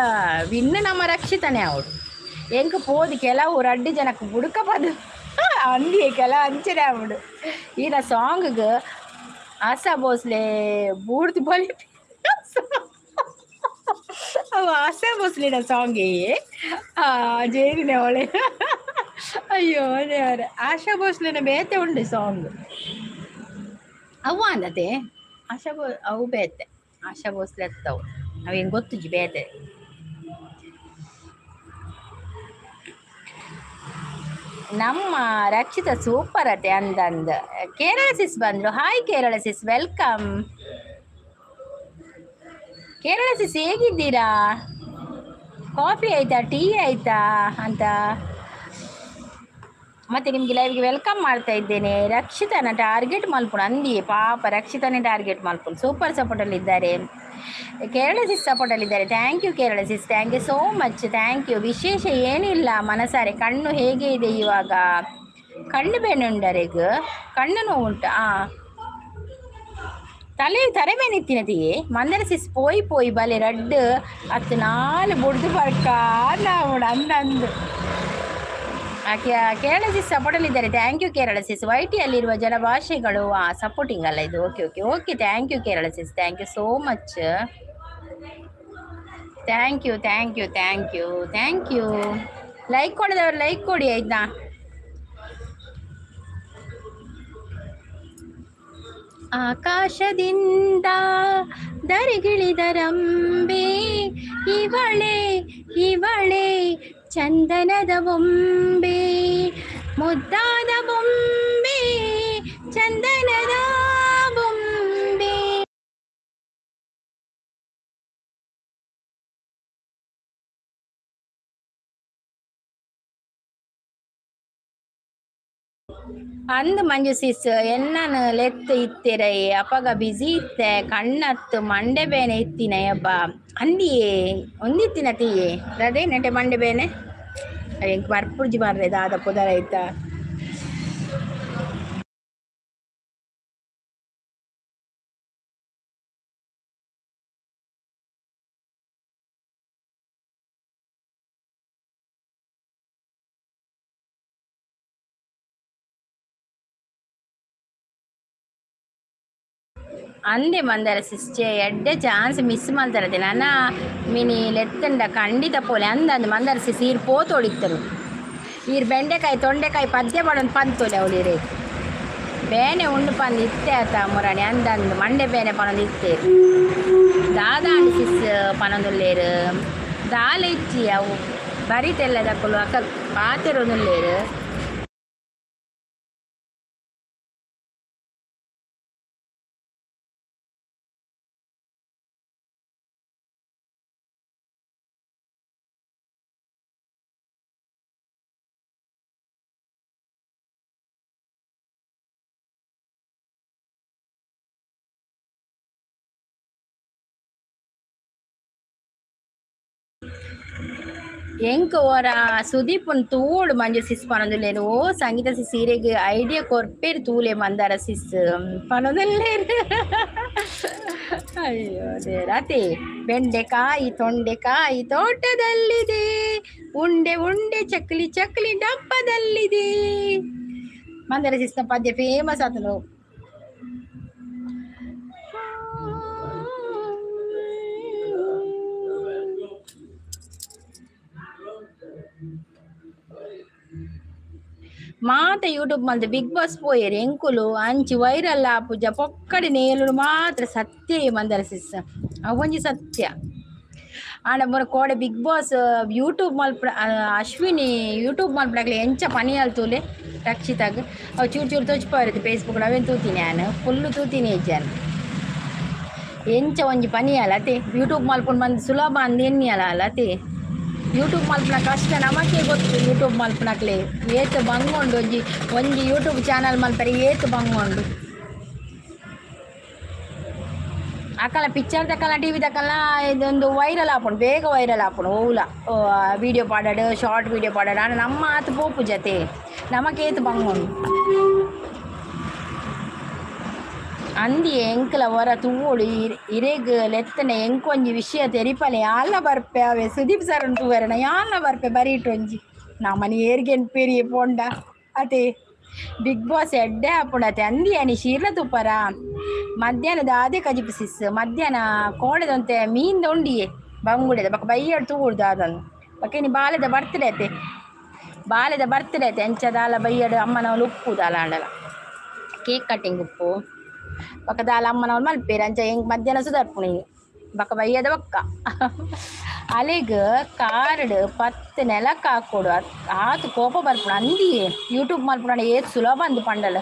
ವಿನ್ನು ನಮ್ಮ ರಕ್ಷಿತನೇ ಅವಳು ಎಂಕ ಪೋದು ಕೆಲವು ರಡ್ಡು ಜನಕ್ಕೆ ಬುಡುಕಬದು ಅಂದಿಯೇ ಕೆಲ ಅಂಚನೆ ಆಗ್ಬಿಡು. ಈನ ಸಾಂಗ್ಗೆ ಆಶಾ ಭೋಸ್ಲೆ ಬೂಡ್ದು ಬಲಿ ಅವು ಆಶಾ ಭೋಸ್ಲಿನ ಸಾಂಗೇ ಜೇರಿನ ಒಳ್ಳೆ. ಅಯ್ಯೋ ದೇವರ, ಆಶಾ ಭೋಸ್ಲೆನ ಬೇತೆ ಉಂಡು ಸಾಂಗ್ ಅವು ಅಂದತೆ ಅವು ಬೇತೆ ಆಶಾ ಭೋಸ್ಲೆ ಎತ್ತವು ಅವೇನು ಗೊತ್ತುಜಿ ಬೇತೆ. ನಮ್ಮ ರಕ್ಷಿತ ಸೂಪರ್ ಅತೆ ಅಂದಂದ. ಕೇರಳ ಸಿಸ್ ಬಂದ್ರು, ಹಾಯ್ ಕೇರಳ ಸಿಸ್ ವೆಲ್ಕಮ್. ಕೇರಳ ಸಿಸ್ ಹೇಗಿದ್ದೀರಾ, ಕಾಫಿ ಆಯ್ತಾ ಟೀ ಆಯ್ತಾ ಅಂತ ಮತ್ತೆ ನಿಮಗೆ ಲೈವ್ಗೆ ವೆಲ್ಕಮ್ ಮಾಡ್ತಾ ಇದ್ದೇನೆ. ರಕ್ಷಿತನ ಟಾರ್ಗೆಟ್ ಮಲ್ಪುಣ ಅಂದಿಯೇ ಪಾಪ ರಕ್ಷಿತನೇ ಟಾರ್ಗೆಟ್ ಮಲ್ಪುಣ. ಸೂಪರ್ ಸಪೋರ್ಟಲ್ಲಿದ್ದಾರೆ, ಕೇರಳ ಸಿಸ್ ಸಪೋರ್ಟಲ್ಲಿದ್ದಾರೆ. Thank you Kerala sis, thank you so much, thank you. ವಿಶೇಷ ಏನಿಲ್ಲ ಮನಸಾರೆ. ಕಣ್ಣು ಹೇಗೆ ಇದೆ ಇವಾಗ, ಕಣ್ಣು ಬೇನುಂಡರೆಗ ಕಣ್ಣು ನೋವು ಉಂಟಾ, ತಲೆಬೇನಿತ್ತಿನತಿಯೇ ಮಂದರ ಸಿಸ್ ಪೋಯಿ ಬಲೆ ರಡ್ಡು ಹತ್ತು ನಾಲು ಬುಡ್ದು ಬರ್ಕ ನಾವು ಅಂದಂದು. ಕೇರಳ ಸಿಸ್ ಸಪೋರ್ಟಲ್ಲಿದ್ದಾರೆ, ಥ್ಯಾಂಕ್ ಯು ಕೇರಳ ಸಿಸ್. ವೈಟಿಯಲ್ಲಿರುವ ಜನಭಾಷೆಗಳು ಸಪೋರ್ಟಿಂಗ್ ಅಲ್ಲ ಇದು. Okay thank you Kerala sis, thank you so much, thank you. Like ಕೊಡದವ್ರು ಲೈಕ್ ಕೊಡಿ ಆಯ್ತಾ. ಆಕಾಶದಿಂದ ದರಿಗಿಳಿದರಂಬೆ ಇವಳೆ ಚಂದನದ ಬೊಂಬೆ, ಮುದ್ದಾದ ಬೊಂಬೆ ಚಂದನದ ಬೊಂಬೆ. ಅಂದು ಮಂಜು ಸಿಸ್ ಎನ್ನನು ಲೆತ್ತು ಇತ್ತಿರೈ ಅಪಗ ಬಿಸಿ ಇತ್ತೆ ಕಣ್ಣತ್ತು ಮಂಡೆ ಬೇನೆ ಇತ್ತಿನ ಹಬ್ಬ ಅಂದಿಯೇ ಒಂದಿತ್ತಿನ ತೀಯೇ ಅದೇ ನೆಂಟೆ ಮಂಡೆ ಬೇನೆ ಎಂಕ್ ಬರ್ಪುರ್ಜಿ ಬರ್ರೆ ದಾದ ಪುದರ ಆಯ್ತಾ. ಅಂದೆ ಮಂದರ ಸಿಸ್ಟೆ ಎಡ್ಡೆ ಚಾನ್ಸ್ ಮಿಸ್ ಮಾಡ್ತಾರದೆ ನನ್ನ ಮಿನಿ ಲೆತ್ತಂಡ ಖಂಡಿತ ಪೋಲೆ ಅಂದಂದು ಮಂದರ ಸಿಸ್ ಈರು ಪೋತೋಡಿತ್ತರು ಈರು ಬೆಂಡೆಕಾಯಿ ತೊಂಡೆಕಾಯಿ ಪದ್ಯ ಪಡೊಂದು ಪಂತೋಲೆ ಅವಳಿರೇ ಬೇನೆ ಉಂಡು ಪಂದು ಇತ್ತೆ ಆತ ಮುರಾಣಿ ಅಂದಂದು ಮಂಡೆ ಬೇನೆ ಪನೊಂದು ಇತ್ತೇರು ದಾದಾಂಡು ಸಿಸ್ ಪನೊಂದುಲ್ಲೇರು ದಾಲ ಇಚ್ಚಿ ಅವು ಬರಿತೆಲ್ಲ ದಕ್ಕಲು ಅಕ್ಕ ಪಾತೆರೊಂದುಲ್ಲೇರು. ಎಂಕ್ ಓರ ಸುದೀಪನ್ ತೂಡು ಮಂಜು ಸಿಸ್ ಪನೊಂದುಲ್ಲೇರು. ಓ ಸಂಗೀತ ಸಿಸ್ ಸೀರೆಗೆ ಐಡಿಯಾ ಕೊರ್ಪೇರು ತೂಲೆ ಮಂದಾರ ಸಿಸ್ ಪನೊಂದುಲ್ಲೇರು. ಅಯ್ಯೋ ದೇರತೆ ಬೆಂಡೆಕಾಯಿ ತೊಂಡೆಕಾಯಿ ತೋಟದಲ್ಲಿದೆ, ಉಂಡೆ ಉಂಡೆ ಚಕ್ಲಿ ಚಕ್ಲಿ ಡಬ್ಬದಲ್ಲಿದೆ. ಮಂದಾರ ಸಿಸ್ನ ಪದ್ಯ ಫೇಮಸ್ ಆತನು. ಮಾತ ಯೂಟ್ಯೂಬ್ ಮಲ್ದ ಬಿಗ್ ಬಾಸ್ ಪೋಯರ್ ಎಂಕುಲು ಅಂಚಿ ವೈರಲ್ ಆಪುಜ ಪೊಕ್ಕಡಿ ನೇಲುಡು ಮಾತ್ರ ಸತ್ಯ ಮಂದರ ಸಿಸ್ ಅವೊಂಜಿ ಸತ್ಯ ಆಂಡ ಮೊರ ಕೋಡೆ ಬಿಗ್ ಬಾಸ್ ಯೂಟ್ಯೂಬ್ ಮಲ್ಪ ಅಶ್ವಿನಿ ಯೂಟ್ಯೂಬ್ ಮಲ್ಪಡಾಗ್ಲಿ ಎಂಚ ಪನಿ ಅಲ್ತೂಲೆ ರಕ್ಷಿತಾಗ ಅವು ಚೂರು ಚೂರು ತೊಚ್ಪವರದು ಫೇಸ್ಬುಕ್ ಅವೇನು ತೂತೀನಿ ನಾನು ಫುಲ್ಲು ತೂತೀನಿ ಹೆಜ್ಜಾನು ಎಂಚ ಒಂಜಿ ಪನಿ ಅಲ್ಲ ಅತೆ ಯೂಟ್ಯೂಬ್ ಮಲ್ಪುಂಡು ಮಂದಿ ಸುಲಭ ಅಂದ್ ಎನ್ನಿಯಲ್ಲ ಅಲ್ಲ ಅತೆ ಯೂಟ್ಯೂಬ್ ಮಲ್ಪನ ಕಷ್ಟ ನಮಕ್ಕೆ ಗೊತ್ತು ಯೂಟ್ಯೂಬ್ ಮಲ್ಪನಕ್ಲೆ ಏತು ಬಂಗೊಂಡು ಒಂಜಿ ಯೂಟ್ಯೂಬ್ ಚಾನಲ್ ಮಲ್ಪರೆ ಏತು ಬಂಗೊಂಡು ಅಕ್ಕಲ ಪಿಕ್ಚರ್ ತಕ್ಕಲ್ಲ ಟಿ ವಿ ತಕ್ಕಲ್ಲ ಇದೊಂದು ವೈರಲ್ ಆಪುಂಡು ಬೇಗ ವೈರಲ್ ಆಪುಂಡು ಓಲ ವೀಡಿಯೋ ಪಾಡಾಡು ಶಾರ್ಟ್ ವೀಡಿಯೋ ಪಾಡಾಡು ಆಂಡ ನಮ್ಮ ಆತು ಪೋಪು ಜತೆ ನಮಕೇತು ಬಂಗೊಂಡು ಅಂದಿ ಎಂಕಲ ಹೊರ ತೂವೋಡು ಇರೆಗ್ ಲೆತ್ತನೆ ಎಂಕೊಂಜಿ ವಿಷಯ ತೆರಿಪನೆ ಯಾಲ್ಲ ಬರ್ಪೆ ಅವೆ ಸುದೀಪ್ ಸರ್ ಉಂಟು ವರಣ ಯಾಲ್ಲ ಬರ್ಪೆ ಬರೀಟೊಂಜಿ ನಮ್ಮನೆ ಏರ್ಗೆನ್ ಪೇರಿ ಪೋಂಡ ಅತೆ ಬಿಗ್ ಬಾಸ್ ಎಡ್ಡೆ ಹಾಪುಂಡತೆ ಅಂದಿ ಅನಿ ಶೀರ್ಲ ತುಪ್ಪರ ಮಧ್ಯಾಹ್ನದ ಆದೆ ಕಜಿಪಿಸಿಸ್ ಮಧ್ಯಾಹ್ನ ಕೋಣೆದಂತೆ ಮೀನ್ದ ಉಂಡಿಯೇ ಬಂಗುಡೆದ ಬಕ್ಕ ಬೈಯಾಡು ತೂಗುಡ್ದು ಅದನ್ನು ಬಕ್ಕ ನೀ ಬಾಲೆದ ಬರ್ತಡೆ ಐತೆ ಎಂಚದಾಲ ಬೈಯಾಡು ಅಮ್ಮನವಳು ಉಪ್ಪುದಾಲ ಅಂಡಲ ಕೇಕ್ ಕಟ್ಟಿಂಗ್ ಉಪ್ಪು ಬಕ್ಕ ದಾಲ ಅಮ್ಮನವಳು ಮಲ್ಪೇರು ಅಂಚ ಹೆಂಗೆ ಮಧ್ಯಾಹ್ನ ಸುಧಾರ್ಪುಣಿ ಬಕ್ಕ ಬೈಯದ ಬಕ್ಕ ಅಲೆಗ್ ಕಾರ್ಡ್ 10 ನೆಲಕ್ಕೆ ಹಾಕೊಡು ಆತು ಕೋಪ ಬರ್ಪುಣ ಅಂದಿಯೇ ಯೂಟ್ಯೂಬ್ ಮಲ್ಪುಣ ಏತ್ ಸುಲಭ ಅಂದು ಪಂಡಲ್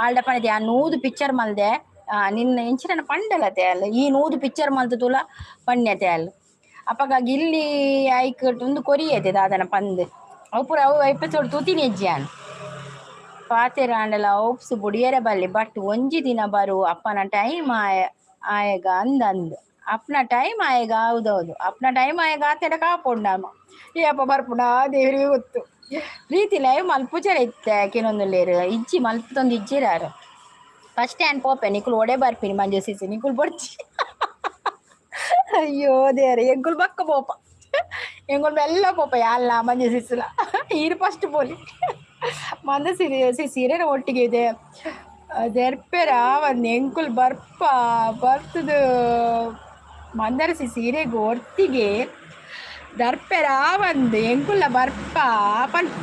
ಆಲ್ಡ ಪಣತೆ ಆ 100 ಪಿಕ್ಚರ್ ಮಲ್ದೆ ನಿನ್ನ ಎಂಚಿನ ಪಂಡಲತೆ ಅಲ್ಲ ಈ 100 ಪಿಕ್ಚರ್ ಮಲ್ತು ತುಲ ಪಣ್ಯತೆ ಅಲ್ಲ ಅಪ್ಪಗ ಗಿಲ್ಲಿ ಐಕ್ ಒಂದು ಕೊರಿಯತೆ ದಾದನ ಪಂದ್ ಅವು ಪೂರ ಅವು ಎಪಿಸೋಡ್ ತೂತೀನಿ ಹೆಜ್ಜೆಯಾನು ಪಾತೆರ ಅಂಡಲ ಒಪ್ಸು ಬುಡಿಯರೆ ಬಲ್ಲಿ ಬಟ್ ಒಂಜಿ ದಿನ ಬರು ಅಪ್ಪನ ಟೈಮ್ ಆಯಗ ಅಂದ್ ಅಪ್ಪನ ಟೈಮ್ ಆಯಗ ಹೌದೌದು ಅಪ್ಪನ ಟೈಮ್ ಆಯಗ ಆತೆಡ ಕಾಪುಂಡಮ್ಮ ಈ ಅಪ್ಪ ಬರ್ಪುಂಡ ದೇವ್ರಿಗೆ ಗೊತ್ತು ಪ್ರೀತಿ ಲೈವ್ ಮಲ್ಪುಚರ ಇತ್ತೆ ಕೆಲವೊಂದುಲ್ಲೇರು ಇಜ್ಜಿ ಮಲ್ಪುತ್ತೊಂದು ಇಜ್ಜಿರಾರು ಫಸ್ಟ್ ಹ್ಯಾಂಡ್ ಪೋಪೆ ನಿಕುಲು ಒಡೆ ಬರ್ಪಿನಿ ಮಂಜು ಸಿಸಿ ನಿಕುಲು ಬಡ್ಚಿ ಅಯ್ಯೋ ದೇವ್ರೆ ಎಂಕುಲು ಬಕ್ಕ ಪೋಪ ಎಂಕುಲು ಮೆಲ್ಲ ಪೋಪ ಯಾಲ್ಲ ಮಂಜು ಸಿಸ್ಲ ಈರು ಫಸ್ಟ್ ಪೋಲಿ ಮಂದ ಸೀರೆ ಒಟ್ಟಿಗೆ ಇದೆ ದೆರ್ಪೆರ ಒಂದು ಎಂಕುಲ್ ಬರ್ತದು ಮಂದರಸಿ ಸೀರೆಗೂ ಒಟ್ಟಿಗೆ ದರ್ಪೆರ ಒಂದು ಎಂಕುಲ್ಲ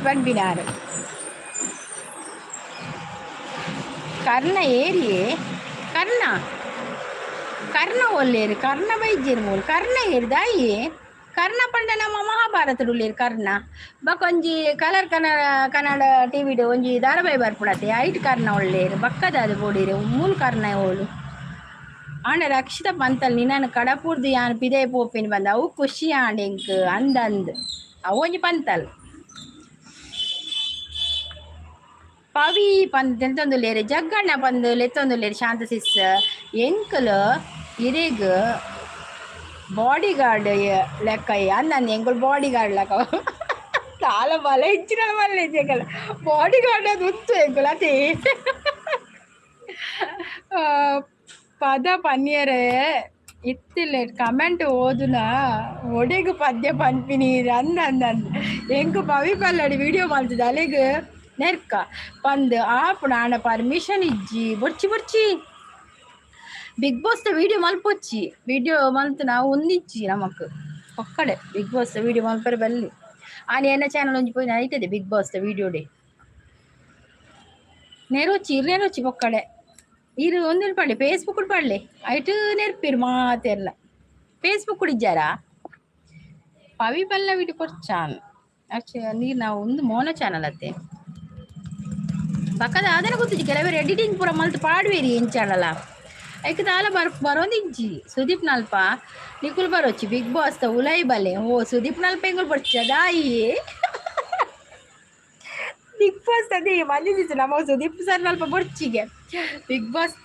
ಪಂಪಿನಾರು ಕರ್ಣ ಏರಿಯೇ ಕರ್ಣ ಒಲ್ಲೇರು ಕರ್ಣ ಬೈಜೇರು ಮೂರು ಕರ್ಣ ಏರಿದಾಯೇ ಕರ್ಣ ಪಂಡ ನಮ್ಮ ಮಹಾಭಾರತ ಉಳ್ಳೇರು ಕರ್ಣ ಬಕ್ಕೊಂಜಿ ಕಲರ್ ಕನ್ನಡ ಟಿವಿಡು ಒಂಜಿ ಧಾರಾವಾಹಿ ಬರ್ಪುಡತೆ ಐಟ್ ಕರ್ಣ ಒಳ್ಳೇರು ಬಕ್ಕದ ಅದು ಬೋಡಿರು ಮೂಲು ಕರ್ಣ ಓಳು ಆಂಡ ರಕ್ಷಿತ ಪಂತಲ್ ನಿನ್ನ ಕಡಪುರ್ದು ಯಾನು ಪಿದೆ ಪೋಪಿನ ಬಂದ ಅವು ಖುಷಿ ಆಂಡೆಂಕ್ ಅಂದ್ ಅವು ಒಂಜಿ ಪಂತಲ್ ಪವಿ ಪಂದ್ ಎಂತೊಂದುಲ್ಲೇರು ಜಗ್ಗಣ್ಣ ಪಂದ್ ಲೆತ್ತೊಂದುಲ್ಲೇರು ಶಾಂತ ಸಿಸ್ ಎಂಕಲ್ ಇರೆಗ್ ಬಾಡಿ ಗಾರ್ಡ್ ಲೆಕ್ಕ ಅಂದ್ ಎಂಕುಲು ಬಾಡಿ ಗಾರ್ಡ್ ಲೆಕ್ಕ ಕಾಲ ಬಲ ಹೆಚ್ಚಿನ ಬಲ್ಲ ಎಂಕಲ್ ಬಾಡಿ ಗಾರ್ಡ್ ಅದು ಉತ್ತು ಎಂಕುಲು ಅದೇ ಪದ ಪನ್ಯರೆ ಇತ್ತಿಲ್ಲ ಕಮೆಂಟ್ ಓದುನ ಒಡೆಗು ಪದ್ಯ ಪನ್ಪಿನೀರು ಅಂದ್ ಎಂಕು ಪವಿ ಪಲ್ಲಡಿ ವಿಡಿಯೋ ಮಲ್ತದ ಅಲೆಗ್ ನೆರ್ಕ ಪಂದ್ ಆಪುಣ ಆಂಡ ಪರ್ಮಿಷನ್ ಇಜ್ಜಿ ಬೊರ್ಚಿ ಬಿಗ್ ಬಾಸ್ ವಿಡಿಯೋ ಮಲ್ಪೊಚ್ಚಿ ವಿಡಿಯೋ ಮಲ್ತು ನಾವು ಒಂದಿಜ್ಜಿ ನಮಕ್ ಒಕ್ಕಡೆ ಬಿಗ್ ಬಾಸ್ ವಿಡಿಯೋ ಮಲ್ಪರೆ ಬಲ್ಲಿ ಆನೆ ಎನ್ನ ಚಾನಲ್ ಒಂಜಿ ಪೋಯಿ ನಡೀತದೆ ಬಿಗ್ ಬಾಸ್ ವಿಡಿಯೋ ಡೇ ನೆರೊಚ್ಚಿ ಒಕ್ಕಡೆ ಇರು ಒಂದಿನ ಪಡ್ಲೆ ಫೇಸ್ಬುಕ್ ಪಡ್ಲೆ ಐಟು ನೆರ್ಪಿರು ಮಾತೆಲ್ಲ ಫೇಸ್ಬುಕ್ ಇಜ್ಜಾರಾ ಪವಿ ಬಲ್ಲ ವಿಡಿಯೋ ಕೊರ್ಚಾನ್ ನೀರು ನಾವು ಒಂದು ಮೋನ ಚಾನಲ್ ಅತ್ತೆ ಪಕ್ಕದ ಅದನ್ನ ಗೊತ್ತಿಜ್ಜಿ ಕೆಲವರು ಎಡಿಟಿಂಗ್ ಪೂರ ಮಲ್ತು ಪಾಡ್ವೇರಿ ಎಂಚಾನಲ್ಲ ಐಕ್ ದಾಲ ಬರೋಂದಿಜ್ಜಿ ಸುದೀಪ್ ನಲ್ಪ ನಿಕುಲ್ ಬರೋಚ್ಚಿ ಬಿಗ್ ಬಾಸ್ ಉಲೈ ಬಲ್ಲೆ ಓ ಸುದೀಪ್ ನಲ್ಪ ಎಂಗುಲ್ ಬರ್ಚಿ ಅದಾಯಿ ಬಿಗ್ ಬಾಸ್ ಅದೇ ಮಂಜಿದಿತ್ತು ನಮ್ಮ ಸುದೀಪ್ ಸರ್ ನಲ್ಪ ಬರ್ಚಿಗೆ ಬಿಗ್ ಬಾಸ್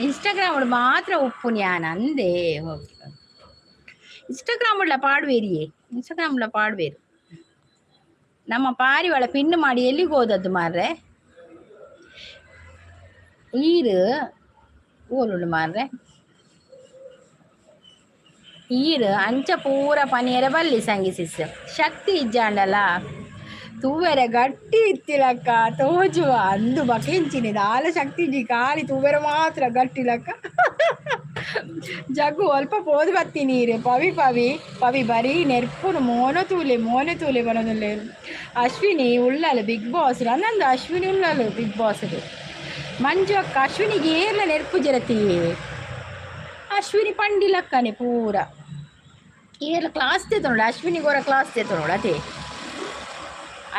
ಇನ್ಸ್ಟಾಗ್ರಾಮ್ ಮಾತ್ರ ಉಪ್ಪು ನ್ಯಾನ್ ಅಂದೆ ಇನ್ಸ್ಟಾಗ್ರಾಮ್ ಪಾಡ್ವೇರಿಯೇ ಇನ್ಸ್ಟಾಗ್ರಾಮ್ ಪಾಡ್ವೇರು ನಮ್ಮ ಪಾರಿವಾಳ ಪಿನ್ ಮಾಡಿ ಎಲ್ಲಿಗೆ ಹೋದದ್ದು ಮಾರ್ರೆ ಈರು ಓಲುಂಡು ಮಾರ್ರೆ ಈರು ಅಂಚ ಪೂರ ಪನಿಯರ ಬಲ್ಲಿ ಸಂಗಿಸಿಸ್ ಶಕ್ತಿ ಇಜ್ಜಾಂಡಲ್ಲ ತೂವೆರೆ ಗಟ್ಟಿ ಇತ್ತಿಲಕ್ಕ ತೋಜುವ ಅಂದು ಬಕೆಂಚಿನಿ ದಾಲ ಶಕ್ತಿ ಇಜ್ಜಿ ಖಾಲಿ ತೂವೆರೆ ಮಾತ್ರ ಗಟ್ಟಿ ಲಕ್ಕ ಜಗ್ಗು ಅಲ್ಪ ಪೋದು ಬರ್ತೀನಿ ರೀ ಪವಿ ಪವಿ ಪವಿ ಬರೀ ನೆರ್ಪುನು ಮೋನೆ ತೂಲೆ ಬರೋದಿಲ್ಲ ಅಶ್ವಿನಿ ಉಳ್ಳಲು ಬಿಗ್ ಬಾಸ್ ನನ್ನಂದು ಅಶ್ವಿನಿ ಉಳ್ಳಲು ಬಿಗ್ ಬಾಸ್ ಮಂಜು ಅಕ್ಕ ಅಶ್ವಿನಿಗೆ ಏರ್ಲ ನೆರ್ಪು ಜರತಿ ಅಶ್ವಿನಿ ಪಂಡಿಲಕ್ಕನೆ ಪೂರ ಏರ್ಲ ಕ್ಲಾಸ್ ತೆತ್ತು ನೋಡು ಅಶ್ವಿನಿಗೋರ ಕ್ಲಾಸ್ ತೆತ್ತು ನೋಡು ಅದೇ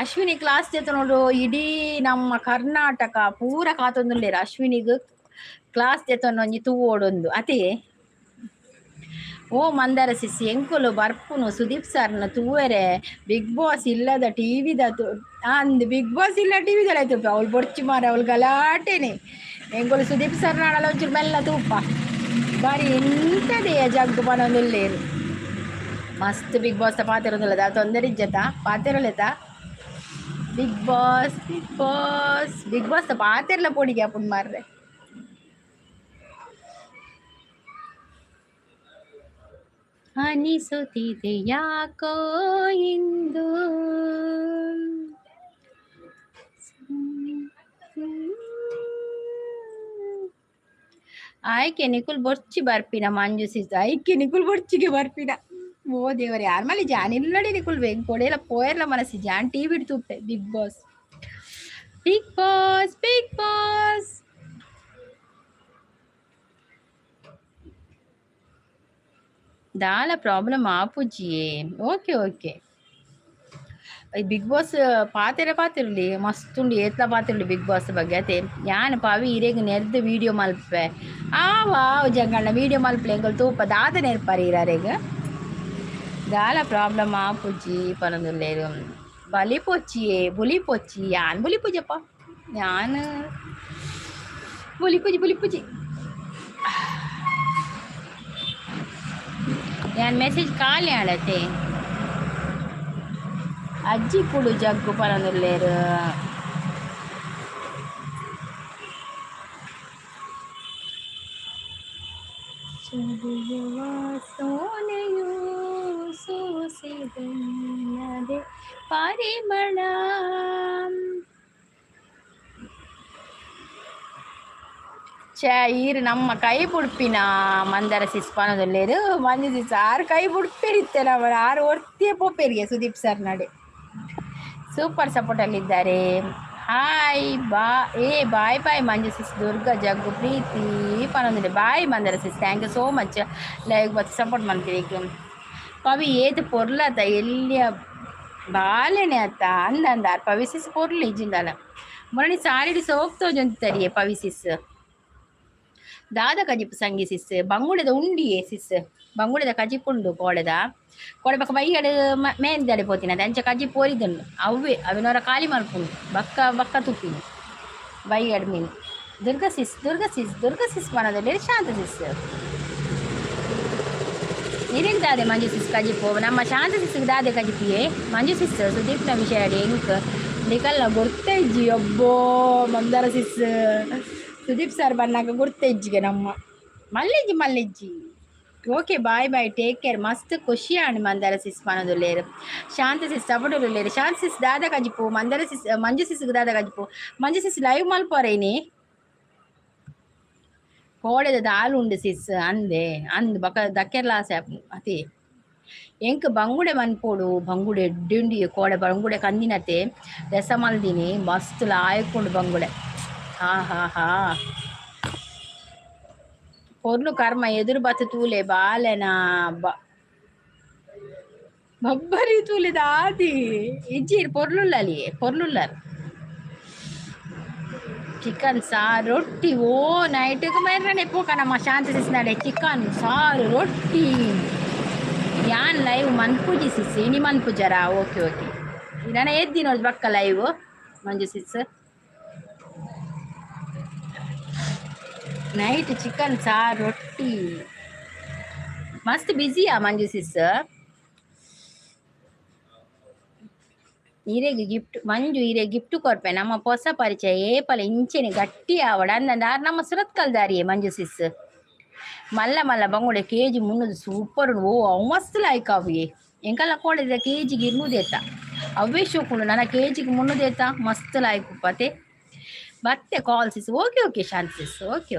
ಅಶ್ವಿನಿ ಕ್ಲಾಸ್ ತೆತ್ತು ನೋಡು ಇಡೀ ನಮ್ಮ ಕರ್ನಾಟಕ ಪೂರ ಕಾತೊಂದುಲ್ಲೇರು ಅಶ್ವಿನಿಗೆ ಕ್ಲಾಸ್ ತೆತ್ತೊಂದು ಒಂಜಿ ತೂವೋಡೊಂದು ಅದೇ ಓ ಮಂದಾರ ಸಿಸಿ ಎಂಕುಲು ಬರ್ಪುನು ಸುದೀಪ್ ಸರ್ನ ತೂವರೆ ಬಿಗ್ ಬಾಸ್ ಇಲ್ಲದ ಟಿವಿದ ಅಂದ್ ಬಿಗ್ ಬಾಸ್ ಇಲ್ಲ ಟಿವಿದಲ್ಲ ಆಯ್ತು ಅವಳು ಬೊಡ್ಚಿ ಮಾರ ಅವಳು ಗಲಾಟೆನೆ ಎಂಕುಲು ಸುದೀಪ್ ಸರ್ ನಾಡಲ್ಲ ಒಂಚೂರು ಮೆಲ್ಲ ತೂಪ ಬಾರಿ ಎಂತದೇ ಜಗ್ಗು ಬನೊಂದುಲ್ಲೇರು ಮಸ್ತ್ ಬಿಗ್ ಬಾಸ್ ಪಾತಿರೋದಿಲ್ಲದ ತೊಂದರೆ ಇಜ್ಜತ ಪಾತಿರಲೇತ ಬಿಗ್ ಬಾಸ್ ಪಾತಿರ್ಲ ಪೋಡಿಗೆ ಅಪ್ಪನ್ ಮಾರ್ರೆ ಅನಿಸುತ್ತಿದೆ ಯಾಕೋ ಇಂದು ಆಯ್ಕೆ ನಿಕುಲ್ ಬೊರ್ಚಿ ಬರ್ಪಿನ ಮಂಜು ಸಿಸ್ ಆಯ್ಕೆ ನಿಕುಲ್ ಬೊರ್ಚಿಗೆ ಬರ್ಪಿನ ಓ ದೇವರೇ ಯಾರ ಮೇಲೆ ಜಾನ್ ಇಲ್ಲಡಿ ನಿಕುಲ್ ವೆಂಗ್ ಕೊಡೆಲ್ಲ ಪೋಯರ್ಲ ಮನಸ್ಸಿ ಜಾನ್ ಟಿವಿ ಇಡ್ತುಪ್ಪೆ ಬಿಗ್ ಬಾಸ್ ದಾಲ ಪ್ರಾಬ್ಲಮ್ ಆಪುಜಿಯೇ ಓಕೆ ಬಿಗ್ ಬಾಸ್ ಪಾತಿರಲಿ ಮಸ್ತುಂಡು ಏತ್ಲ ಪಾತಿರಲಿ ಬಿಗ್ ಬಾಸ್ ಬಗ್ಗೆ ಅತೆ ಯಾನ್ ಪವಿ ಇರೇಗ ನೆರ್ದು ವಿಡಿಯೋ ಮಲ್ಪೆ ಆವಾ ಜಂಗಣ್ಣ ವಿಡಿಯೋ ಮಲ್ಪಲೆ ಎಂಗಲ್ ತೂಪ ದಾದ ನೆರ್ಪಾರಿ ಇರಾರೇಗ ದಾಲ ಪ್ರಾಬ್ಲಮ್ ಆಪುಜಿ ಪನದುಲ್ಲೇರು ಬಲಿ ಪೊಚ್ಚಿ ಯಾನ್ ಬುಲಿ ಪೂಜಪ್ಪ ಯಾನ್ ಬುಲಿ ಪೂಜಿ ಯಾನ್ ಮೆಸೇಜ್ ಖಾಲಿ ಆಡತ್ತೆ ಅಜ್ಜಿ ಕುಡು ಜಗ್ಗು ಪನದುಲ್ಲೇರು ಸೋನೆಯು ಸೋಸಿದಲ್ಲದೆ ಪರಿಮಳ ಈರು ನಮ್ಮ ಕೈ ಬುಡ್ಪಿನ ಮಂದರ ಸಿಸ್ಪಾನದಲ್ಲೇರು ಮಂಜು ಸಿಸ್ ಆರು ಕೈ ಬುಡ್ಪೇರಿತ್ತೆ ನಾವು ಆರು ಒರ್ತಿಯ ಪೋಪೇರಿಗೆ ಸುದೀಪ್ ಸರ್ ನಡೆ ಸೂಪರ್ ಸಪೋರ್ಟಲ್ಲಿದ್ದಾರೆ hi bye Manju sis Durga Jaggu Preethi ಪನೊಂದಿದೆ bye Mandara sis thank you so much live ಬತ್ತು ಸಪೋರ್ಟ್ ಮಾಡ್ತೀವಿ ಪವಿ ಏತು ಪೊರ್ಲತ ಎಲ್ಲಿಯ ಬಾಲೆನೆ ಅತ್ತ ಅಂದಾರ್ ಪವಿ ಸಿಸ್ ಪೊರ್ಲಿ ಇಜ್ಜಿಂದಲ್ಲ ಮೊನ್ನೆ ಸಾರಿಡಿ ಸೋಗ್ತೋಜಂತರಿಯೇ ಪವಿ ಸಿಸ್ ದಾದ ಕಜಿಪು ಸಂಗಿ ಸಿಸ್ ಬಂಗುಳದ ಉಂಡಿಯೇ ಸಿಸ್ ಬಂಗುಳದ ಕಜಿಪುಂಡು ಕೊಡಬೇಕ ಬೈಗಡು ಮೇಂದಡೆ ಪೋತಿನ ಅಂಚ ಕಜಿ ಪೋರಿದುಂಡು ಅವಿನವರ ಖಾಲಿ ಮಲ್ಪುಂಡು ಬಕ್ಕ ತುಪ್ಪಿನು ಬೈಗಡು ಮೀನು ದುರ್ಗಾ ಸಿಸ್ ಮನದಲ್ಲಿ ಶಾಂತ ಸಿಸ್ ನೀರೆಂತಾದೆ ಮಂಜು ಸಿಸ್ ಕಜಿಪು ನಮ್ಮ ಶಾಂತ ಸಿಸ್ಗೆ ದಾದೆ ಕಜಿಪಿಯೇ ಮಂಜು ಸಿಸ್ ಸುದೀಪ್ನ ವಿಷಯ ಅಡಿ ಎಂಕ್ ನಿಕಲ್ಲ ಗೊತ್ತೇ ಇಜ್ಜಿ ಒಬ್ಬೋ ಮಂದಾರ ಸಿಸ್ ಸುದೀಪ್ ಸರ್ ಬಂದಾಗ ಗುರ್ತಜ್ಜಿಗೆ ನಮ್ಮ ಮಲ್ಲಿಜ್ಜಿ ಓಕೆ ಬಾಯ್ ಟೇಕ್ ಕೇರ್ ಮಸ್ತ್ ಖುಷಿ ಆಣಿ ಮಂದಾರ ಸಿಸ್ ಮನದುಲ್ಲೇರು ಶಾಂತ ಸಿಸ್ ಸಪೋರ್ಟುಲ್ಲೇರು ಶಾಂತ ಸಿಸ್ ದಾದ ಕಜಿಪು ಮಂದಾರ ಸಿಸ್ ಮಂಜು ಸಿಸ್ಗೆ ದಾದ ಕಜಿಪು ಮಂಜು ಸಿಸ್ ಲೈವ್ ಮಲ್ಪೋರೇನಿ ಕೋಡೆದ ದಾಲು ಉಂಡು ಸಿಸ್ ಅಂದು ಬಕ ದಕ್ಕೆರ್ಲಾಸ ಅತಿ ಎಂಕ್ ಬಂಗುಡೆ ಮನ್ಪೋಡು ಬಂಗುಡೆ ಎಡ್ಡುಂಡಿ ಕೋಡೆ ಬಂಗುಡೆ ಕಂದಿನತೆ ರಸ ಮಲ್ದಿನಿ ಮಸ್ತ್ ಲಾಯಕೊಂಡು ಬಂಗುಡೆ ಹಾ ಪೊರ್ಲು ಕರ್ಮ ಎದುರು ಬತ್ತು ತೂಲೆ ಬಾಲೆನ ಬಬ್ಬರಿ ತೂಲೆ ದಾದಿ ಇಜ್ಜೀರ್ ಪೊರ್ಲುಲ್ಲರ್ ಚಿಕನ್ ಸಾರು ರೊಟ್ಟಿ ಓ ನೈಟ್ಗೆ ಮೈರನೆ ಪೋಕ ನಮ್ಮ ಶಾಂತಿ ಸಿಸ್ ನಡೆ ಚಿಕನ್ ಸಾರು ರೊಟ್ಟಿ ಯಾನ್ ಲೈವ್ ಮನ್ಪೂಜಿ ಸಿಸ್ ಇನಿ ಮನ್ಪುಜರ ಓಕೆ ನಾನು ಎದ್ದಿನೋದು ಬಕ್ಕ ಲೈವ್ ಮಂಜು ಸಿಸ್ ನೈಟ್ ಚಿಕನ್ ಸಾರು ರೊಟ್ಟಿ ಮಸ್ತ್ ಬಿಸಿಯಾ ಮಂಜು ಸಿಸ್ ಮಂಜು ಈರೆ ಗಿಫ್ಟ್ ಕೊರ್ಪೆ ನಮ್ಮ ಹೊಸ ಪರಿಚಯ ಏಪಲ ಇಂಚೆನೆ ಗಟ್ಟಿ ಆವಡ ಅಂದಾರ ನಮ್ಮ ಸುರತ್ಕಲ್ದಾರಿಯೇ ಮಂಜು ಸಿಸ್ ಮಲ್ಲ ಬಂಗುಡೆ KG 300 ಸೂಪರ್ ಓ ಅವು ಮಸ್ತ್ ಲಾಯ್ಕ್ ಅವಿಯೇ ಎಂಕಲ್ಲ ಕೊಡಿದ್ರೆ KGಗೆ 200 ಅವೇ ಶೋಕುಂಡು ನನ್ನ KGಗೆ 300 ಮಸ್ತ್ ಲಾಯ್ಕ್ ಉಪ್ಪತೆ ಮತ್ತೆ ಕಾಲ್ ಸಿಸ್ ಓಕೆ ಶಾಂತಿ ಸಿಸ್ ಓಕೆ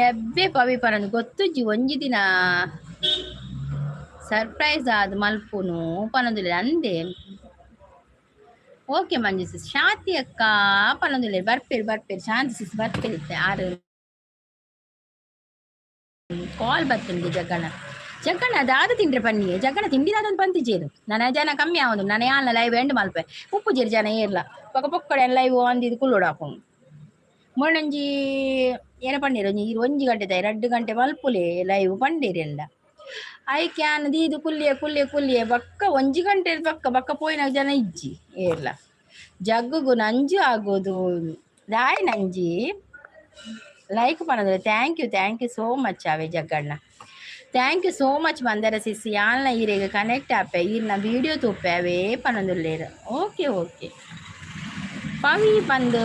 ಎಬ್ಬೆ ಪವಿ ಪರಂದು ಗೊತ್ತುಜ್ಜಿ ಒಂಜಿ ದಿನ ಸರ್ಪ್ರೈಸ್ ಆದ್ ಮಲ್ಪುನು ಪನೊಂದುಲ್ಲೆ ಅಂದೆ. ಓಕೆ ಮಂಜು ಸಿಸ್ ಶಾಂತಿ ಅಕ್ಕ ಪನೊಂದುಲ್ಲೆ ಬರ್ಪೇರಿ ಶಾಂತಿ ಸಿಸ್ ಬರ್ಪೇರಿ ಆರು ಕಾಲ್ ಬರ್ತುಂಡು ಜಗ್ಗಣ್ಣ ಅದಾದ ತಿಂಡ್ರೆ ಪನ್ನಿ ಜಗ್ಗಣ್ಣ ತಿಂಡಿದಾದೊಂದು ಪಂತಿಜೇರು ನನ್ನ ಜನ ಕಮ್ಮಿ ಆವೊಂದು ನನ್ನ ಯಾನ ಲೈವ್ ಎಂಡ್ ಮಲ್ಪೆ ಉಪ್ಪು ಜೇರು ಜನ ಏರ್ಲ ಪೊಕ್ಕಡೆ ಲೈವ್ ಅಂದಿದ್ದು ಕುಲ್ಲೋಡು ಹಾಕೊಂಡು ಮೊನ್ನೊಂಜಿ ಏನ ಪಂಡೀರು ಒಂಜಿ ಗಂಟೆ ತಾಯಿ 2 ಗಂಟೆ ಮಲ್ಪುಲೆ ಲೈವ್ ಪಂಡೀರಿ ಎಂಡ ಐಕೆ ಆನ್ ದೀದು ಕುಲ್ಲಿಯೆ ಬಕ್ಕ ಒಂಜಿ ಗಂಟೆ ಬಕ್ಕ ಪೋಯಿನ ಜನ ಇಜ್ಜಿ ಏರ್ಲ ಜಗ್ಗುಗು ನಂಜು ಆಗೋದು ದಾಯ್ ನಂಜಿ ಲೈಕ್ ಪನದ್ರೆ ಥ್ಯಾಂಕ್ ಯು ಸೋ ಮಚ್ ಆವೆ ಜಗ್ಗಣ್ಣ thank you so much Mandara ಸಿಸಿ ಯಾಲ್ನ ಈರೆಗೆ ಕನೆಕ್ಟ್ ಆಪೆ ಈರ್ನ ವಿಡಿಯೋ ತೂಪೆ ಅವೇ ಪನೊಂದುಲ್ಲೇರು ಓಕೆ ಪವಿ ಬಂದು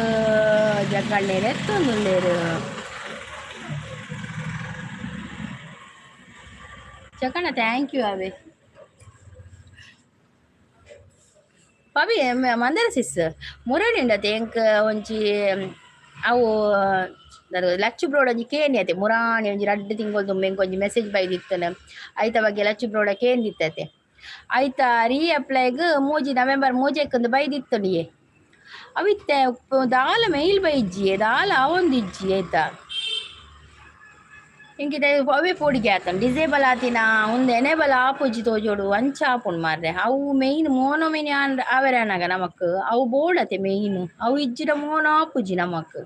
ಜಗ್ಗಣ್ಣೇರು ಎತ್ತೊಂದುಲ್ಲೇರು ಜಗ್ಗಣ್ಣ ಥ್ಯಾಂಕ್ ಯು ಅವೇ ಪವಿ ಮಂದರ ಸಿಸ್ ಮುರಡಿಂಡತೆ ಎಂಕ್ ಒಂಜಿ ಅವು ಲಚ್ಚು ಬ್ರೋಡ್ ಒಂಜಿ ಕೇನಿ ಅತೆ ಮುರಾಣಿ ಒಂಜಿ 2 ತಿಂಗಳು ತುಂಬ ಒಂಜಿ ಮೆಸೇಜ್ ಬೈದಿತ್ತನ ಐತ ಬಗ್ಗೆ ಲಚ್ಚು ಬ್ರೋಡ ಕೇಂದಿತ್ತತೆ ಐತ ರೀ ಅಪ್ಲೈಗ್ 3 ನವೆಂಬರ್ 3 ಬೈದಿತ್ತಡಿಯೇ ಅವಿತ್ತೆ ದಾಲ ಮೇಲ್ ಬೈಜ್ಜಿ ದಾಲ ಅವೊಂದಿಜ್ಜಿ ಆಯ್ತಾ ಇಂಕಿದ ಅವೇ ಪೋಡಿಗೆ ಆತನ ಡಿಸೇಬಲ್ ಆತಿನ ಒಂದು ಎನೇಬಲ್ ಆಪುಜಿ ತೋಜೋಡು ಅಂಚ ಆಪುಂಡು ಮಾರ್ರೆ ಅವು ಮೇಯ್ನ್ ಮೋನೋ ಮಿನಿ ಆವರನಾಗ ನಮಕ್ ಅವು ಬೋಡತೆ ಮೇಯ್ನ್ ಅವು ಇಜ್ಜಿಡ ಮೋನೋ ಆಪುಜಿ ನಮಕ್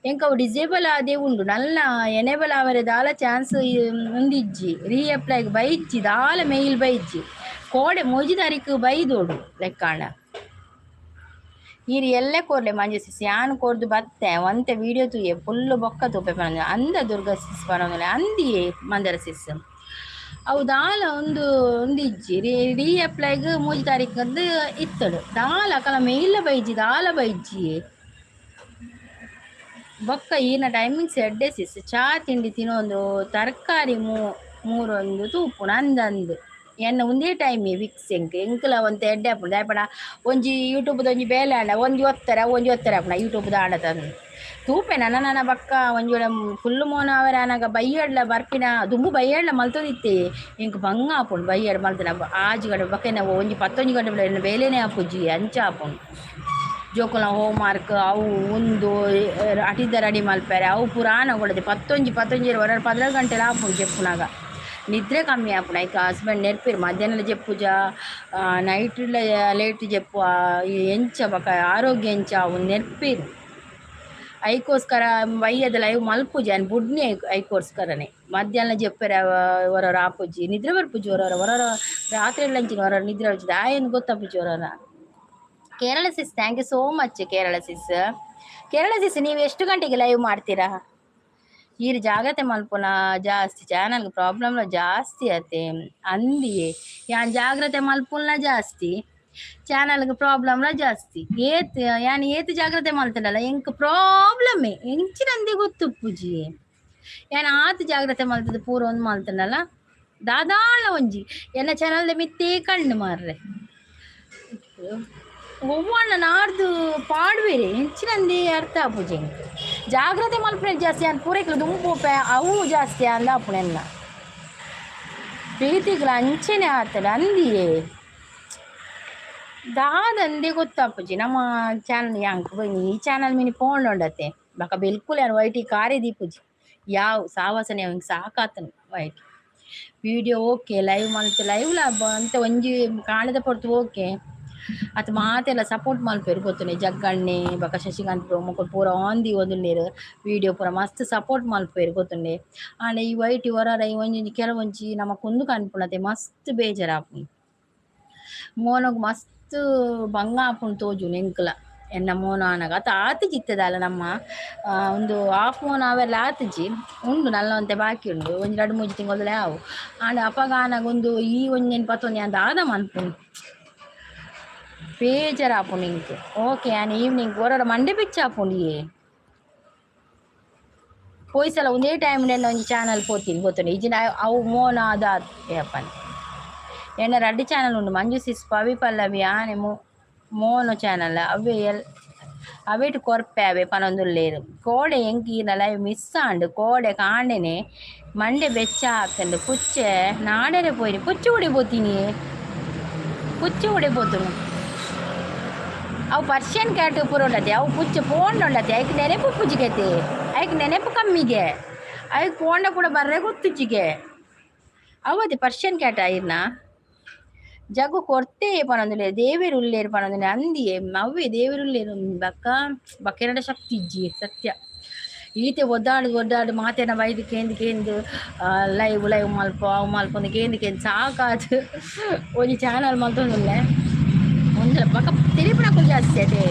ಎಂಕ ಅವು ಡಿಸೇಬಲ್ ಆದೇ ಉಂಡು ನಲ್ಲ ಎನೇಬಲ್ ಆವರೆ ದಾಲ ಚಾನ್ಸ್ ಉಂದಿಜ್ಜಿ ರೀ ಅಪ್ಲೈಗ್ ಬೈಜ್ಜಿ ದಾಲ ಮೇಯ್ಲ್ ಬೈಜ್ಜಿ ಕೋಡೆ 3 ತಾರೀಕು ಬೈದೋಡು ಲೆಕ್ಕಾಣ ಈರಿ ಎಲ್ಲೇ ಕೋರ್ಲೆ ಮಂಜು ಸಿಸ್ ಯಾನು ಕೋರ್ದು ಬತ್ತೆ ಒಂತೆ ವಿಡಿಯೋ ತೂಯೆ ಫುಲ್ಲು ಬೊಕ್ಕ ತೂಪೆ ಪನ ಅಂದ ದುರ್ಗಾ ಸಿಸ್ ಪನೊಂದುಲ್ಲೆ ಅಂದಿಯೇ ಮಂದರ ಸಿಸ್ ಅವು ದಾಲ ಒಂದಿಜ್ಜಿ ರೀ ಅಪ್ಲೈಗ್ 3 ತಾರೀಕು ಇತ್ತಡು ದಾಲ ಅಕಲ ಮೇಯ್ಲ ಬೈಜಿ ದಾಲ ಬೈಜ್ಜಿ ಬೊಕ್ಕ ಈನ ಟೈಮಿಂಗ್ಸ್ ಎಡ್ಡೆ ಸಿಸ್ ಚಾ ತಿಂಡಿ ತಿನ್ನೊಂದು ತರಕಾರಿ ಮೂರೊಂದು ತೂಪುಣ ಅಂದಂದು ಎನ್ನ ಒಂದೇ ಟೈಮ್ ವಿಕ್ಸ್ ಎಂಕಲ ಒಂತೆ ಎಡ್ಡೆ ಹಾಪುಂಡು ದಾಯಪಡ ಒಂಜಿ ಯೂಟ್ಯೂಬ್ದ ಒಂಜಿ ಬೇಲೆ ಆಂಡ ಒಂಜಿ ಒತ್ತರ ಹಾಪುಂಡ ಯೂಟ್ಯೂಬ್ದ ಆಂಡ ತಂದು ತೂಪೆ ನನ್ನ ಬಕ್ಕ ಒಂಜಿ ಫುಲ್ಲು ಮೋನ ಅವರ ಅನಾಗ ಬೈಯಡ್ಲ ಬರ್ಪಿನ ದುಂಬು ಬೈಯಡ್ಲ ಮಲ್ತೋದಿತ್ತೆ ಎಂಕ್ ಬಂಗ ಹಾಪುಂಡು ಬೈಯಡ್ ಮಲ್ತನ ಆಜು ಗಂಟೆ ಬಕ್ಕ ನಾವು ಒಂಜಿ 11 ಗಂಟೆ ಬಿಡ ಬೇಲೆನೇ ಹಾಪುಜಿ ಅಂಚ ಹಾಪುಂಡು ಜೋಕುಲ ಹೋಮ್ ವರ್ಕ್ ಅವು ಒಂದು ಅಟಿದ್ದ ರೆಡಿ ಮಲ್ಪೇರೆ ಅವು ಪುರಾಣ ಕೊಡದೆ 11 ಹೊರ 16 ಗಂಟೆಲ ಹಾಪುಂಡು ಜೆಪ್ಪುನಾಗ ನಿದ್ರೆ ಕಮ್ಮಿ ಆಪುಂಡು ಐಕ ಹಸ್ಬೆಂಡ್ ನೆರ್ಪಿರು ಮಧ್ಯಾಹ್ನ ಜೆಪ್ಪುಜ ನೈಟ್ ಲೇಟ್ ಜೆಪ್ಪು ಎಂಚ ಬಕ ಆರೋಗ್ಯ ಎಂಚ ಅವು ನೆರ್ಪಿರು ಐಕೋಸ್ಕರ ವಯ್ಯದ ಲೈವ್ ಮಲ್ಪುಜಿ ಅನ್ ಬುಡ್ನಿ ಐಕೋಸ್ಕರನೇ ಮಧ್ಯಾಹ್ನ ಜೆಪ್ಪರೆ ಹೊರವರ ಆಪುಜಿ ನಿದ್ರೆ ಬರ್ಪುಜಿ ಹೊರವರ ರಾತ್ರಿ ಲಂಚಿನ ಹೊರ ನಿದ್ರೆ ಬರ್ಪುಜಿ ಆಯನ್ ಗೊತ್ತಾಪುಜಿ ಹೊರರ Kerala sis thank you so much Kerala sis ನೀವು ಎಷ್ಟು ಗಂಟೆಗೆ ಲೈವ್ ಮಾಡ್ತೀರಾ ಈರು ಜಾಗ್ರತೆ ಮಲ್ಪುನ ಜಾಸ್ತಿ ಚಾನಲ್ಗೆ ಪ್ರಾಬ್ಲಮ್ಲ ಜಾಸ್ತಿ ಆತೆ ಅಂದಿಯೇ ಯಾನ್ ಜಾಗ್ರತೆ ಮಲ್ಪುಲ್ನ ಜಾಸ್ತಿ ಚಾನಲ್ಗೆ ಪ್ರಾಬ್ಲಮ್ಲ ಜಾಸ್ತಿ ಏತ್ ಜಾಗ್ರತೆ ಮಲ್ತನಲ್ಲ ಎಂಕ್ ಪ್ರಾಬ್ಲಮೇ ಎಂಚಿನಂದಿ ಗೊತ್ತುಪ್ಪುಜಿ ಯಾನ್ ಆತ್ ಜಾಗ್ರತೆ ಮಲ್ತದ ಪೂರ ಒಂದು ಮಲ್ತನಲ್ಲ ದಾದಾಳ ಒಂಜಿ ಎನ್ನ ಚಾನಲ್ದ ಮಿತ್ತೇ ಕಣ್ಣು ಮಾರ್ರೆ ಒವ್ವಣ್ಣ ನಾಡ್ದು ಪಾಡ್ಬೇರೆ ಹೆಚ್ಚಿನಂದಿ ಅರ್ಥ ಆಪುಜಿ ಜಾಗ್ರತೆ ಮಲ್ಪನೆ ಜಾಸ್ತಿ ಅಂತ ಪೂರೈಕ್ಲು ದುಂಪೋಪೆ ಅವು ಜಾಸ್ತಿ ಅಂದ ಆಪುಣೆಲ್ಲ ಪ್ರೀತಿಗ್ಲ ಅಂಚೆನೆ ಆತಡ ಅಂದಿಯೇ ದಾದಂದೆ ಗೊತ್ತಾಪುಜಿ ನಮ್ಮ ಚಾನಲ್ ಯಾಂಕ್ ಈ ಚಾನಲ್ ಮಿನಿ ಪೋಂಡೊಂಡತೆ ಬಕ ಬಿಲ್ಕುಲ್ ಯಾರು ವೈಟಿ ಕಾರೇ ದೀಪುಜಿ ಯಾವ ಸಾವಾಸನೆ ಅವಂಗೆ ಸಾಕಾತನು ವೈಟಿ ವಿಡಿಯೋ ಓಕೆ ಲೈವ್ ಮಲ್ತು ಲೈವ್ಲ ಅಂತ ಒಂಜಿ ಕಾಣದ ಪೊರ್ತು ಓಕೆ ಅತ್ ಮಾತೆಲ್ಲ ಸಪೋರ್ಟ್ ಮಲ್ಪೇರು ಗೊತ್ತುಂಡೆ ಜಗ್ಗಣ್ಣೆ ಬಕ ಶಶಿಕಾಂತ್ ಪ್ರಮುಖ ಪೂರ ಆಂದಿ ಓದುಂಡೇರು ವಿಡಿಯೋ ಪೂರ ಮಸ್ತ್ ಸಪೋರ್ಟ್ ಮಲ್ಪೇರು ಗೊತ್ತುಂಡೆ ಆಂಡ ಈ ವೈಟಿ ಹೊರರ ಈ ಒಂಜಿ ಕೆಲವೊಂಜಿ ನಮಕೊಂದು ಕನ್ಪುಣತೆ ಮಸ್ತ್ ಬೇಜಾರಾಪುಂಡು ಮೋನಗ್ ಮಸ್ತ್ ಬಂಗ ಆಪುಂಡು ತೋಜುಂಡು ಎಂಕ್ಲ ಎನ್ನ ಮೋನ ಆನಗ ಅತ್ತ ಆತಜಿ ಇತ್ತದಲ್ಲ ನಮ್ಮ ಒಂದು ಹಾಫ್ ಮೋನ ಅವೆಲ್ಲ ಆತಜಿ ಉಂಡು ನಲ್ಲವಂತೆ ಬಾಕಿ ಉಂಡು ಒಂಜಿ 2-3 ತಿಂಗಳೇ ಆವು ಆಂಡ ಅಪಗ ಆನಗ ಒಂದು ಈ ಒಂಜೇನು 10 ಅಂತ ಆದ ಮನ್ಪುಂಡು ಬೇಜಾರಾಪುಂಡು ಇಂಕ್ ಓಕೆ ಆನ್ ಈವ್ನಿಂಗ್ ಹೊರಡ ಮಂಡೆ ಬಿಚ್ಚಾಪುಂಡಿಯೇ ಪೋಯ್ಸಲ ಒಂದೇ ಟೈಮ್ ನೆನ್ನ ಒಂಜಿ ಚಾನಲ್ ಪೋತೀನಿ ಗೊತ್ತುಂಡು ಈಜಿನ ಅವು ಮೋನ ಅದಾದ ಏಪನ್ ಎನ್ನ 2 ಚಾನಲ್ ಉಂಡು ಮಂಜು ಸಿಸ್ ಪವಿ ಪಲ್ಲವಿ ಆನೆ ಮೋನೋ ಚಾನಲ್ ಅವೇ ಅವೇಟು ಕೊರ್ಪೆ ಅವೆ ಪನೊಂದುಲ್ಲೇರು ಕೋಡೆ ಎಂಕೀನ ಲೈವ್ ಮಿಸ್ ಆಂಡು ಕೋಡೆ ಕಾಂಡೆನೆ ಮಂಡೆ ಬೆಚ್ಚ ಹಾಕಂಡು ಪುಚ್ಚೆ ನಾಡರೆ ಪೋಯ್ನಿ ಪುಚ್ಚು ಹೊಡಿಬೋತೀನಿ ಪುಚ್ಚು ಹೊಡಿಬೋತುನು ಅವು ಪರ್ಷಿಯನ್ ಕ್ಯಾಟ್ ಪೂರ ಉಂಡತೆ ಅವು ಪುಚ್ಚು ಪೋಂಡ ಉಂಡತೆ ಐಕ್ ನೆನಪು ಪುಜ್ಜಿಗೆತೆ ಐಕ್ ನೆನಪು ಕಮ್ಮಿಗೆ ಐಕ್ ಪೋಂಡ ಕೂಡ ಬರ್ರೆ ಗೊತ್ತುಚ್ಚಿಗೆ ಅವತ್ತೆ ಪರ್ಷಿಯನ್ ಕ್ಯಾಟ್ ಆಯ್ನ ಜಗ್ಗು ಕೊರ್ತೆ ಪನೊಂದುಲೆ ದೇವೇರು ಉಲ್ಲೇರು ಪನೊಂದುಲೆ ಅಂದಿಯೇ ಅವ್ವೇ ದೇವೇರು ಉಲ್ಲೇರು ಬಕ್ಕೆರಡ ಶಕ್ತಿ ಇಜ್ಜಿ ಸತ್ಯ ಈತೆ ಒದ್ದಾಡು ಮಾತೇನ ಬೈದು ಕೇಂದು ಲೈವ್ ಮಲ್ಪ ಅವು ಮಲ್ಪೊಂದು ಕೇಂದು ಸಾಕಾದು ಒಂಜಿ ಚಾನಲ್ ಮಲ್ತೊಂದುಲ್ಲೆ ಒಂದರ ಪಕ್ಕ ತಿರುಪುನ ಜಾಸ್ತಿ ಅದೇ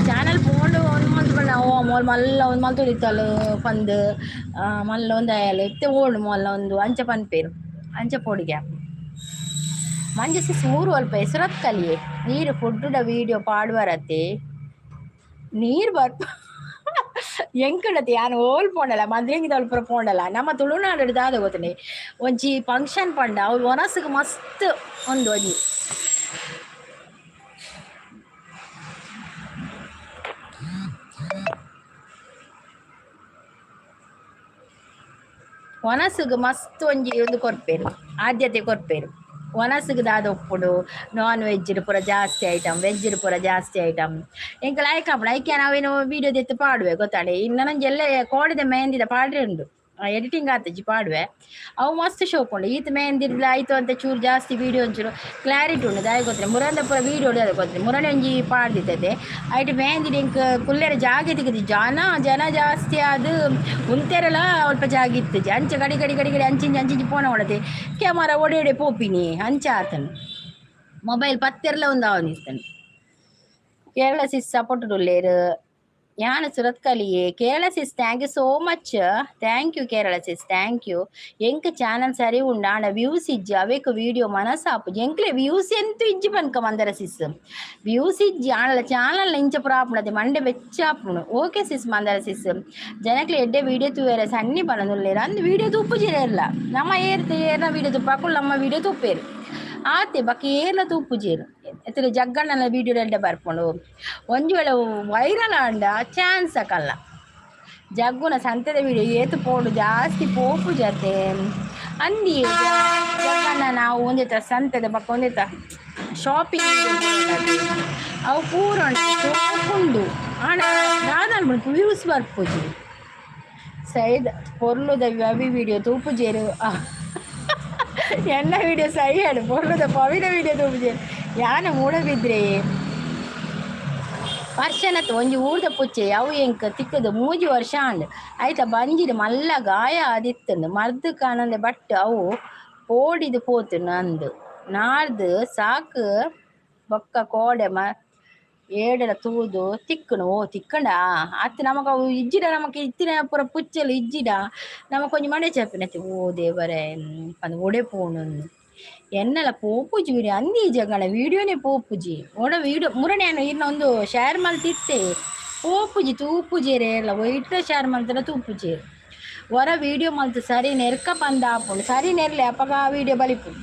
ಚಾನಲ್ ಪೋಂಡು ಒಂದು ಮಲ್ತು ಓ ಮೊಲ್ ಮಲ್ಲ ಒಂದು ಮಲ್ತೊಡಿತ್ತಲು ಪಂದು ಮಲ್ಲ ಒಂದು ಅಯ್ಯಲು ಎತ್ತೆ ಓಡು ಮೊಲ್ಲ ಒಂದು ಅಂಚ ಪನ್ಪೇರು ಅಂಚ ಪೋಡಿಗೆ ಮಂಜಸಿ ಸೂರು ಅಲ್ಪ ಹೆಸರತ್ ಕಲಿಯೇ ನೀರು ಫುಡ್ಡುಡ ವೀಡಿಯೋ ಪಾಡುವರತ್ತೆ ನೀರು ಬರ್ಪ ಎಂಕಡತ್ತೆ ಯಾನು ಓಲ್ ಪೋಂಡಲ್ಲ ಮದ್ರೆಂಗಿದ ಅಲ್ಪ ಪೋಂಡಲ್ಲ ನಮ್ಮ ತುಳುನಾಡು ದಾದ ಗೊತ್ತನೆ ಒಂಜಿ ಫಂಕ್ಷನ್ ಪಂಡ ಅವ್ರು ಒನಸ್ಗೆ ಮಸ್ತ್ ಒಂದು ಒಂಜಿ ಒನಸಿಗೆ ಮಸ್ತ್ ಒಂಜಿ ಒಂದು ಕೊರ್ಪೇರು ಆದ್ಯತೆ ಕೊರ್ಪೇರು ಒನಸಿಗೆ ದಾದ ಒಪ್ಪುಡು ನಾನ್ ವೆಜ್ ಪೂರ ಜಾಸ್ತಿ ಐಟಮ್ ವೆಜ್ ಪೂರ ಜಾಸ್ತಿ ಐಟಮ್ ಎಂಕ ಲೈಕ್ ಆಪುಡು ಐಕೆ ನಾವೇನು ವೀಡಿಯೋ ದೆತ್ತು ಪಾಡುವೆ ಗೊತ್ತಾಡೆ ಇನ್ನು ನಂಗೆ ಎಲ್ಲ ಕೋಡಿದ ಮೆಹಂದಿದ ಪಾಡ್ರೆ ಉಂಡು ಎಡಿಟಿಂಗ್ ಆತಜ್ಜಿ ಪಾಡುವೆ ಅವು ಮಸ್ತ್ ಶೋಕುಂಡು ಈತ ಮೆಹಂದಿರ್ಲ ಆಯ್ತು ಅಂತ ಚೂರು ಜಾಸ್ತಿ ವೀಡಿಯೋ ಒಂಚೂರು ಕ್ಲಾರಿಟಿ ಉಂಡು ದಾಯ ಗೊತ್ತರೆ ಮುರಂದ ಪೂರ ವೀಡಿಯೋ ಅದು ಗೊತ್ತರೆ ಮುರನೆ ಒಂಜಿ ಪಾಡ್ದಿದ್ದದೆ ಐಟ್ ಮೆಹಂದಿ ಇಂಕ ಕುಲ್ಲೆರ ಜಾಗ ತೆಗೆದು ಜನ ಜಾಸ್ತಿ ಅದು ಉಂತೆರಲ ಅಲ್ಪ ಜಾಗ ಇತ್ತಜಿ ಅಂಚ ಗಡಿ ಅಂಚಿಂಜಿ ಪೋನ ಹೊಡತೆ ಕ್ಯಾಮರಾ ಒಡೆ ಪೋಪಿನಿ ಅಂಚ ಆತನು ಮೊಬೈಲ್ ಪತ್ತೆರಲ ಒಂದು ಅವನಿಸ್ತಾನೆ ಕೇರಳ ಸಿಸ್ ಸಪೋರ್ಟ್ ಉಳ್ಳೇರು ಯಾನು ಸುರತ್ ಕಲಿಯೇ Kerala sis thank you so much thank you Kerala sis thank you ಎಂಕ ಚಾನಲ್ ಸರಿ ಉಂಡು ಆಂಡ ವ್ಯೂಸ್ ಇಜ್ಜಿ ಅವೇಕು ವೀಡಿಯೋ ಮನಸಾಪು ಎಂಕ್ಲೆ ವ್ಯೂಸ್ ಎಂತು ಇಜ್ಜಿ ಪನ್ಕ ಮಂದರ ಸಿಸ್ ವ್ಯೂಸ್ ಇಜ್ಜಿ ಆಂಡ ಚಾನಲ್ ಇಂಚ ಪ್ರಾಪುಣತೆ ಮಂಡೆ ಬೆಚ್ಚಾಪುಣು ಓಕೆ ಸಿಸ್ ಮಂದರ ಸಿಸ್ ಜನಕ್ಲೆ ಎಡ್ಡೆ ವೀಡಿಯೋ ತೂವೇರೆ ಸಣ್ಣಿ ಪನದುಲ್ಲೇರು ಅಂದು ವೀಡಿಯೋ ತುಪ್ಪು ಜಿರೇರ್ಲ ನಮ್ಮ ಏರ್ನ ವೀಡಿಯೋ ತುಪ್ಪಾಕು ನಮ್ಮ ವೀಡಿಯೋ ತುಪ್ಪೇರು ಆತೆ ಬಾಕಿ ಏರ್ಲ ತೂಪು ಜೇರು ಎತ್ತಲೆ ಜಗ್ಗಣ್ಣನ ವೀಡಿಯೋ ಎಡ್ಡೆ ಬರ್ಕೊಂಡು ಒಂಜು ವೇಳೆ ವೈರಲ್ ಆಂಡ ಚಾನ್ಸ್ ಅಕಲ್ಲ ಜಗ್ಗುನ ಸಂತೆದ ವೀಡಿಯೋ ಏತು ಪೋಡು ಜಾಸ್ತಿ ಪೋಪು ಜತೆ ಅಂದಿ ಜಗ್ಗಣ್ಣ ನಾವು ಒಂದಿತ ಸಂತೆದ ಪಕ್ಕ ಒಂದಿತ ಶಾಪಿಂಗ್ ಅವು ಪೂರ ಉಂಡು ಆಣ ದಾದಲ್ ಬಿಡ್ತು ವ್ಯೂಸ್ ಬರ್ಪುಜಿ ಸೈಡ್ ಪೊರ್ಲುದ ಅವಿ ವೀಡಿಯೋ ತೂಪು ಜೇರು ಎನ್ನ ವೀಡಿಯೋ ಸೈ ಹೇಳು ಪೊರ್ಲುದ ಪವಿನ ವೀಡಿಯೋ ತೂಪು ಜೇರು ಯಾನ ಮೂಡ ಬಿದ್ರೆ ವರ್ಷನತ್ತು ಒಂಜಿ ಊರ್ದ ಪುಚ್ಚೆ ಅವು ಎಂಕ ತಿಕ್ಕದು 3 ವರ್ಷ ಅಂಡ್ ಆಯ್ತಾ ಬಂಜಿಡು ಮಲ್ಲ ಗಾಯ ಆದಿತ್ತಂದು ಮರ್ದು ಕಾಣಂದೆ ಬಟ್ ಅವು ಓಡಿದು ಪೋತು ನಂದು ನಾಡ್ದು ಸಾಕು ಬೊಕ್ಕ ಕೋಡೆ ಏಡಲ ತೂದು ತಿಕ್ಕಣು ಓ ತಿಕ್ಕಂಡ ಅತ್ತು ನಮಗ ಅವು ಇಜ್ಜಿಡ ನಮಕ್ ಇತ್ತಿನ ಪೂರ ಪುಚ್ಚಲು ಇಜ್ಜಿಡ ನಮಕ್ ಕೊಂಚ ಮಡೆ ಚಪ್ಪಿನತಿ ಓ ದೇವರೇ ಪಂದ್ ಒಡೆ ಪೋಣು ಎನ್ನಲ ಪೋಪುಜಿ ವೀಡಿಯೋ ಅಂದಿ ಜಗಣ ವೀಡಿಯೋನೇ ಪೋಪುಜಿ ಒಡ ವೀಡಿಯೋ ಮುರಣೆ ಇನ್ನ ಒಂದು ಶೇರ್ ಮಲ್ತಿತ್ತೆ ಪೋಪುಜಿ ತೂಪುಜೇರೆ ಎಲ್ಲ ಒಯ್ಟ ಶೇರ್ ಮಲ್ತನ ತೂಪುಜೇರು ಹೊರ ವೀಡಿಯೋ ಮಲ್ತು ಸರಿ ನೆರ್ಕ ಪಂದ ಆಪುಂಡು ಸರಿ ನೆರ್ಲೆ ಅಪ್ಪಗ ವೀಡಿಯೋ ಬಲಿಪುಂಡು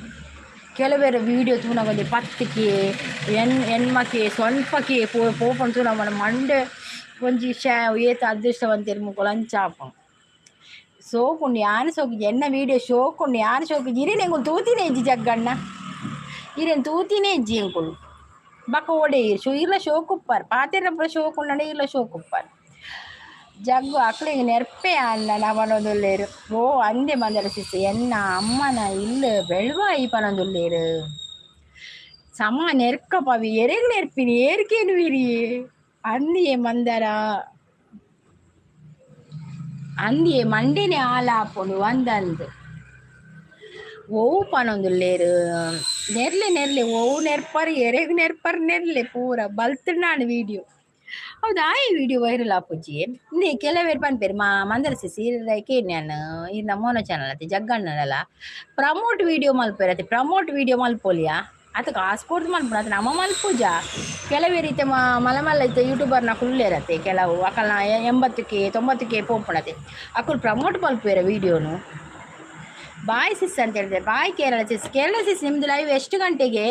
ಕೆಲವೇರು ವೀಡಿಯೋ ತೂನಗೊಂದು 10ಕ್ಕೆ ಹೆಣ್ಮಕ್ಕೆ ಸ್ವಲ್ಪಕ್ಕೆ ಪೋಪುಂಡು ತೂನಗೊಂಡು ಮಂಡೆ ಒಂಜಿ ಏತ ಅದೃಷ್ಟವಂತೇರು ಮುಕ್ಕಳು ಅಂಚಾಪುಂಡು ಸೋಕುಂಡು ಯಾನು ಸೋಕು ಎನ್ನ ವೀಡಿಯೋ ಶೋಕುಂಡು ಯಾನು ಶೋಕು ಇರೇನು ಎಂಗುಲು ತೂತಿನೇ ಇಜ್ಜಿ ಜಗ್ಗಣ್ಣ ಇರೇನು ತೂತಿನೇ ಇಜ್ಜಿ ಎಂಗುಲು ಬಕ್ಕ ಓಡೆ ಇರ್ಲ ಶೋಕುಪ್ಪಾರು ಪಾತೆರ ಪೂರ ಶೋಕುಂಡೇ ಇರ್ಲ ಶೋಕುಪ್ಪಾರು ಜಗ್ಗು ಅಕ್ಳಿಗೆ ನೆರ್ಪೆ ಅನ್ನ ನವನೊಂದುಲ್ಲೇರು ಓ ಅಂದೆ ಮಂದರ ಸಿಸ್ತು ಎನ್ನ ಅಮ್ಮನ ಇಲ್ಲ ಬೆಳ್ವ ಈ ಪನೊಂದುಲ್ಲೇರು ಸಮ ನೆರ್ಕ ಪವಿ ಎರೆಗ್ ನೆರ್ಪಿನಿ ಏರ್ಕೇನು ವಿರಿ ಅಂದಿಯೇ ಮಂದರ ಅಂದಿಯೇ ಮಂಡೆನೆ ಆಲಾಪುಂಡು ಒಂದಂದು ಓವು ಪನೊಂದುಲ್ಲೇರು ನೆರ್ಲೆ ಓವು ನೆರ್ಪರ್ ಎರೆಗ್ ನೆರ್ಪರ್ ನೆರ್ಲೆ ಪೂರ ಬಲ್ತುಂಡಾನು ವೀಡಿಯೋ ಹೌದಾ ಈ ವಿಡಿಯೋ ವೈರಲ್ ಆಪುಜಿ ಇಂದೇ ಕೆಲವೇರು ಪನ್ಪೇರು ಮಂದರ ಸಿಸಿ ಇರಕ್ಕೆ ನಾನು ಇನ್ನ ಮೋನೋ ಚಾನಲ್ ಅತಿ ಜಗ್ಗಣ್ಣನಲ್ಲ ಪ್ರಮೋಟ್ ವಿಡಿಯೋ ಮಲ್ಪೇರತಿ ಪ್ರಮೋಟ್ ವಿಡಿಯೋ ಮಲ್ಪೋಲಿಯಾ ಅದಕ್ಕೆ ಕಾಸ್ಪೋರ್ಟ್ ಮಲ್ಪುಣ ಅದು ನಮ್ಮ ಮಲ್ಪೂಜ ಕೆಲವೇ ರೀತಿ ಮಲಮಲ್ಲ ಇತ್ತು ಯೂಟ್ಯೂಬರ್ನ ಕುಳ್ಳೇರತ್ತೆ ಕೆಲವು ಅಕಲ್ನ 80ಕ್ಕೆ 90ಕ್ಕೆ ಪೋಪುಣತೆ ಅಕ್ಕಳು ಪ್ರಮೋಟ್ ಮಲ್ಪೇರ ವಿಡಿಯೋನು ಬಾಯ್ ಸಿಸ್ ಅಂತ ಹೇಳಿದೆ ಬಾಯ್ ಕೇರಳ ಸಿಸ್ ನಿಮ್ದು ಲೈವ್ ಎಷ್ಟು ಗಂಟೆಗೆ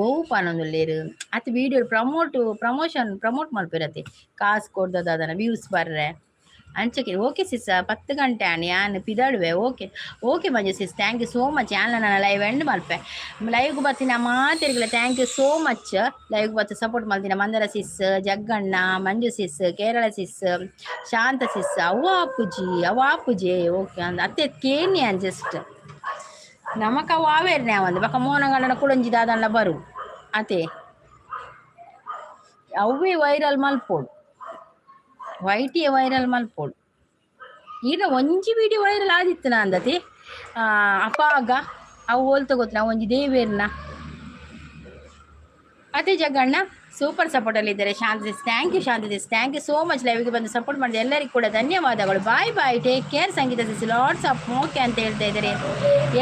ಓವು ಪಾನೊಂದುಲ್ಲೇರು ಅತ್ ವಿಡಿಯೋ ಪ್ರಮೋಟ್ ಮಲ್ಪಿರತ್ತೆ ಕಾಸು ಕೊಡ್ದದ ಅದನ್ನ ವ್ಯೂಸ್ ಬರ್ರೆ ಅಂಚಕ್ಕೆ ಓಕೆ ಸಿಸ್ 10 ಗಂಟೆ ಆಣಿ ಯಾನ್ ಪಿದಾಡುವೆ okay okay Manju sis thank you so much ಯಾನ್ ನನ್ನ ಲೈವ್ ಎಂಡ್ ಮಲ್ಪೆ ಲೈವ್ಗೆ ಬರ್ತೀನಿ ಮಾತಿರ್ಗಿಲ್ಲ ಥ್ಯಾಂಕ್ ಯು ಸೋ ಮಚ್ ಲೈವ್ಗೆ ಬರ್ತಿ ಸಪೋರ್ಟ್ ಮಾಡ್ತೀನಿ Mandara sis Jagganna Manju sis Kerala sis ಶಾಂತ ಸಿಸ್ ಅವಾಪುಜಿ ಓಕೆ ಅಂದ ಅತ್ತೆ ಕೇನಿ ಅನ್ ಜಸ್ಟ್ ನಮಕ ವಾವೇರ್ನೆ ಅವಂದು ಬಕ ಮೋನಗಂಡನ ಕುಳಂಜಿ ದಾದಣ್ಣ ಬರು ಅತೆ ಅವೇ ವೈರಲ್ ಮಲ್ಪೋಡು ವೈಟಿಯ ವೈರಲ್ ಮಲ್ಪೋಡು ಈಗ ಒಂಜಿ ವಿಡಿಯೋ ವೈರಲ್ ಆದಿತ್ತು ನಾ ಅಂದತಿ ಅಪಾಗ ಅವು ಹೋಲ್ತ ಗೊತ್ತಿನ ಒಂಜಿ ದೇವೇರ್ನ ಅದೇ ಜಗಣ್ಣ ಸೂಪರ್ ಸಪೋರ್ಟಲ್ಲಿ ಇದ್ದಾರೆ Shanti thank you Shanti thank you so much ಲೈವ್ಗೆ ಬಂದು ಸಪೋರ್ಟ್ ಮಾಡಿದೆ ಎಲ್ಲರಿಗೂ ಕೂಡ ಧನ್ಯವಾದಗಳು bye bye take care Sangeeta sis lots of okay ಅಂತ ಹೇಳ್ತಾ ಇದ್ದಾರೆ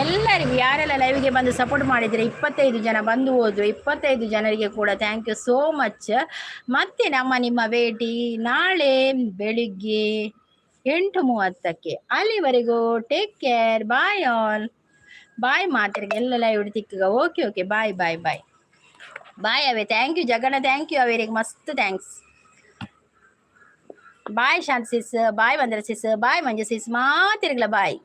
ಎಲ್ಲರಿಗೂ ಯಾರೆಲ್ಲ ಲೈವ್ಗೆ ಬಂದು ಸಪೋರ್ಟ್ ಮಾಡಿದರೆ 25 ಜನ ಬಂದು ಹೋದ್ರು 25 ಜನರಿಗೆ ಕೂಡ ಥ್ಯಾಂಕ್ ಯು ಸೋ ಮಚ್ ಮತ್ತೆ ನಿಮ್ಮ ಭೇಟಿ ನಾಳೆ ಬೆಳಿಗ್ಗೆ 8:30 ಅಲ್ಲಿವರೆಗೂ take care bye all bye ಮಾತಿರಿಗೆ ಎಲ್ಲ ಲೈವ್ ತಿಕ್ಕಗ okay bye bye bye bye ಅವೇ thank you Jaganna thank you ಅವರಿಗೆ ಮಸ್ತ್ ಥ್ಯಾಂಕ್ಸ್ ಬಾಯ್ ಶಾಂತಿ ಸಿಸ್ ಬಾಯ್ ವಂದರ ಸಿಸ್ ಬಾಯ್ ಮಂಜು ಸಿಸ್ ಮಾತಿರ್ಗಲ ಬಾಯ್